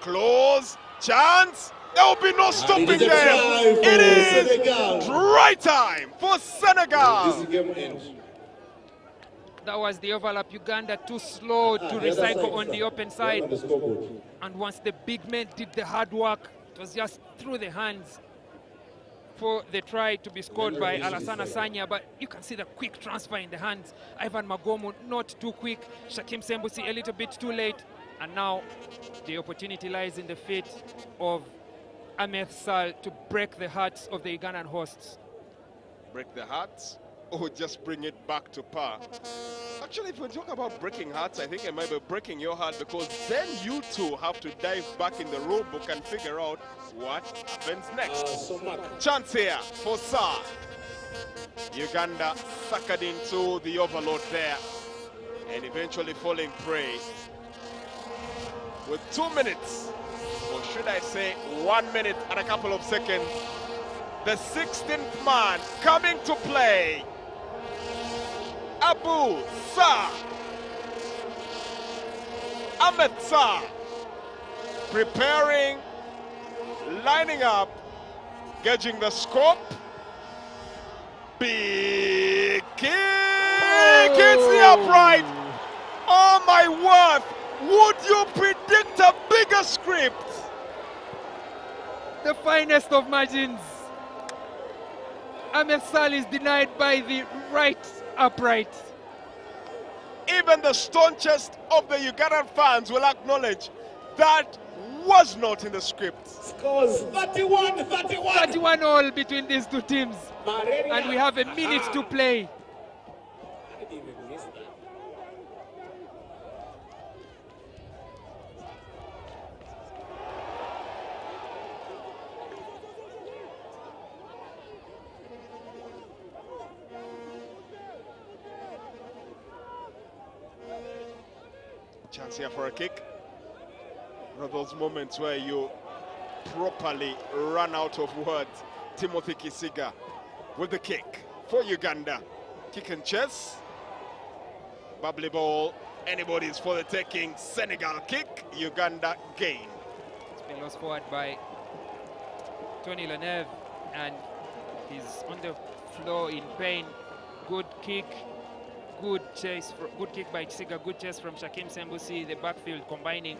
close, chance. There will be no stopping them. It is right time for Senegal. That was the overlap. Uganda too slow to recycle on the open side. And once the big men did the hard work, it was just through the hands for the try to be scored by Alassane Sanya. But you can see the quick transfer in the hands. Ivan Magomo not too quick. Shakim Sembusi a little bit too late. And now the opportunity lies in the feet of Ahmed Sall to break the hearts of the Ugandan hosts. Break the hearts or just bring it back to par? Actually, if we talk about breaking hearts, I think it might be breaking your heart, because then you too have to dive back in the rule book and figure out what happens next. Chance here for Sall. Uganda suckered into the overload there and eventually falling prey. With 2 minutes, or should I say 1 minute and a couple of seconds, the 16th man coming to play, Abu Sall, Ahmed Sall, preparing, lining up, gauging the scope. Big kick, hits the upright. Oh my word, would you predict a bigger script? The finest of margins. Ahmed Sall is denied by the right upright. Even the staunchest of the Ugandan fans will acknowledge that was not in the script. Scores 31-31. 31 all between these two teams. And we have a minute to play. Chance here for a kick. One of those moments where you properly run out of words. Timothy Kisiga with the kick for Uganda. Kick and chase. Bubbly ball. Anybody's for the taking. Senegal kick. Uganda gain. It's been lost forward by Tony Leneve, and he's on the floor in pain. Good kick. Good chase, good kick by Kisiga, good chase from Shakim Sembusi, the backfield combining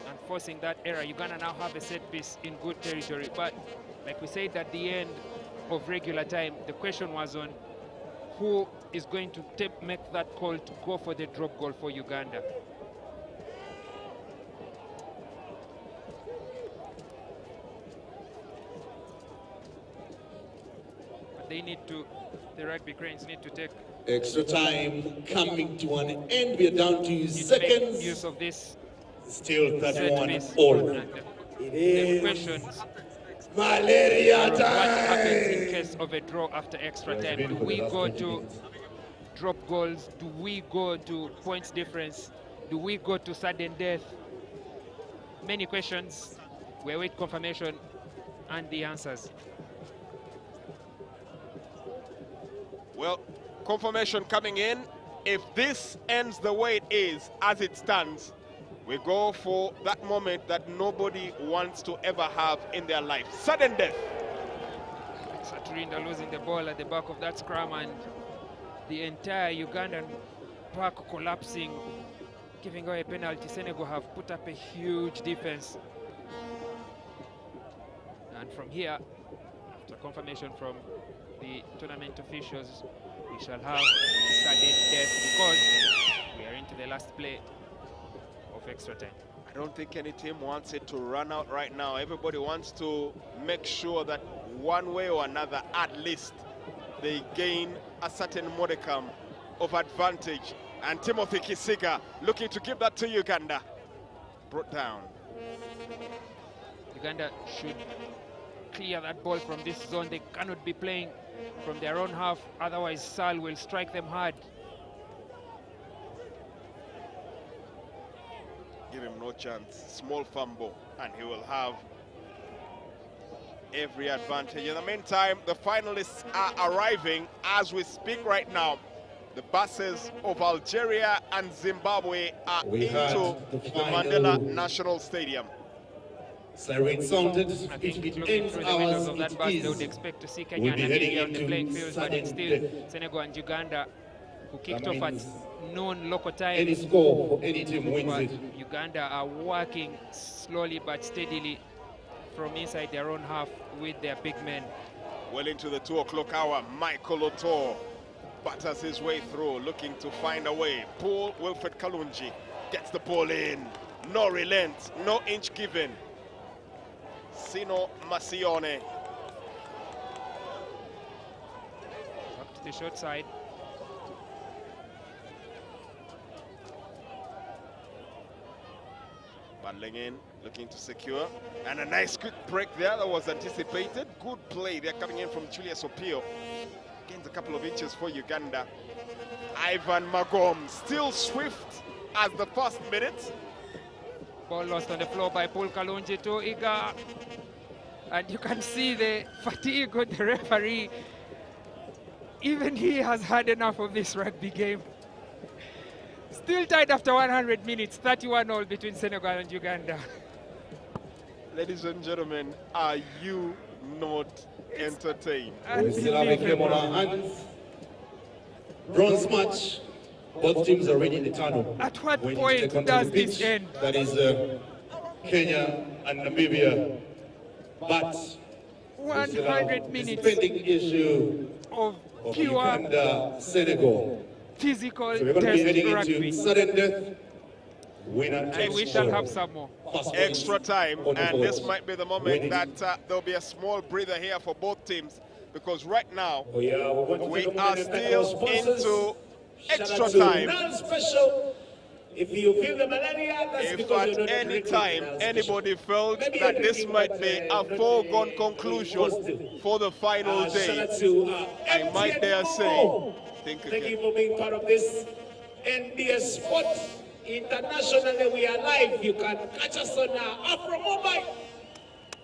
and forcing that error. Uganda now have a set piece in good territory, but like we said at the end of regular time, the question was on who is going to make that call to go for the drop goal for Uganda. But they need to, the rugby cranes need to take Extra time coming to an end. We are down to seconds. Use of this Still set 31 piece. all. And the questions Malaria what happens in time. case of a draw after extra time? Do we go to drop goals? Do we go to points difference? Do we go to sudden death? Many questions. We await confirmation and the answers. Well, confirmation coming in. If this ends the way it is, as it stands, we go for that moment that nobody wants to ever have in their life. Sudden death. Saturinda losing the ball at the back of that scrum, and the entire Ugandan pack collapsing, giving away a penalty. Senegal have put up a huge defense. And from here, after confirmation from the tournament officials, we shall have sudden death because we are into the last play of extra time. I don't think any team wants it to run out right now. Everybody wants to make sure that one way or another, at least, they gain a certain modicum of advantage. And Timothy Kisiga looking to give that to Uganda. Brought down. Uganda should clear that ball from this zone. They cannot be playing from their own half, otherwise Sall will strike them hard. Give him no chance. Small fumble, and he will have every advantage. In the meantime, the finalists are arriving as we speak right now. The buses of Algeria and Zimbabwe are into the Mandela National Stadium. Siren sounded. I think It looking ends through the windows ours. of that It bus, they is. would expect to see Kenya We'll be and heading Namibia on the into playing field, but it's still sudden Senegal and Uganda who kicked That off at means noon local Any time. score for any team wins But it. Uganda are working slowly but steadily from inside their own half with their big men. Well into the 2 o'clock hour, Michael Oto batters his way through, looking to find a way. Paul Wilfred Kalunji gets the ball in. no relent, no inch given. Sino Masione. Up to the short side. Bundling in, looking to secure. And a nice quick break there that was anticipated. Good play. They're coming in from Julius Opio. Gains a couple of inches for Uganda. Ivan Magom still swift as the first minute. Ball lost on the floor by Paul Kalonji to Iga. And you can see the fatigue on the referee. Even he has had enough of this rugby game. Still tied after 100 minutes, 31-all between Senegal and Uganda. Ladies and gentlemen, are you not entertained? We still have a game on our hands. Bronze match. Both teams are already in the tunnel. At what We need to point take onto does the this pitch. end? That is Kenya and Namibia. But 100 minutes pending issue of of pure Uganda, Senegal. physical So we're going to be test heading rugby. into sudden death. Winner And we shall have some more. Extra time, on the and this boards. might be the moment that there'll be a small breather here for both teams, because right now Oh, yeah, we're going to we take a are moment and thank our still sponsors. into Shout extra out to time. Non-special. If you feel the malaria, that's If because at you're not any drinking time non-special. anybody felt Maybe that you're this drinking, might but, be a not foregone really conclusion positive. for the final Shout day, out to I might dare MTN say, Mo. think Thank you again. for being part of this NBS Sport. Internationally, we are live. You can catch us on Afro Mobile.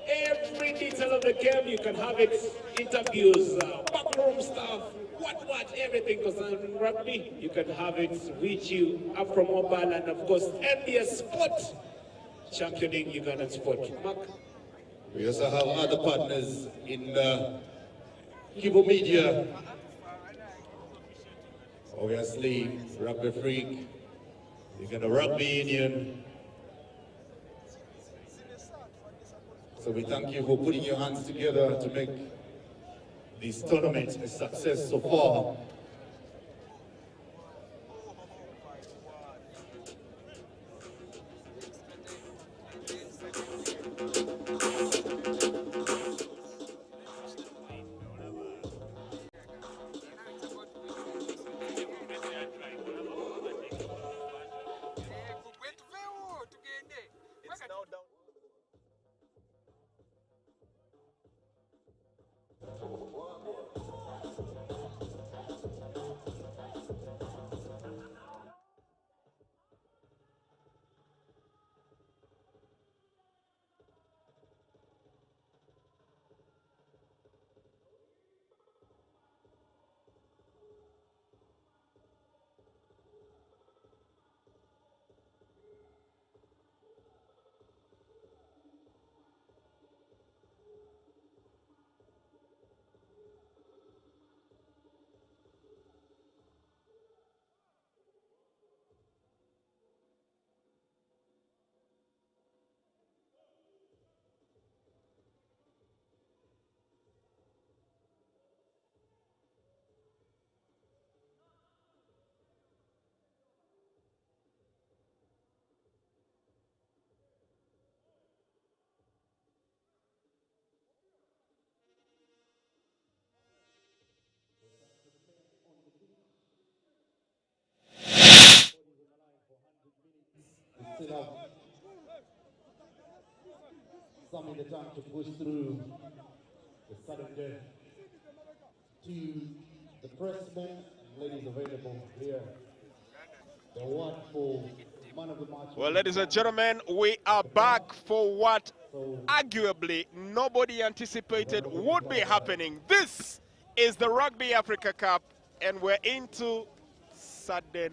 Every detail of the game, you can have it. Interviews, backroom stuff, what, everything concerning rugby. You can have it with you, Afro Mobile, and of course, NBS Sport, championing Ugandan sport. Mark. We also have other partners in Kibo Media. Obviously, Rugby Freak, Uganda Rugby Union. So we thank you for putting your hands together to make this tournament a success so far. Still have some in the tank to push through the sudden death. To the pressmen and ladies available here, the award for man of the match. Well, ladies and gentlemen, we are back for what arguably nobody anticipated would be happening. This is the Rugby Africa Cup, and we're into sudden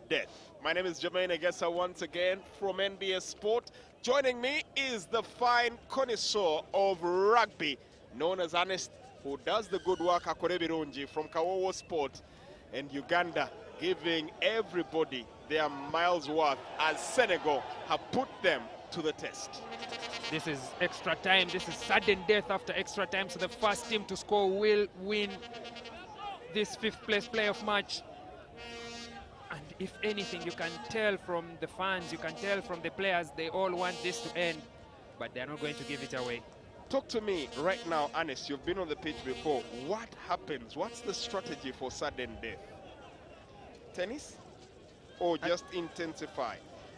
death. My name is Jermaine Egesa once again from NBS Sport. Joining me is the fine connoisseur of rugby, known as Ernest, who does the good work Akore Birungi from Kawowo Sport and Uganda, giving everybody their miles worth as Senegal have put them to the test. This is extra time. This is sudden death after extra time. So the first team to score will win this fifth place playoff match. And if anything, you can tell from the fans, you can tell from the players, they all want this to end, but they're not going to give it away. Talk to me right now, Ernest. You've been on the pitch before. What happens? What's the strategy for sudden death? Tennis? Or just intensify?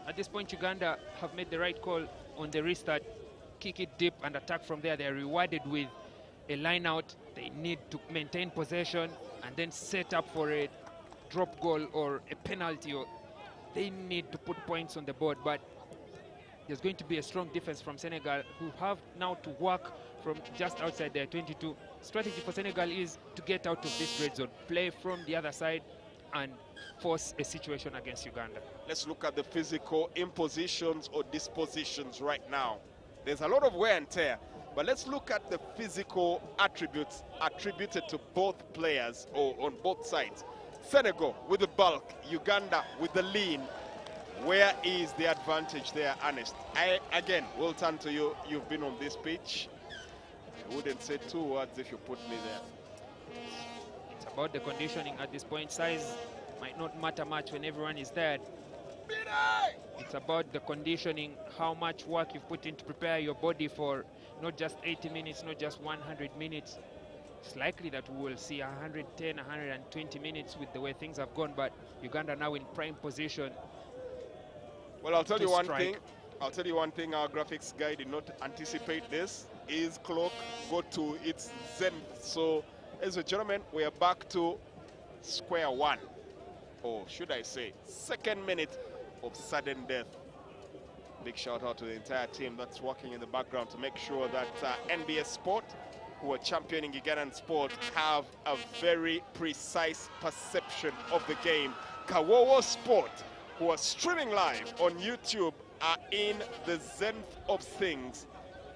At this point, Uganda have made the right call on the restart. Kick it deep and attack from there. They're rewarded with a line out. They need to maintain possession and then set up for a drop goal or a penalty. Or they need to put points on the board, but there's going to be a strong defense from Senegal, who have now to work from just outside their 22. Strategy for Senegal is to get out of this red zone, play from the other side and force a situation against Uganda. Let's look at the physical impositions or dispositions right now. There's a lot of wear and tear, but let's look at the physical attributes attributed to both players or on both sides. Senegal with the bulk, Uganda with the lean. Where is the advantage there, Ernest? Again, we'll turn to you. You've been on this pitch. I wouldn't say 2 words if you put me there. It's about the conditioning at this point. Size might not matter much when everyone is there. It's about the conditioning, how much work you've put in to prepare your body for not just 80 minutes, not just 100 minutes. It's likely that we will see 110, 120 minutes with the way things have gone, but Uganda now in prime position. Well, I'll tell you one thing. I'll tell you one thing. Our graphics guy did not anticipate this. His clock got to its zenith. So, ladies and gentlemen, we are back to square one. Or should I say, second minute of sudden death. Big shout out to the entire team that's working in the background to make sure that NBS Sport, who are championing Ugandan sport, have a very precise perception of the game. Kawowo Sport, who are streaming live on YouTube, are in the zenith of things.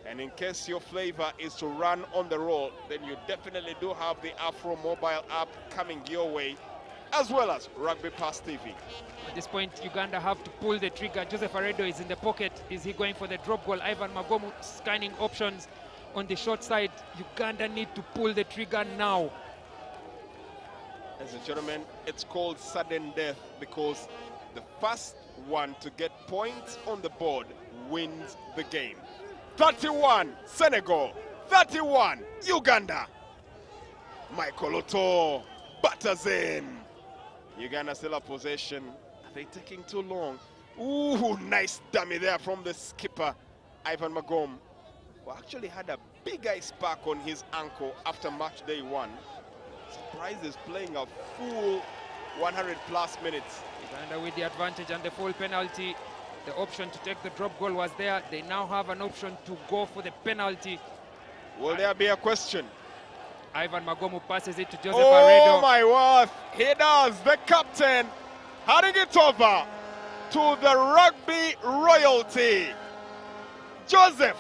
And in case your flavor is to run on the roll, then you definitely do have the Afro mobile app coming your way, as well as Rugby Pass TV. At this point, Uganda have to pull the trigger. Joseph Aredo is in the pocket. Is he going for the drop goal? Ivan Magomu scanning options on the short side. Uganda need to pull the trigger now. Ladies and gentlemen, it's called sudden death because the first one to get points on the board wins the game. 31 Senegal, 31 Uganda. Michael Otto butters in. Uganda still have possession. Are they taking too long? Ooh, nice dummy there from the skipper, Ivan Magom, who actually had a big ice pack on his ankle after match day 1. Surprised is playing a full 100+ minutes. Uganda with the advantage and the full penalty. The option to take the drop goal was there. They now have an option to go for the penalty. Will there be a question? Ivan Magomu passes it to Joseph Aredo. Oh my word, he does. The captain handing it over to the rugby royalty. Joseph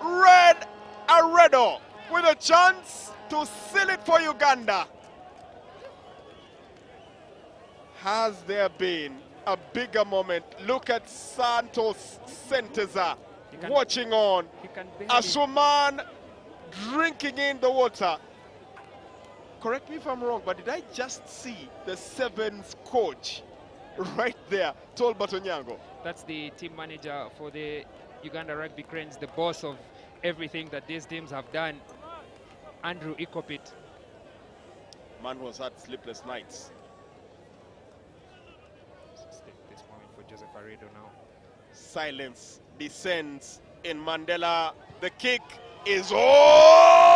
Red Aredo with a chance to seal it for Uganda. Has there been a bigger moment? Look at Santos Senteza watching on. Asuman drinking in the water. Correct me if I'm wrong, but did I just see the sevens coach right there, Tol Batonyango? That's the team manager for the Uganda Rugby Cranes, the boss of everything that these teams have done, Andrew Ikopit. Man who has had sleepless nights. Let's take this moment for Joseph Aredo now. Silence descends in Mandela. The kick is on!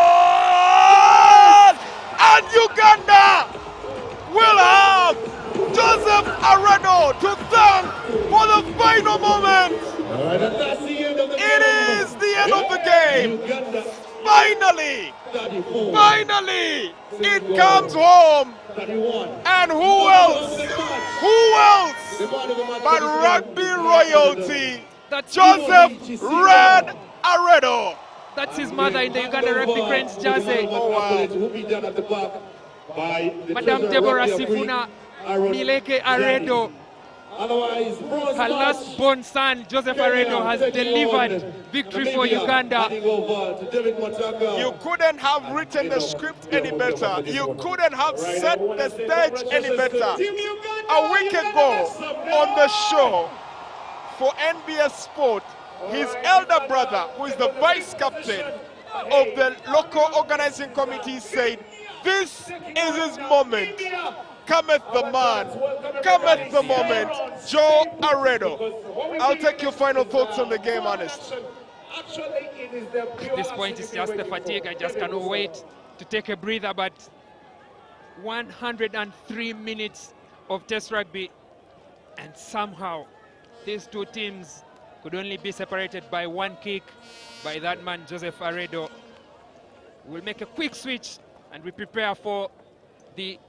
And Uganda will have Joseph Aredo to thank for the final moment. It is the end of the game. Finally, it comes home. And who else but rugby royalty, Joseph Red Aredo. That's his mother in the Uganda Rugby Cranes jersey. Oh, wow. Madam Deborah Sifuna Mileke Aredo. Her last born son, Joseph Aredo, has delivered victory for Uganda. You couldn't have written the script any better. You couldn't have set the stage any better. a week ago on the show for NBS Sport, his elder brother, who is the vice captain of the local organizing committee, said, "This is his moment. Cometh the man, cometh the moment." Joe Aredo, I'll take your final thoughts on the game, Honest. At this point, it's just the fatigue. I just cannot wait to take a breather, but 103 minutes of Test rugby, and somehow these two teams could only be separated by one kick by that man, Joseph Aredo. We'll make a quick switch and we prepare for the